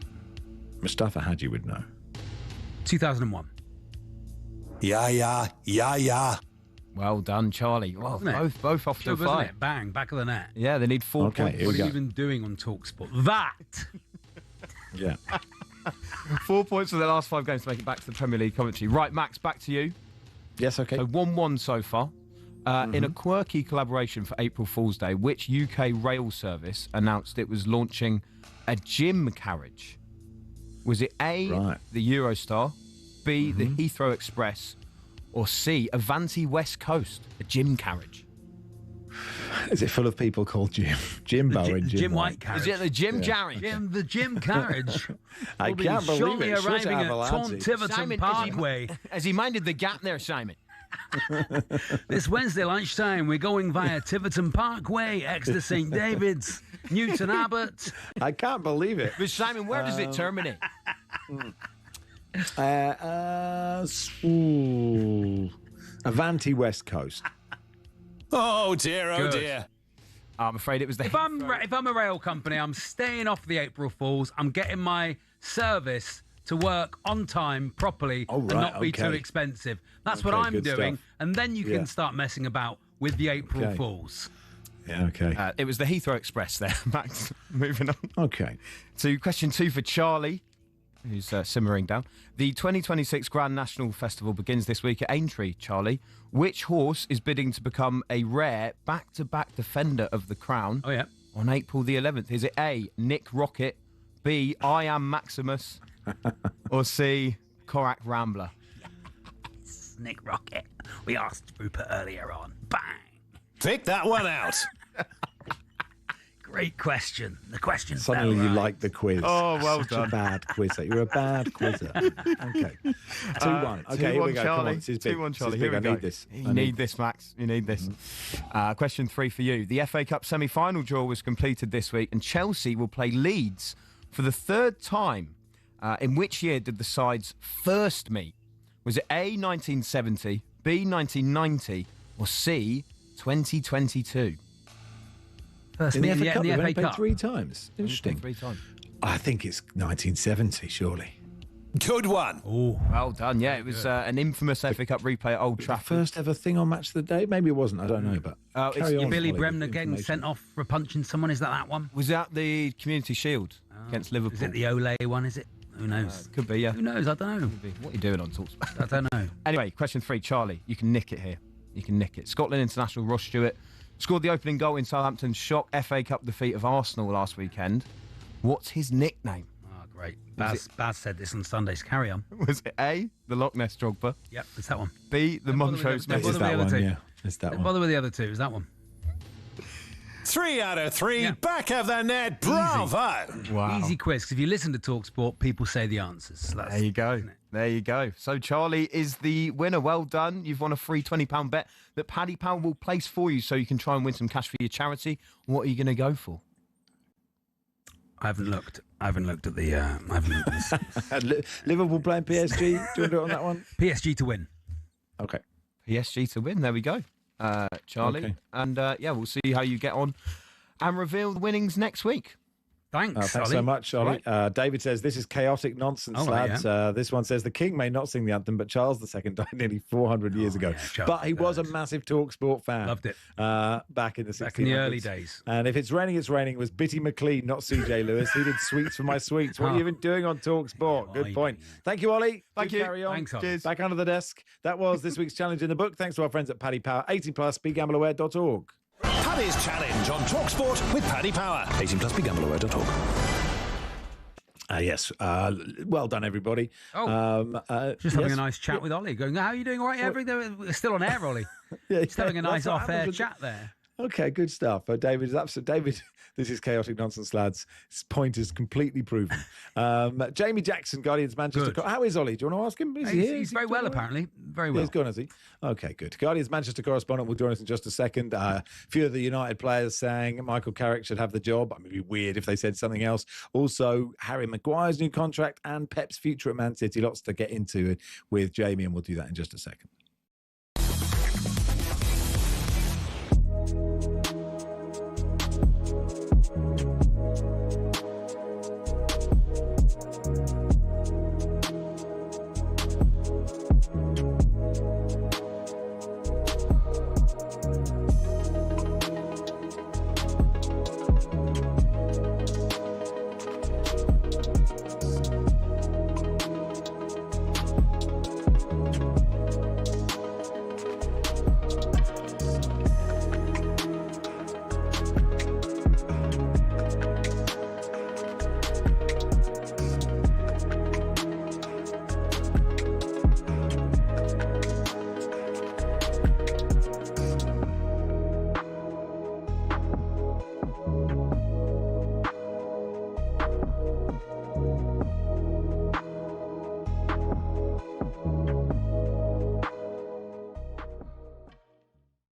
Mustafa Hadji would know. 2001. Yeah. Well done, Charlie. Well, both off to a Wasn't fight. it? Bang, back of the net. Yeah, they need 4 points. What are you even doing on TalkSport? That! Yeah. 4 points for the last 5 games to make it back to the Premier League commentary. Right, Max, back to you. Yes, okay. So 1-1 so far. In a quirky collaboration for April Fool's Day, which UK rail service announced it was launching a gym carriage? Was it A, the Eurostar, B, the Heathrow Express, or C, Avanti West Coast, a gym carriage? Is it full of people called Jimbo and Jim White carriage? Is it the gym carriage? The gym carriage. I will be can't believe shortly it. Should arriving have at a lads. Tom Tiverton Simon, Parkway. Has he minded the gap there, Simon? This Wednesday lunchtime, we're going via Tiverton Parkway, Exeter St David's, Newton Abbott. I can't believe it. But Simon, where does it terminate? Avanti West Coast. Oh dear, Good. dear. I'm afraid it was the. If I'm a rail company, I'm staying off the April Fools. I'm getting my service to work on time properly and not be too expensive. That's what I'm doing. Stuff. And then you can start messing about with the April Fools. Yeah, okay. It was the Heathrow Express there, Max. Moving on. Okay. To question 2 for Charlie, who's simmering down. The 2026 Grand National Festival begins this week at Aintree, Charlie. Which horse is bidding to become a rare back-to-back defender of the crown on April the 11th? Is it A, Nick Rocket, B, I Am Maximus, or C, Carrick Rambler? Yes, Nick Rocket. We asked Rupert earlier on. Bang! Pick that one out. Great question. The question's Suddenly you like the quiz. Oh, well Such done. a bad quizzer. You're a bad quizzer. Okay. 2-1. Okay, here we go. Come on, this is big. 2-1, Charlie. This is big. Here we I go. need this. You need this, Max. You need this. Question 3 for you. The FA Cup semi-final draw was completed this week, and Chelsea will play Leeds for the 3rd time. In which year did the sides first meet? Was it A, 1970, B, 1990, or C, 2022? First In the meeting FA Cup, in they've the only FA played Cup. 3 times. Interesting. 3 times. I think it's 1970, surely. Good one. Oh, well done. Yeah, it was an infamous FA Cup replay at Old Trafford. First ever thing on Match of the Day? Maybe it wasn't. I don't know. But carry on, Billy Ollie, Bremner with getting information. sent off for punching someone. Is that one? Was that the Community Shield against Liverpool? Is it the Ole one? Is it? Who knows? Could be, yeah. Who knows? I don't know. What are you doing on TalkSport? I don't know. Anyway, question 3, Charlie. You can nick it here. You can nick it. Scotland international Ross Stewart scored the opening goal in Southampton's shock FA Cup defeat of Arsenal last weekend. What's his nickname? Oh, great. Baz said this on Sundays. Carry on. Was it A, the Loch Ness Drogba? Yep, it's that one. B, the Montrose Don't Messi? bother with the other two. Yeah, it's that Don't one. bother with the other two. Is that one? 3 out of 3. Yeah. Back of the net. Bravo. Wow. Easy quiz. 'Cause if you listen to TalkSport, people say the answers. So that's, There you go. There you go. So Charlie is the winner. Well done. You've won a free £20 bet that Paddy Powell will place for you so you can try and win some cash for your charity. What are you going to go for? I haven't looked. I haven't looked at the. I haven't looked at this. Liverpool playing PSG. Do you want to do it on that one? PSG to win. Okay. PSG to win. There we go. Charlie. Okay. And we'll see how you get on and reveal the winnings next week. Thanks, Thanks so much, Ollie. David says, this is chaotic nonsense, Oh, right, lads. This one says, the king may not sing the anthem, but Charles II died nearly 400 years ago. Yeah, but he was a massive TalkSport fan. Loved it. Back in the 60s. Back in the early days. And if it's raining, it's raining. It was Bitty McLean, not CJ Lewis. He did Sweets for My Sweets. What have you been doing on TalkSport? Good point. Thank you, Ollie. Thank Good you. Carry on. Thanks, Ollie. Cheers. Back under the desk. That was this week's challenge in the book. Thanks to our friends at Paddy Power. 18 plus, begambleaware.org. Paddy's Challenge on TalkSport with Paddy Power. 18 plus, begambleaware.org. Yes. Well done, everybody. Just having a nice chat with Ollie. Going, how are you doing? All right? Everything. We're still on air, Ollie. Just having a nice off-air chat there. Okay, good stuff. David is absolute. David, this is chaotic nonsense, lads. His point is completely proven. Jamie Jackson, Guardians Manchester. How is Ollie? Do you want to ask him? Is he here? He's very well, apparently. Very well. He's gone, has he? Okay, good. Guardians Manchester correspondent will join us in just a second. A few of the United players saying Michael Carrick should have the job. It would be weird if they said something else. Also, Harry Maguire's new contract and Pep's future at Man City. Lots to get into with Jamie, and we'll do that in just a second.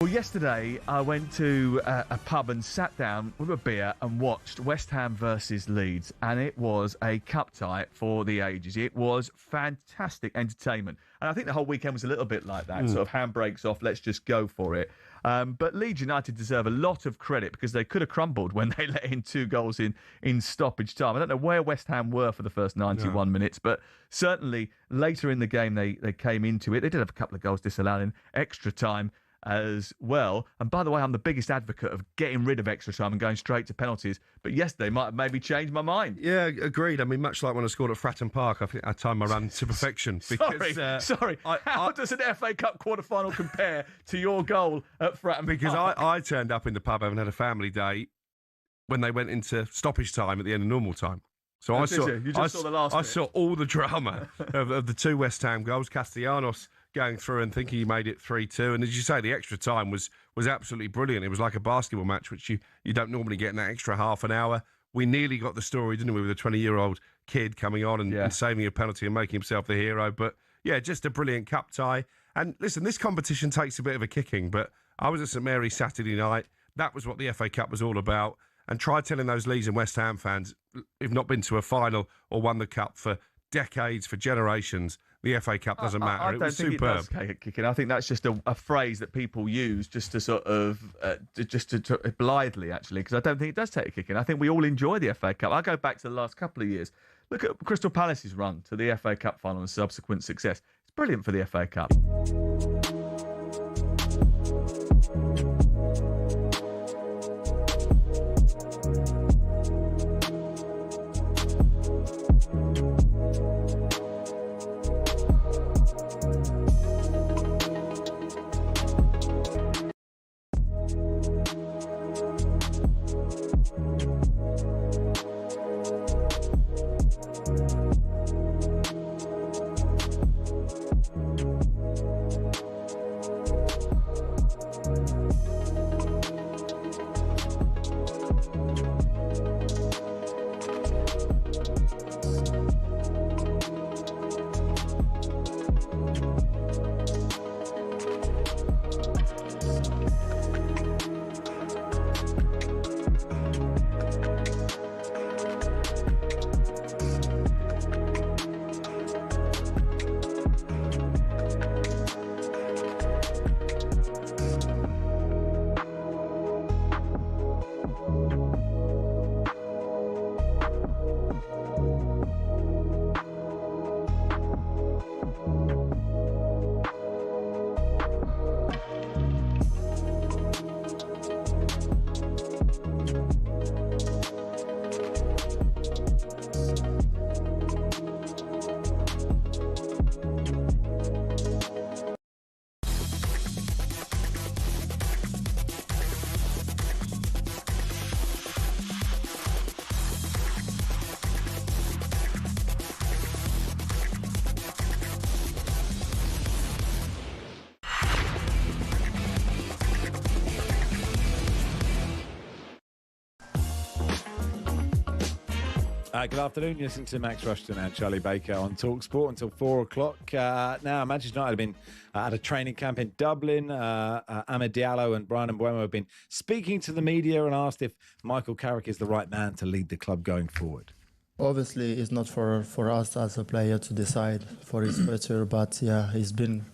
Well, yesterday I went to a pub and sat down with a beer and watched West Ham versus Leeds, and it was a cup tie for the ages. It was fantastic entertainment, and I think the whole weekend was a little bit like that, sort of handbrakes off, let's just go for it. But Leeds United deserve a lot of credit because they could have crumbled when they let in 2 goals in stoppage time. I don't know where West Ham were for the first 91 minutes, but certainly later in the game they came into it. They did have a couple of goals disallowed in extra time as well. And by the way, I'm the biggest advocate of getting rid of extra time and going straight to penalties. But yesterday might have maybe changed my mind. Yeah, agreed. I mean, much like when I scored at Fratton Park, I think that time I ran to perfection. Because, Sorry. How does an FA Cup quarter-final compare to your goal at Fratton Because Park? I turned up in the pub having had a family day when they went into stoppage time at the end of normal time. So I saw all the drama of the 2 West Ham goals. Castellanos going through and thinking he made it 3-2. And as you say, the extra time was absolutely brilliant. It was like a basketball match, which you don't normally get in that extra half an hour. We nearly got the story, didn't we, with a 20-year-old kid coming on and saving a penalty and making himself the hero. But, yeah, just a brilliant cup tie. And, listen, this competition takes a bit of a kicking, but I was at St Mary's Saturday night. That was what the FA Cup was all about. And try telling those Leeds and West Ham fans who've not been to a final or won the Cup for decades, for generations, the FA Cup doesn't matter. I don't think superb. it does take a kicking. I think that's just a phrase that people use just to sort of, to blithely, actually, because I don't think it does take a kicking. I think we all enjoy the FA Cup. I go back to the last couple of years. Look at Crystal Palace's run to the FA Cup final and subsequent success. It's brilliant for the FA Cup. Good afternoon. You're listening to Max Rushden and Charlie Baker on talkSPORT until 4 o'clock. Now, Manchester United have been at a training camp in Dublin. Amad Diallo and Brian Mbeumo have been speaking to the media and asked if Michael Carrick is the right man to lead the club going forward. Obviously, it's not for us as a player to decide for his future, but yeah, he's been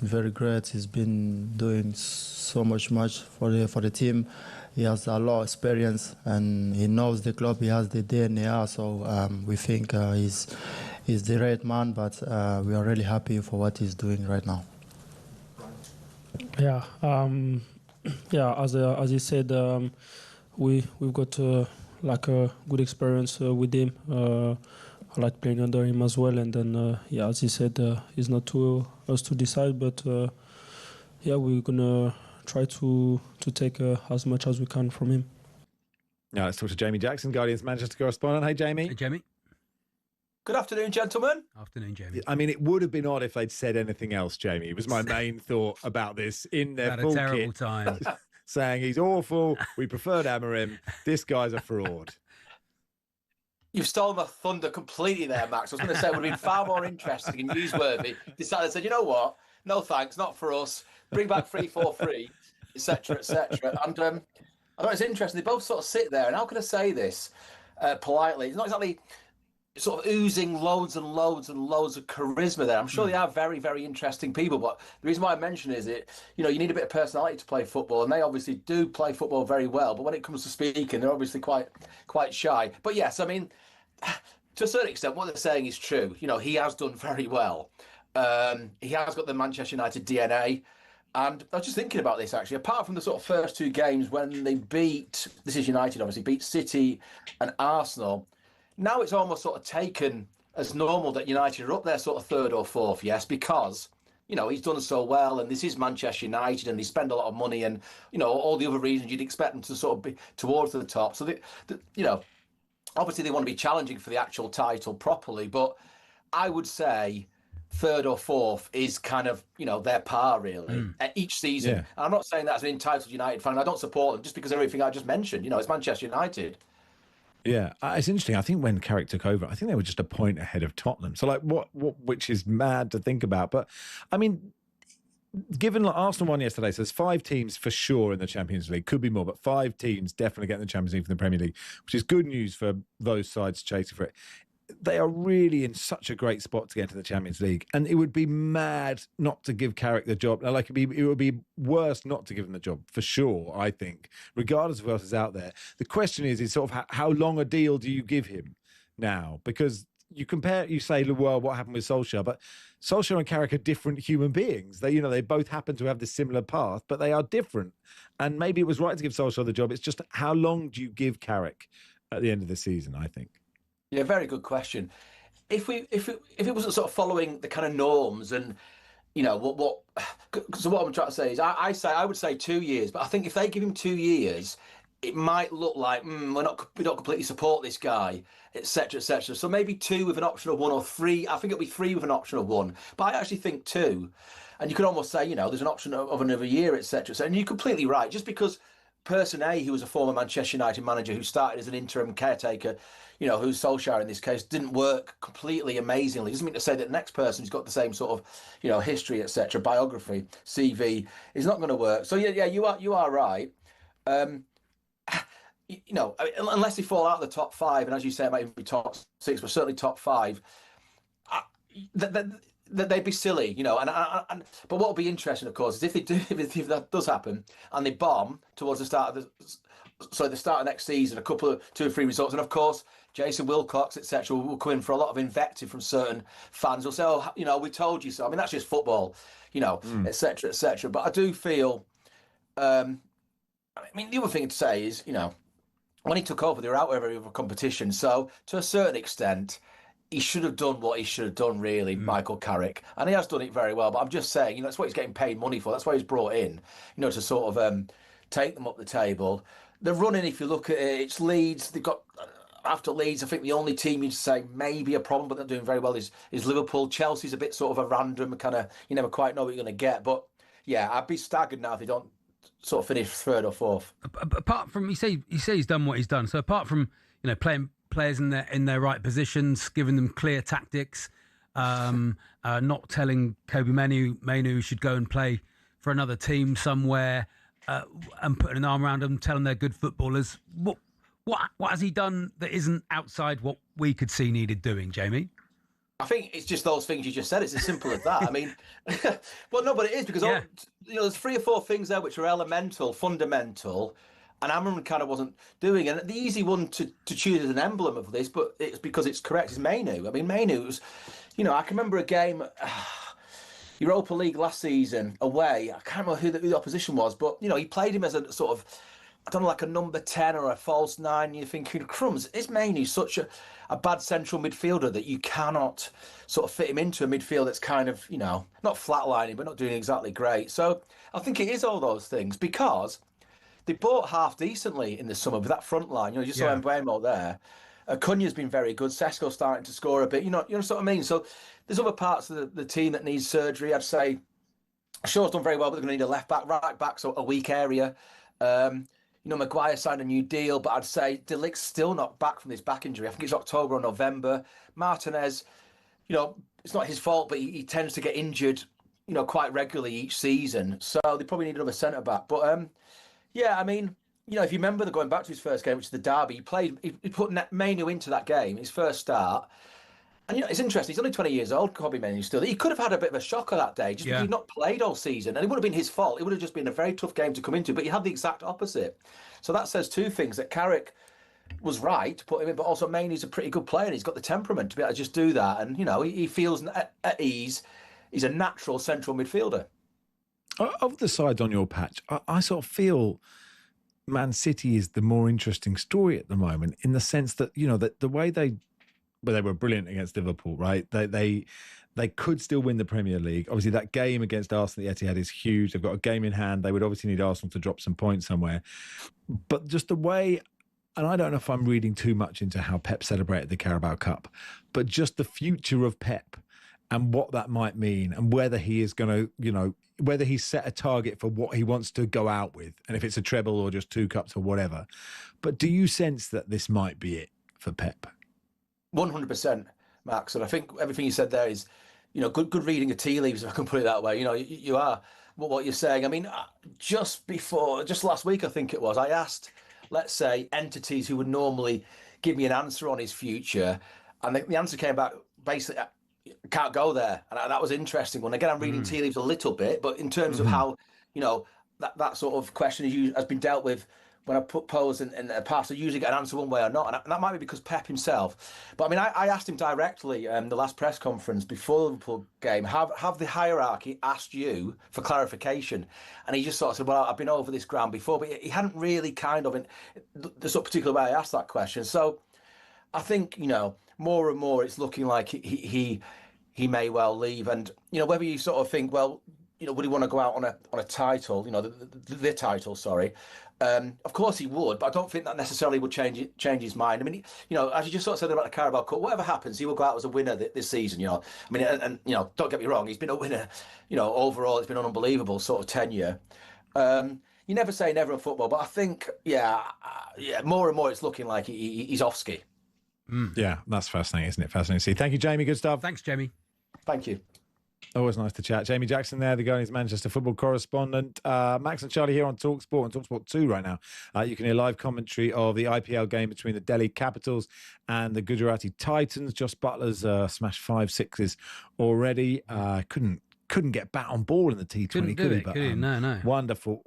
very great. He's been doing so much for the team. He has a lot of experience and he knows the club. He has the DNA, so we think he's the right man. But we are really happy for what he's doing right now. Yeah, as you said, we've got like a good experience with him. I like playing under him as well. And then, as he said, it's not to us to decide, but we're gonna try to take as much as we can from him. Now let's talk to Jamie Jackson, Guardian's Manchester correspondent. Hey, Jamie. Hey, Jamie. Good afternoon, gentlemen. Afternoon, Jamie. I mean, it would have been odd if they'd said anything else, Jamie. It was my main thought about this in their Had full a terrible kit, time. saying he's awful. We preferred Amorim. This guy's a fraud. You've stolen my thunder completely there, Max. I was going to say it would have been far more interesting and newsworthy. Decided, said, you know what? No thanks, not for us. Bring back 3-4-3. etc., etc. And I thought it's interesting. They both sort of sit there, and how can I say this politely? It's not exactly sort of oozing loads and loads and loads of charisma there. I'm sure they are very, very interesting people, but the reason why I mention is you need a bit of personality to play football, and they obviously do play football very well, but when it comes to speaking, they're obviously quite shy. But yes, I mean, to a certain extent, what they're saying is true. He has done very well. He has got the Manchester United DNA. And I was just thinking about this, actually. Apart from the sort of first two games when they beat United, obviously, beat City and Arsenal, now it's almost sort of taken as normal that United are up there sort of third or fourth, yes, because, he's done so well, and this is Manchester United, and they spend a lot of money, and, all the other reasons you'd expect them to sort of be towards the top. So, obviously they want to be challenging for the actual title properly, but I would say third or fourth is kind of, their par, really, each season. Yeah. And I'm not saying that as an entitled United fan. I don't support them just because of everything I just mentioned. It's Manchester United. Yeah, it's interesting. I think when Carrick took over, I think they were just a point ahead of Tottenham. So, which is mad to think about. But, I mean, given Arsenal won yesterday, so there's 5 teams for sure in the Champions League. Could be more, but 5 teams definitely getting the Champions League from the Premier League, which is good news for those sides chasing for it. They are really in such a great spot to get into the Champions League, and it would be mad not to give Carrick the job. Like it would be worse not to give him the job for sure. I think, regardless of who else is out there, the question is sort of how long a deal do you give him now? Because you say, well, what happened with Solskjaer? But Solskjaer and Carrick are different human beings. They both happen to have this similar path, but they are different. And maybe it was right to give Solskjaer the job. It's just how long do you give Carrick at the end of the season? I think. Yeah, very good question. If it wasn't sort of following the kind of norms and what I'm trying to say is I would say 2 years, but I think if they give him 2 years, it might look like we don't completely support this guy, etc., etc. So maybe 2 with an option of 1, or 3. I think it'll be 3 with an option of 1, but I actually think 2. And you could almost say there's an option of another year, etc. So, and you're completely right. Just because person A, who was a former Manchester United manager who started as an interim caretaker, who's Solskjaer in this case, didn't work completely amazingly, doesn't mean to say that the next person who's got the same sort of, history, etc., biography, CV, is not going to work. So yeah, you are right. Unless they fall out of the top 5, and as you say, it might even be top 6, but certainly top 5, they'd be silly, but what will be interesting, of course, is if that does happen and they bomb towards the start of the start of next season, a couple of 2 or 3 results, and of course Jason Wilcox, etc., will come in for a lot of invective from certain fans. Will say, "Oh, we told you so." I mean, that's just football, etc., etc. But I do feel, the other thing to say is, when he took over, they were out of every other competition. So to a certain extent, he should have done what he should have done, really, Michael Carrick. And he has done it very well. But I'm just saying, that's what he's getting paid money for. That's why he's brought in, to sort of take them up the table. The running, if you look at it, it's Leeds. They've got, after Leeds, I think the only team you'd say maybe a problem, but they're doing very well, is Liverpool. Chelsea's a bit sort of a random kind of, you never quite know what you're going to get. But yeah, I'd be staggered now if they don't sort of finish 3rd or 4th. Apart from, you say he's done what he's done. So apart from, playing players in their right positions, giving them clear tactics, not telling Kobe Manu should go and play for another team somewhere, and putting an arm around them, telling they're good footballers. What has he done that isn't outside what we could see needed doing, Jamie? I think it's just those things you just said. It's as simple as that. I mean, well, no, but it is because there's 3 or 4 things there which are elemental, fundamental, and Amram kind of wasn't doing. And the easy one to choose as an emblem of this, but it's because it's correct, is Manu. I mean, Manu's, I can remember a game, Europa League last season away. I can't remember who the opposition was, but he played him as a sort of, I don't know, like a number 10 or a false 9. You're thinking, crumbs, is Manu such a bad central midfielder that you cannot sort of fit him into a midfield that's kind of, not flatlining, but not doing exactly great. So I think it is all those things, because they bought half decently in the summer with that front line. You saw Mbeumo there. Cunha's been very good. Sesko's starting to score a bit. You know what I mean? So there's other parts of the team that needs surgery. I'd say Shaw's done very well, but they're going to need a left back, right back, so a weak area. Maguire signed a new deal, but I'd say De Ligt's still not back from this back injury. I think it's October or November. Martinez, it's not his fault, but he tends to get injured quite regularly each season. So they probably need another centre back. But yeah, I mean, if you remember going back to his first game, which is the derby, he put Mainu into that game, his first start. And it's interesting. He's only 20 years old, Kobbie Mainoo still. He could have had a bit of a shocker that day, just because he'd not played all season, and it would have been his fault. It would have just been a very tough game to come into. But he had the exact opposite. So that says two things: that Carrick was right to put him in, but also Mainoo's a pretty good player, and he's got the temperament to be able to just do that. And he feels at ease. He's a natural central midfielder. Of the sides on your patch, I sort of feel Man City is the more interesting story at the moment, in the sense that that the way they were brilliant against Liverpool, right? They could still win the Premier League. Obviously, that game against Arsenal at the Etihad is huge. They've got a game in hand. They would obviously need Arsenal to drop some points somewhere. But just the way, and I don't know if I'm reading too much into how Pep celebrated the Carabao Cup, but just the future of Pep and what that might mean, and whether he is going to, whether he's set a target for what he wants to go out with, and if it's a treble or just 2 cups or whatever. But do you sense that this might be it for Pep? 100%, Max. And I think everything you said there is, good reading of tea leaves, if I can put it that way. You are what you're saying. I mean, just last week, I think it was, I asked, let's say, entities who would normally give me an answer on his future, and the answer came back basically, can't go there. And that was an interesting one. Again, I'm reading tea leaves a little bit, but in terms of how, that sort of question has been dealt with when I posed in the past, I usually get an answer one way or not. And that might be because Pep himself. But I mean, I asked him directly the last press conference before the Liverpool game, have the hierarchy asked you for clarification? And he just sort of said, well, I've been over this ground before, but he hadn't really kind of in the sort of particular way I asked that question. So I think, more and more it's looking like he may well leave. And, whether you sort of think, well, would he want to go out on a title, the title, sorry. Of course he would, but I don't think that necessarily would change his mind. I mean, as you just sort of said about the Carabao Cup, whatever happens, he will go out as a winner this season. I mean, and don't get me wrong, he's been a winner. Overall, it's been an unbelievable sort of tenure. You never say never in football, but I think, more and more it's looking like he's off ski. Yeah, that's fascinating, isn't it? Fascinating to see. Thank you, Jamie. Good stuff. Thanks, Jamie. Thank you. Always nice to chat. Jamie Jackson there, the Guardian's Manchester football correspondent. Max and Charlie here on talkSPORT and talkSPORT 2 right now. You can hear live commentary of the IPL game between the Delhi Capitals and the Gujarati Titans. Josh Butler's smashed 5 sixes already. Couldn't get bat on ball in the T20. Couldn't do it, could he? No. Wonderful.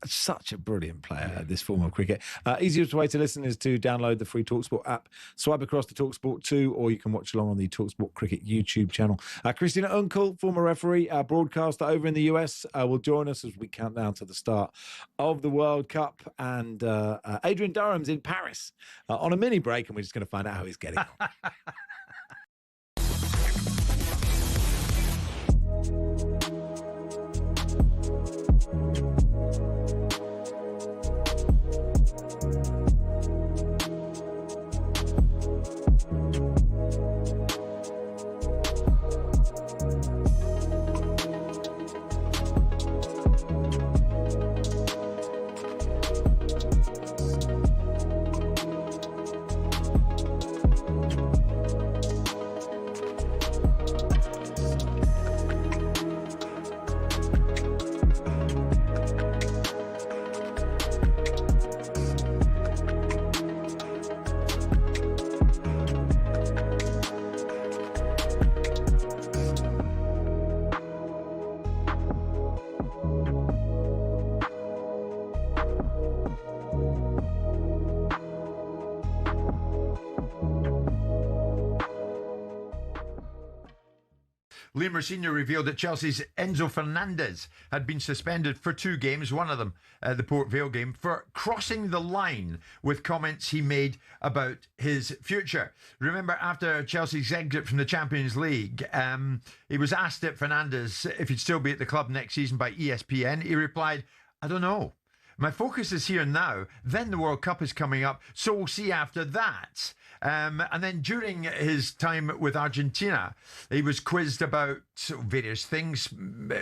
Such a brilliant player at this form of cricket. Easiest way to listen is to download the free talkSPORT app, swipe across to talkSPORT 2, or you can watch along on the talkSPORT Cricket YouTube channel. Christina Unkle, former referee, broadcaster over in the US, will join us as we count down to the start of the World Cup. And Adrian Durham's in Paris on a mini break, and we're just going to find out how he's getting on. Liam Senior revealed that Chelsea's Enzo Fernandez had been suspended for 2 games, one of them the Port Vale game, for crossing the line with comments he made about his future. Remember, after Chelsea's exit from the Champions League, he was asked at Fernandez if he'd still be at the club next season by ESPN. He replied, "I don't know." My focus is here now. Then the World Cup is coming up, so we'll see after that. And then during his time with Argentina, he was quizzed about various things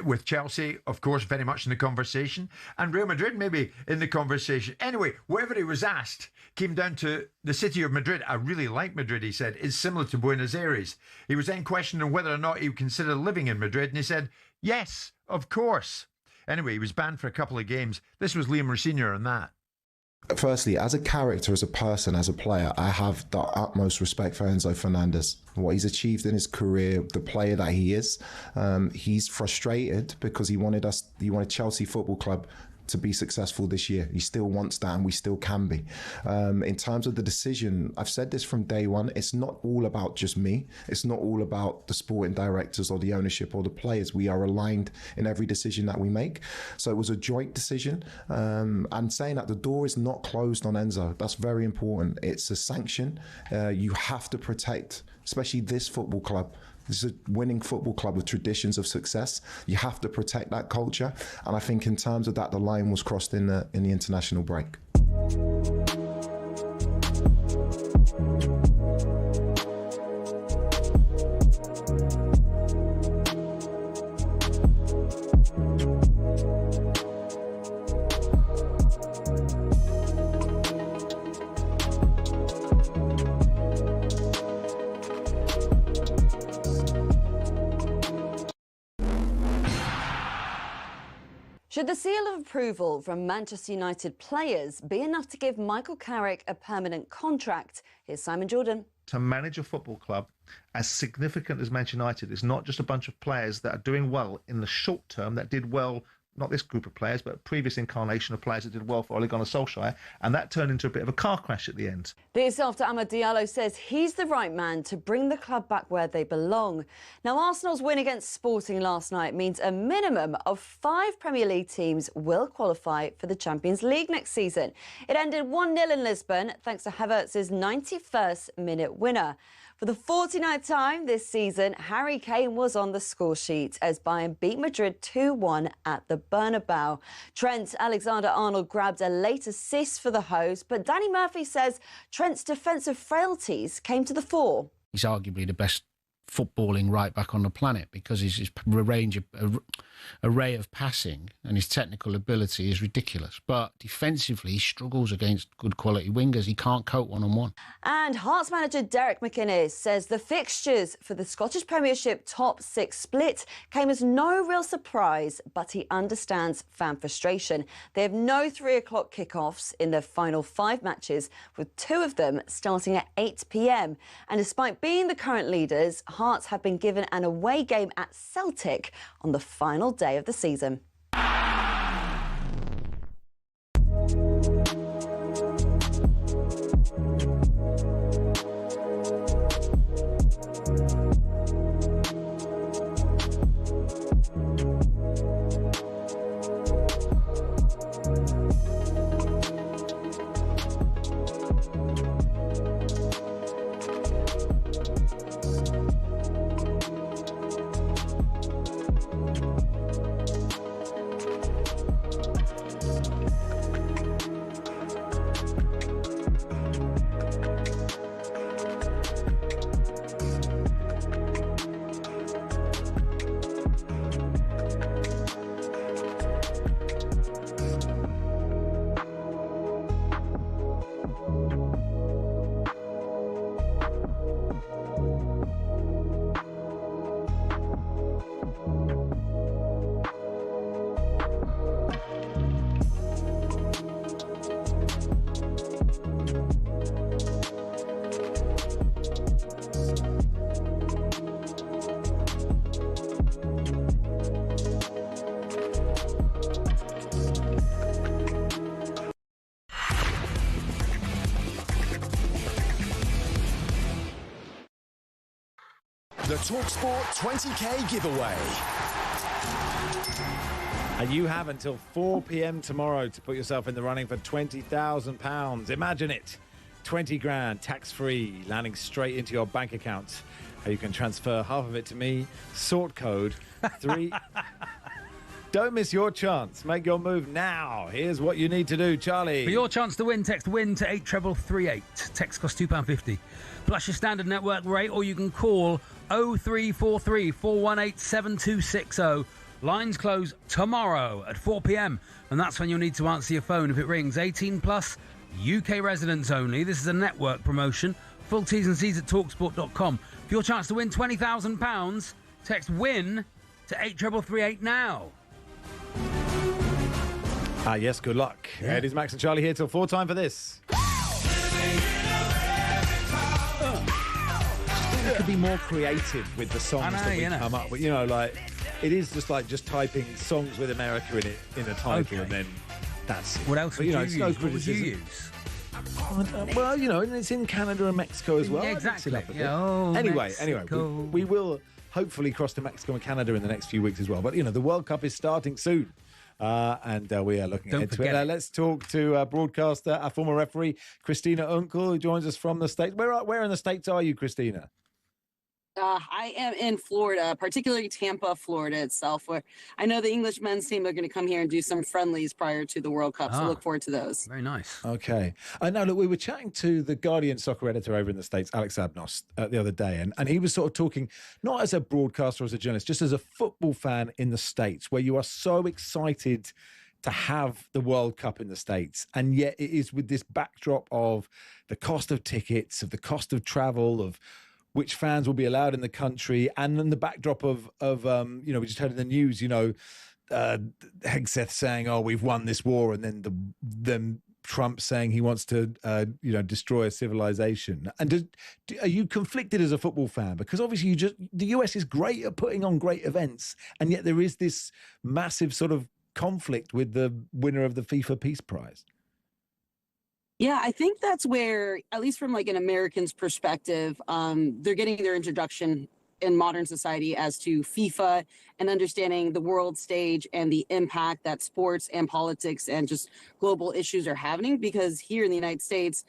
with Chelsea, of course, very much in the conversation, and Real Madrid maybe in the conversation. Anyway, whatever he was asked came down to the city of Madrid. I really like Madrid, he said. It's similar to Buenos Aires. He was then questioned on whether or not he would consider living in Madrid, and he said, yes, of course. Anyway, he was banned for a couple of games. This was Liam Rosenior on that. Firstly, as a character, as a person, as a player, I have the utmost respect for Enzo Fernandez. What he's achieved in his career, the player that he is. He's frustrated because he wanted Chelsea Football Club to be successful this year. He still wants that, and we still can be. In terms of the decision, I've said this from day one, it's not all about just me. It's not all about the sporting directors or the ownership or the players. We are aligned in every decision that we make. So it was a joint decision. And saying that the door is not closed on Enzo, that's very important. It's a sanction. You have to protect, especially this football club. This is a winning football club with traditions of success. You have to protect that culture. And I think in terms of that, the line was crossed in the international break. Should the seal of approval from Manchester United players be enough to give Michael Carrick a permanent contract? Here's Simon Jordan. To manage a football club as significant as Manchester United is not just a bunch of players that are doing well in the short term, that did well, not this group of players, but a previous incarnation of players that did well for Ole Gunnar Solskjaer, and that turned into a bit of a car crash at the end. This after Amad Diallo says he's the right man to bring the club back where they belong. Now, Arsenal's win against Sporting last night means a minimum of 5 Premier League teams will qualify for the Champions League next season. It ended 1-0 in Lisbon thanks to Havertz's 91st minute winner. For the 49th time this season, Harry Kane was on the score sheet as Bayern beat Madrid 2-1 at the Bernabeu. Trent Alexander-Arnold grabbed a late assist for the host, but Danny Murphy says Trent's defensive frailties came to the fore. He's arguably the best footballing right back on the planet because his array of passing and his technical ability is ridiculous. But defensively, he struggles against good quality wingers. He can't cope one-on-one. And Hearts manager Derek McInnes says the fixtures for the Scottish Premiership top 6 split came as no real surprise, but he understands fan frustration. They have no 3 o'clock kickoffs in their final 5 matches, with 2 of them starting at 8 p.m. And despite being the current leaders, Hearts have been given an away game at Celtic on the final day of the season. The talkSPORT 20k giveaway. And you have until 4 p.m. tomorrow to put yourself in the running for £20,000. Imagine it. 20 grand, tax-free, landing straight into your bank account. You can transfer half of it to me. Sort code 3... Don't miss your chance. Make your move now. Here's what you need to do, Charlie. For your chance to win, text WIN to 83338. Text costs £2.50. Plus your standard network rate, or you can call 0343 418 7260. Lines close tomorrow at 4 p.m. and that's when you'll need to answer your phone if it rings. 18 plus, UK residents only. This is a network promotion. Full T's and C's at talksport.com. For your chance to win £20,000, text WIN to 83338 now. Yes, good luck. Yeah. It is Max and Charlie here till 4 time for this. We could be more creative with the songs that we come up with. You know, like, it is just like just typing songs with America in it in a title, and then that's it. What else would you use? What would you use? Well, you know, it's in Canada and Mexico as well. Yeah, exactly. Anyway, we will hopefully cross to Mexico and Canada in the next few weeks as well. But, you know, the World Cup is starting soon. And we are looking ahead to it. Let's talk to broadcaster, our former referee, Christina Unkle, who joins us from the States. Where in the States are you, Christina? I am in Florida, particularly Tampa, Florida itself, where I know the English men's team are going to come here and do some friendlies prior to the World Cup. So look forward to those. Very nice. Okay. Now, look, we were chatting to the Guardian soccer editor over in the States, Alex Abnos, the other day, and he was sort of talking, not as a broadcaster or as a journalist, just as a football fan in the States, where you are so excited to have the World Cup in the States. And yet it is with this backdrop of the cost of tickets, of the cost of travel, of which fans will be allowed in the country, and then the backdrop of you know, we just heard in the news, you know, Hegseth saying, "Oh, we've won this war," and then Trump saying he wants to, you know, destroy a civilization. And are you conflicted as a football fan? Because obviously, the US is great at putting on great events, and yet there is this massive sort of conflict with the winner of the FIFA Peace Prize. Yeah, I think that's where, at least from like an American's perspective, they're getting their introduction in modern society as to FIFA and understanding the world stage and the impact that sports and politics and just global issues are having. Because here in the United States,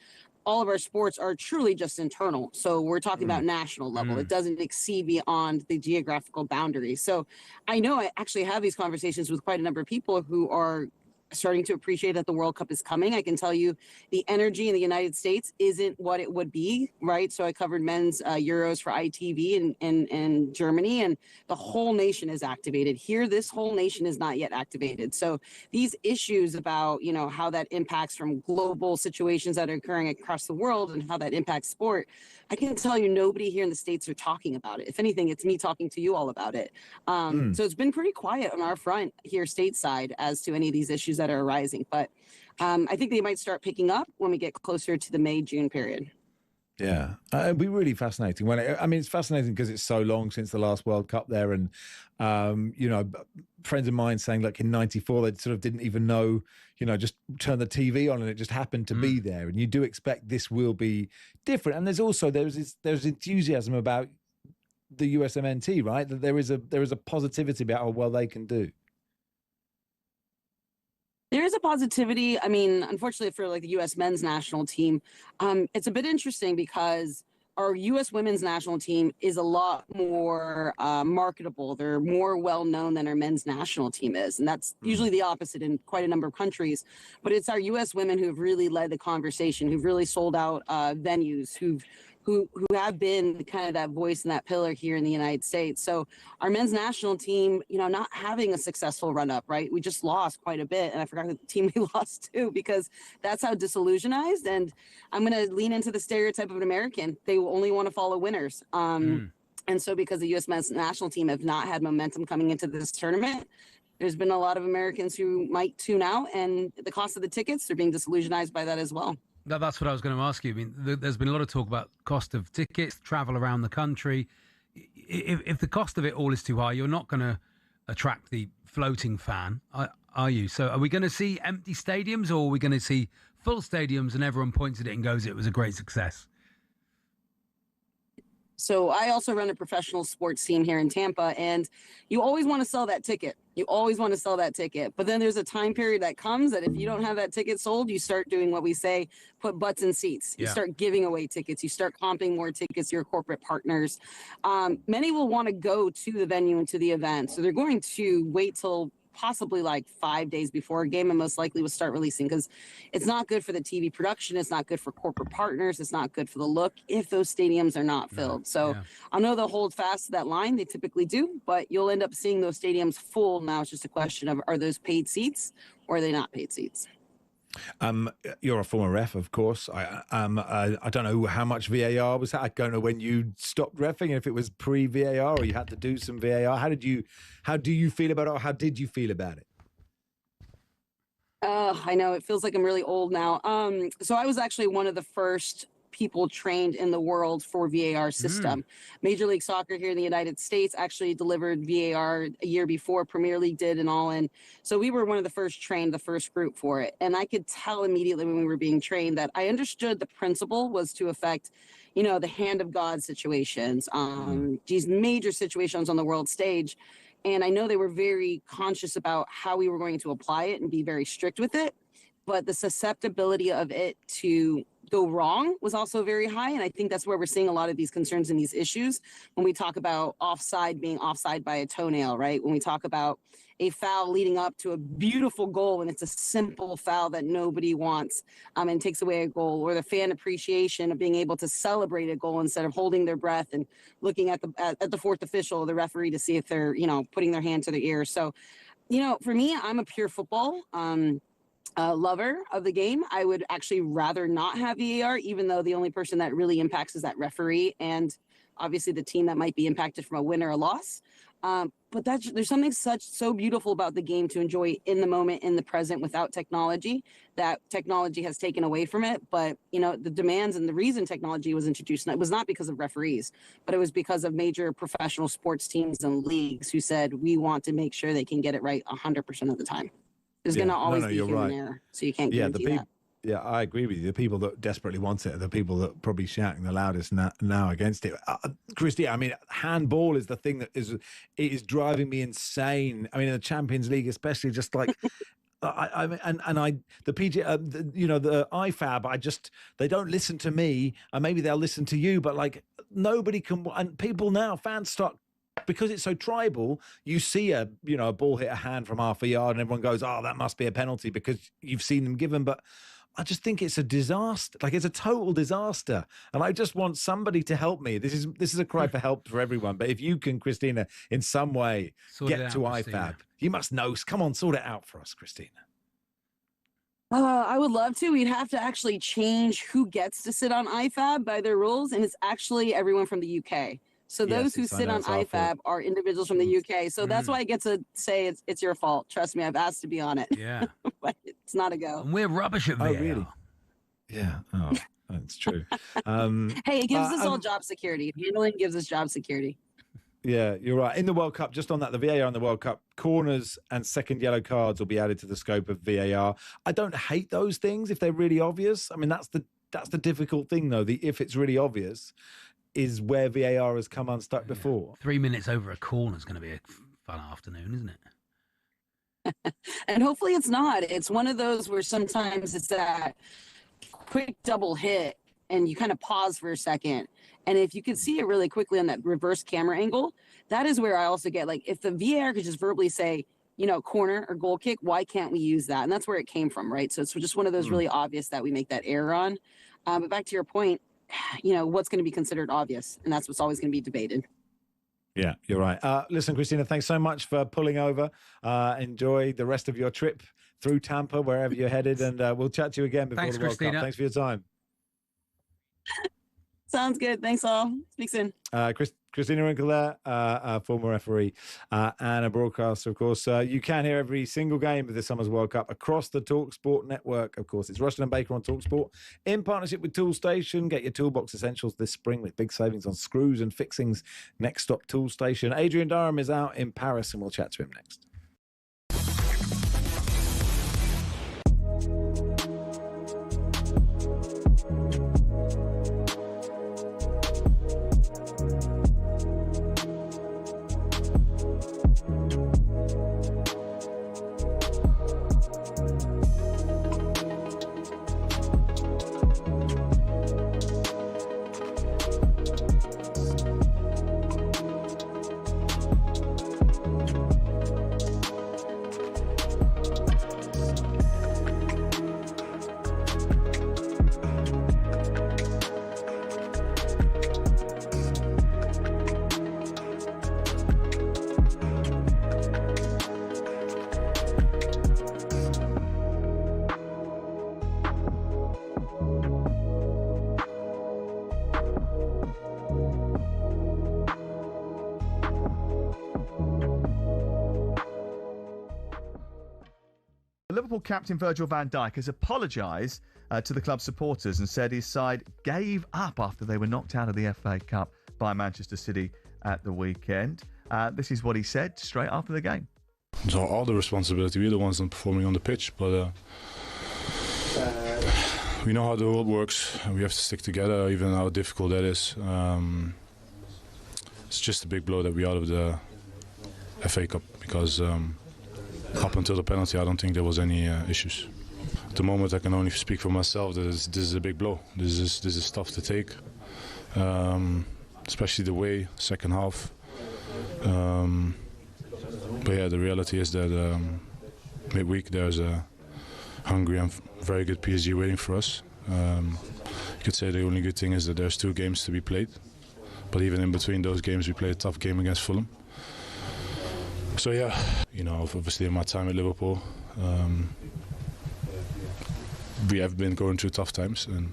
all of our sports are truly just internal. So we're talking about national level. It doesn't exceed beyond the geographical boundaries. So I know I actually have these conversations with quite a number of people who are starting to appreciate that the World Cup is coming. I can tell you the energy in the United States isn't what it would be, right? So I covered men's Euros for ITV in Germany, and the whole nation is activated. Here, this whole nation is not yet activated. So these issues about, you know, how that impacts from global situations that are occurring across the world and how that impacts sport, I can tell you nobody here in the States are talking about it. If anything, it's me talking to you all about it. So it's been pretty quiet on our front here stateside as to any of these issues that are arising. But I think they might start picking up when we get closer to the May-June period. Yeah, it'd be really fascinating. It's fascinating because it's so long since the last World Cup there, and you know, friends of mine saying, like in '94, they sort of didn't even know, you know, just turn the TV on and it just happened to be there. And you do expect this will be different. And there's enthusiasm about the USMNT, right? That there is a positivity about how well they can do. There is a positivity. I mean, unfortunately for like the U.S. men's national team, it's a bit interesting because our U.S. women's national team is a lot more marketable. They're more well-known than our men's national team is. And that's usually the opposite in quite a number of countries. But it's our U.S. women who've really led the conversation, who've really sold out venues, who have been kind of that voice and that pillar here in the United States. So our men's national team, you know, not having a successful run up, right? We just lost quite a bit. And I forgot the team we lost to, because that's how disillusionized. And I'm going to lean into the stereotype of an American. They will only want to follow winners. And so because the U.S. men's national team have not had momentum coming into this tournament, there's been a lot of Americans who might tune out, and the cost of the tickets, they're being disillusionized by that as well. That's what I was going to ask you. I mean, there's been a lot of talk about cost of tickets, travel around the country. If the cost of it all is too high, you're not going to attract the floating fan, are you? So are we going to see empty stadiums, or are we going to see full stadiums and everyone points at it and goes, it was a great success? So I also run a professional sports team here in Tampa, and you always want to sell that ticket. You always want to sell that ticket. But then there's a time period that comes that if you don't have that ticket sold, you start doing what we say, put butts in seats. You start giving away tickets. You start comping more tickets to your corporate partners. Many will want to go to the venue and to the event. So they're going to wait till possibly like 5 days before a game, and most likely will start releasing, because it's not good for the TV production. It's not good for corporate partners. It's not good for the look if those stadiums are not filled. So I know they'll hold fast to that line. They typically do, but you'll end up seeing those stadiums full. Now it's just a question of, are those paid seats or are they not paid seats? You're a former ref, of course. I don't know how much VAR was. I don't know when you stopped reffing, if it was pre-VAR or you had to do some VAR. How do you feel about it, or how did you feel about it? I know it feels like I'm really old now. So I was actually one of the first people trained in the world for VAR system. Major League Soccer here in the United States actually delivered VAR a year before Premier League did and all. And so we were one of the first trained, the first group for it. And I could tell immediately when we were being trained that I understood the principle was to affect, the hand of God situations, these major situations on the world stage. And I know they were very conscious about how we were going to apply it and be very strict with it. But the susceptibility of it to go wrong was also very high. And I think that's where we're seeing a lot of these concerns and these issues when we talk about offside being offside by a toenail, right? When we talk about a foul leading up to a beautiful goal and it's a simple foul that nobody wants and takes away a goal, or the fan appreciation of being able to celebrate a goal instead of holding their breath and looking at the fourth official or the referee to see if they're, putting their hand to their ear. So, for me, I'm a pure football lover of the game. I would actually rather not have VAR, even though the only person that really impacts is that referee and obviously the team that might be impacted from a win or a loss. But there's something so beautiful about the game to enjoy in the moment, in the present, without technology, that technology has taken away from it. But, the demands and the reason technology was introduced, it was not because of referees, but it was because of major professional sports teams and leagues who said, we want to make sure they can get it right 100% of the time. There's going to always be human error, so you can't guarantee that. Yeah, I agree with you. The people that desperately want it are the people that are probably shouting the loudest now against it. Christy, handball is the thing that is driving me insane. In the Champions League, especially, just like the IFAB, they don't listen to me, and maybe they'll listen to you, but like nobody can. And people now, fans start. Because it's so tribal, you see a ball hit a hand from half a yard and everyone goes, oh, that must be a penalty because you've seen them given. But I just think it's a disaster. Like, it's a total disaster. And I just want somebody to help me. This is a cry for help for everyone. But if you can, Christina, in some way get to IFAB, you must know. Come on, sort it out for us, Christina. I would love to. We'd have to actually change who gets to sit on IFAB by their rules. And it's actually everyone from the UK. So those who sit on IFAB are individuals from the UK. So that's why I get to say it's your fault. Trust me, I've asked to be on it. Yeah. But it's not a go. And we're rubbish at VAR. Oh, really? Yeah. Oh, that's true. Hey, it gives us all job security. Handling gives us job security. Yeah, you're right. In the World Cup, just on that, the VAR in the World Cup, corners and second yellow cards will be added to the scope of VAR. I don't hate those things if they're really obvious. That's the difficult thing, though. If it's really obvious, is where VAR has come unstuck before. 3 minutes over a corner is going to be a fun afternoon, isn't it? And hopefully it's not. It's one of those where sometimes it's that quick double hit and you kind of pause for a second. And if you could see it really quickly on that reverse camera angle, that is where I also get, like, if the VAR could just verbally say, corner or goal kick, why can't we use that? And that's where it came from, right? So it's just one of those really obvious that we make that error on. But back to your point, what's going to be considered obvious, and that's what's always going to be debated. Yeah, you're right. Listen, Christina, thanks so much for pulling over. Enjoy the rest of your trip through Tampa, wherever you're headed, and we'll chat to you again before the World Cup. Thanks for your time. Sounds good. Thanks all. Speak soon. Christina Unkle there, a former referee and a broadcaster, of course. You can hear every single game of this summer's World Cup across the talkSPORT network, of course. It's Rushden and Baker on talkSPORT in partnership with Toolstation. Get your toolbox essentials this spring with big savings on screws and fixings. Next stop, Toolstation. Adrian Durham is out in Paris, and we'll chat to him next. Liverpool captain Virgil van Dijk has apologised to the club supporters and said his side gave up after they were knocked out of the FA Cup by Manchester City at the weekend. This is what he said straight after the game. So all the responsibility, we're the ones not performing on the pitch, but we know how the world works and we have to stick together, even how difficult that is. It's just a big blow that we're out of the FA Cup because up until the penalty, I don't think there was any issues. At the moment, I can only speak for myself. This is a big blow. This is tough to take, especially the way second half. But yeah, the reality is that midweek there's a hungry and very good PSG waiting for us. You could say the only good thing is that there's 2 games to be played, but even in between those games, we played a tough game against Fulham. So yeah, obviously in my time at Liverpool, we have been going through tough times, and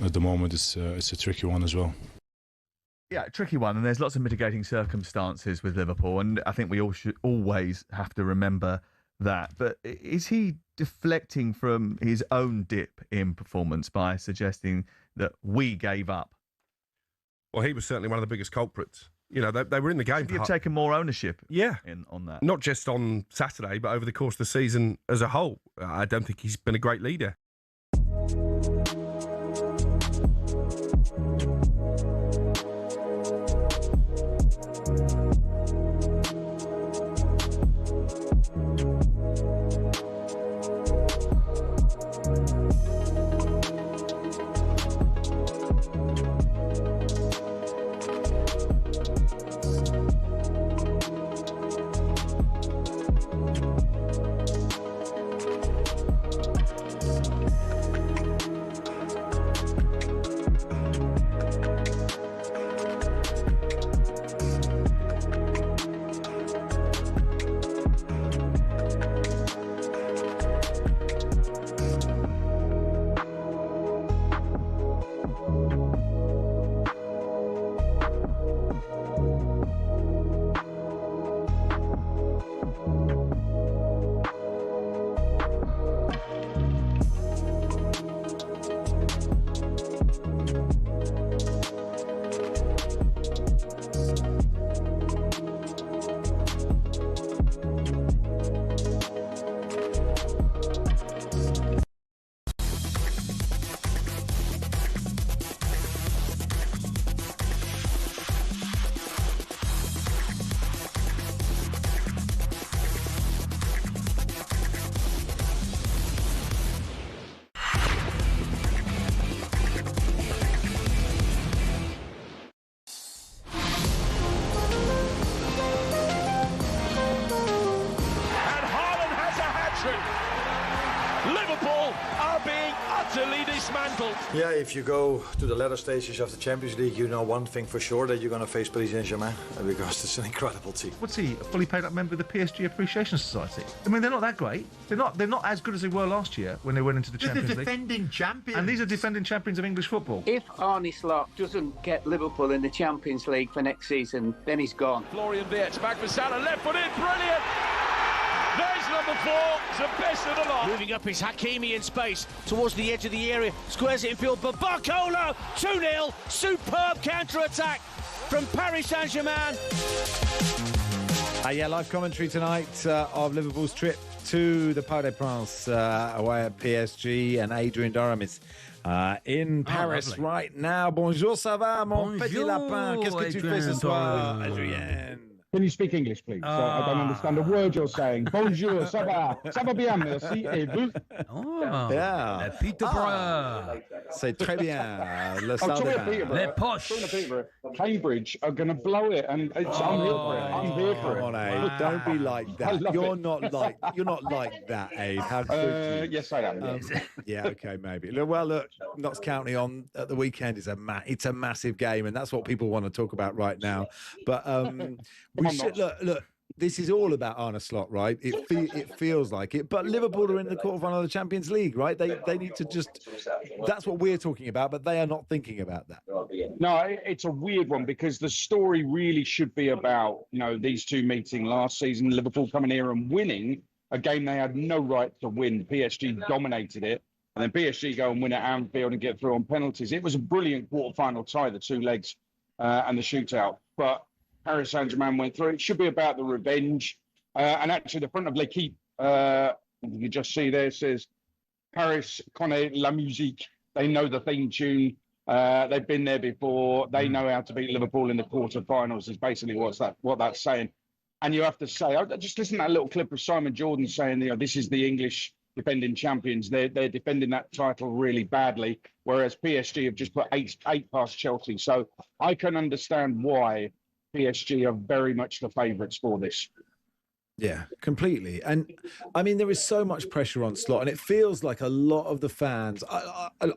at the moment it's a tricky one as well. Yeah, tricky one, and there's lots of mitigating circumstances with Liverpool, and I think we all should always have to remember that. But is he deflecting from his own dip in performance by suggesting that we gave up? Well, he was certainly one of the biggest culprits. They were in the game. Should he have taken more ownership on that? Not just on Saturday, but over the course of the season as a whole. I don't think he's been a great leader. Liverpool are being utterly dismantled. Yeah, if you go to the latter stages of the Champions League, you know one thing for sure, that you're going to face Paris Saint-Germain, because it's an incredible team. What's he, a fully paid up member of the PSG Appreciation Society? I mean, they're not that great. They're not as good as they were last year when they went into the Champions League. They're the defending champions. And these are defending champions of English football. If Arne Slot doesn't get Liverpool in the Champions League for next season, then he's gone. Florian Wirtz back for Salah, left foot in, brilliant! There's number 4, the best of the lot. Moving up is Hakimi in space towards the edge of the area, squares it in field, but Barcola, 2-0, superb counter-attack from Paris Saint-Germain. Yeah, live commentary tonight of Liverpool's trip to the Parc des Princes away at PSG, and Adrian Durham is in Paris right now. Bonjour, ça va, mon petit lapin? Qu'est-ce que tu fais ce soir, Adrien? Can you speak English, please? So I don't understand a word you're saying. Bonjour, ça va bien, merci, et vous? Yeah. Peterborough. C'est très bien. Le Les posh. Cambridge are going to blow it, and I'm here for it. I'm here for it. Come on, Aid. Don't be like that. You're not like that, Aid. How could you? Yes, I am. Yeah, okay, maybe. Well, look, Notts County on at the weekend is it's a massive game, and that's what people want to talk about right now. But we should look. this is all about Arne Slot, right? It feels like it. But Liverpool are in the quarterfinal of the Champions League, right? They need to just. That's what we're talking about, but they are not thinking about that. No, it's a weird one because the story really should be about, these two meeting last season, Liverpool coming here and winning a game they had no right to win. PSG dominated it, and then PSG go and win at Anfield and get through on penalties. It was a brilliant quarter-final tie, the two legs and the shootout. But Paris Saint-Germain went through. It should be about the revenge. And actually, the front of L'Equipe, you can just see there, says, Paris connaît la musique. They know the theme tune. They've been there before. They know how to beat Liverpool in the quarterfinals is basically what that's saying. And you have to say, just listen to that little clip of Simon Jordan saying, this is the English defending champions. They're defending that title really badly, whereas PSG have just put eight past Chelsea. So I can understand why PSG are very much the favourites for this. Yeah, completely. And I mean, there is so much pressure on Slot, and it feels like a lot of the fans.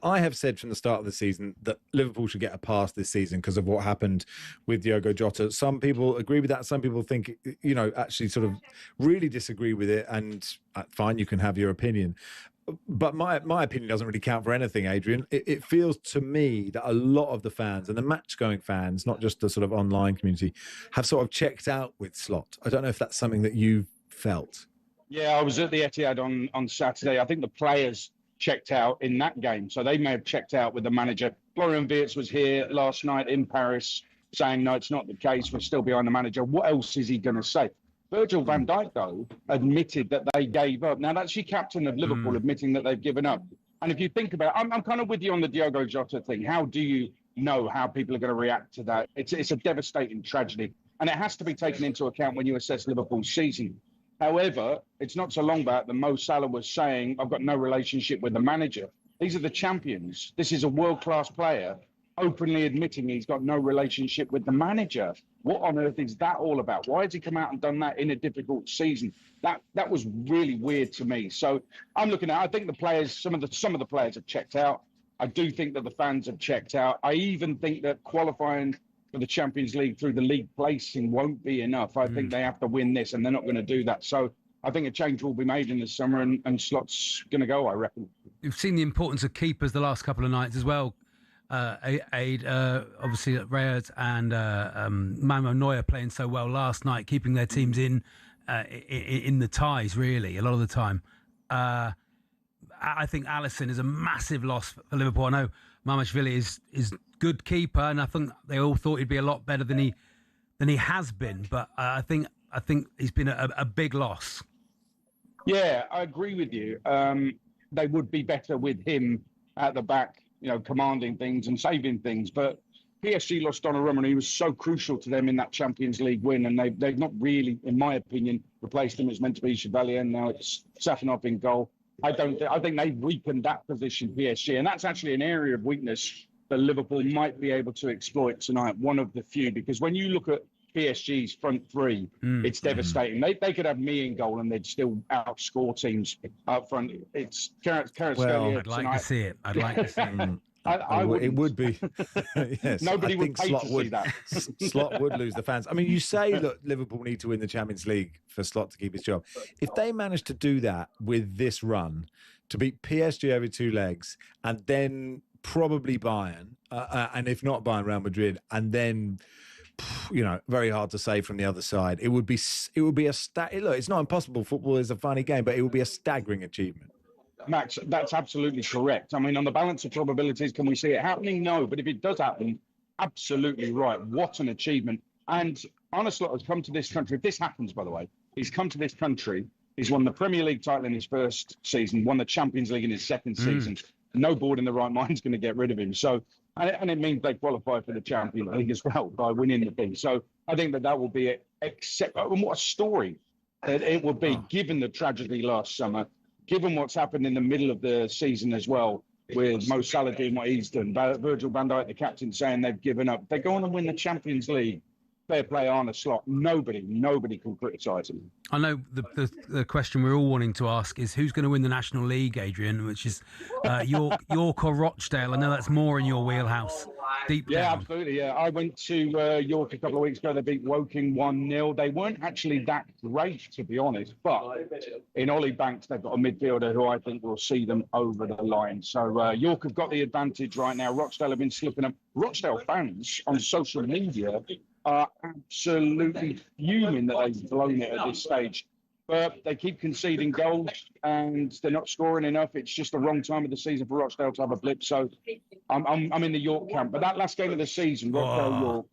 I have said from the start of the season that Liverpool should get a pass this season because of what happened with Diogo Jota. Some people agree with that. Some people think, actually sort of really disagree with it. And fine, you can have your opinion. But my opinion doesn't really count for anything, Adrian. It feels to me that a lot of the fans and the match-going fans, not just the sort of online community, have sort of checked out with Slot. I don't know if that's something that you've felt. Yeah, I was at the Etihad on Saturday. I think the players checked out in that game, so they may have checked out with the manager. Florian Wirtz was here last night in Paris saying, no, it's not the case. We're still behind the manager. What else is he going to say? Virgil van Dijk, though, admitted that they gave up. Now, that's your captain of Liverpool admitting that they've given up. And if you think about it, I'm kind of with you on the Diogo Jota thing. How do you know how people are going to react to that? It's a devastating tragedy. And it has to be taken into account when you assess Liverpool's season. However, it's not so long back that Mo Salah was saying, I've got no relationship with the manager. These are the champions. This is a world-class player openly admitting he's got no relationship with the manager. What on earth is that all about? Why has he come out and done that in a difficult season? That was really weird to me. So I'm looking at, I think the players, some of the players have checked out. I do think that the fans have checked out. I even think that qualifying for the Champions League through the league placing won't be enough. I think they have to win this, and they're not going to do that. So I think a change will be made in the summer, and Slot's going to go, I reckon. You've seen the importance of keepers the last couple of nights as well. Obviously Reyes and Manuel Neuer playing so well last night, keeping their teams in the ties really a lot of the time. I think Alisson is a massive loss for Liverpool. I know Mamashvili is good keeper, and I think they all thought he'd be a lot better than he has been. But I think he's been a big loss. Yeah, I agree with you. They would be better with him at the back, commanding things and saving things. But PSG lost Donnarumma, and he was so crucial to them in that Champions League win. And they've not really, in my opinion, replaced him. It's meant to be Chevalier, and now it's Safanov in goal. I think they've weakened that position, PSG. And that's actually an area of weakness that Liverpool might be able to exploit tonight, one of the few. Because when you look at PSG's front three, it's devastating. They could have me in goal and they'd still outscore teams up front. It's Carrick. Well, I'd like to see it. I'd like to see it. It would be. Yes, Nobody would pay to see that. Slot would lose the fans. I mean, you say that Liverpool need to win the Champions League for Slot to keep his job. If they manage to do that with this run, to beat PSG over two legs, and then probably Bayern, and if not Bayern, Real Madrid, and then, very hard to say from the other side. It would be a look. It's not impossible. Football is a funny game, but it would be a staggering achievement. Max, that's absolutely correct. I mean, on the balance of probabilities, can we see it happening? No, but if it does happen, absolutely right. What an achievement. And Arne Slot has come to this country. If this happens, by the way, he's come to this country. He's won the Premier League title in his first season, won the Champions League in his second season. No board in the right mind is going to get rid of him. So, and it means they qualify for the Champions League as well by winning the thing. So I think that will be and what a story that it would be, given the tragedy last summer, given what's happened in the middle of the season as well, with Mo Salah doing what he's done, Virgil van Dijk, the captain, saying they've given up. They go on and win the Champions League. Fair play, Arne Slot. Nobody can criticise him. I know the question we're all wanting to ask is who's going to win the National League, Adrian, which is York or Rochdale. I know that's more in your wheelhouse. deep Yeah, down. absolutely. Yeah, I went to York a couple of weeks ago. They beat Woking 1-0. They weren't actually that great, to be honest. But in Ollie Banks, they've got a midfielder who I think will see them over the line. So York have got the advantage right now. Rochdale have been slipping up. Rochdale fans on social media are absolutely fuming that they've blown it at this stage. But they keep conceding goals and they're not scoring enough. It's just the wrong time of the season for Rochdale to have a blip. So I'm in the York camp. But that last game of the season, Rochdale York,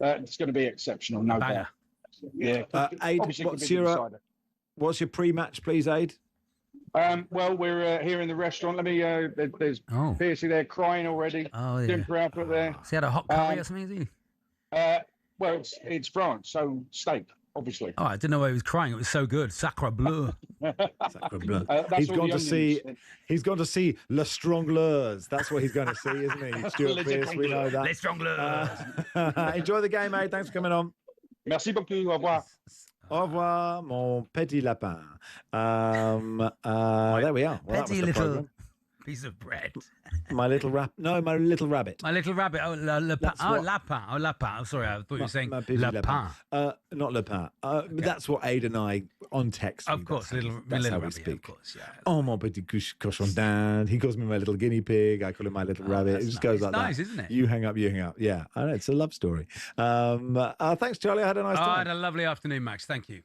it's going to be exceptional, no doubt. Yeah. Aid, Obviously, what's your pre-match, please, Aid? Well, we're here in the restaurant. Let me. There's Piercy there crying already. Oh, yeah. Jim Prout up there. Has he had a hot curry or something? Is he? Well, it's France, so steak, obviously. Oh, I didn't know why he was crying. It was so good. Sacre bleu. Sacre bleu. He's gone to see Les Strangleurs. That's what he's going to see, isn't he? Stuart Pearce, we know that. Les Strangleurs. Enjoy the game, Aid. Thanks for coming on. Merci beaucoup. Au revoir. Au revoir, mon petit lapin. There we are. Well, Petit little piece of bread. My little rabbit. No, my little rabbit. My little rabbit. Oh, lapin. Oh, lapin. Oh, sorry, I thought you were saying lapin. Not lapin. That's what Aid and I on text. Of course, that's little how we rabbit. speak. Of course, yeah. Oh, mon petit cochon d'Inde. He calls me my little guinea pig. I call him my little rabbit. It just goes like nice, that. Isn't it? You hang up, you hang up. Yeah, I know. It's a love story. Thanks, Charlie. I had a nice time. I had a lovely afternoon, Max. Thank you.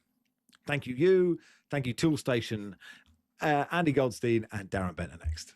Thank you. Thank you, Tool Station, Andy Goldstein, and Darren Benter next.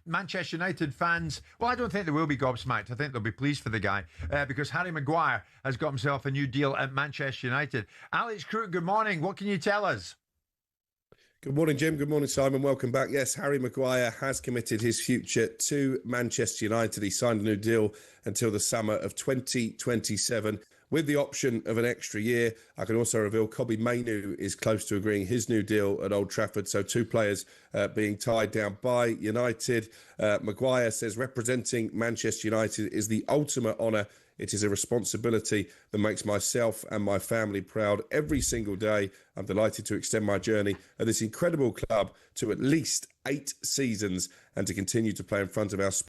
Manchester United fans, well, I don't think they will be gobsmacked. I think they'll be pleased for the guy because Harry Maguire has got himself a new deal at Manchester United. Alex Crook, good morning. What can you tell us? Good morning, Jim. Good morning, Simon. Welcome back. Yes, Harry Maguire has committed his future to Manchester United. He signed a new deal until the summer of 2027. With the option of an extra year, I can also reveal Kobbie Mainoo is close to agreeing his new deal at Old Trafford. So two players being tied down by United. Maguire says representing Manchester United is the ultimate honour. It is a responsibility that makes myself and my family proud every single day. I'm delighted to extend my journey at this incredible club to at least 8 seasons and to continue to play in front of our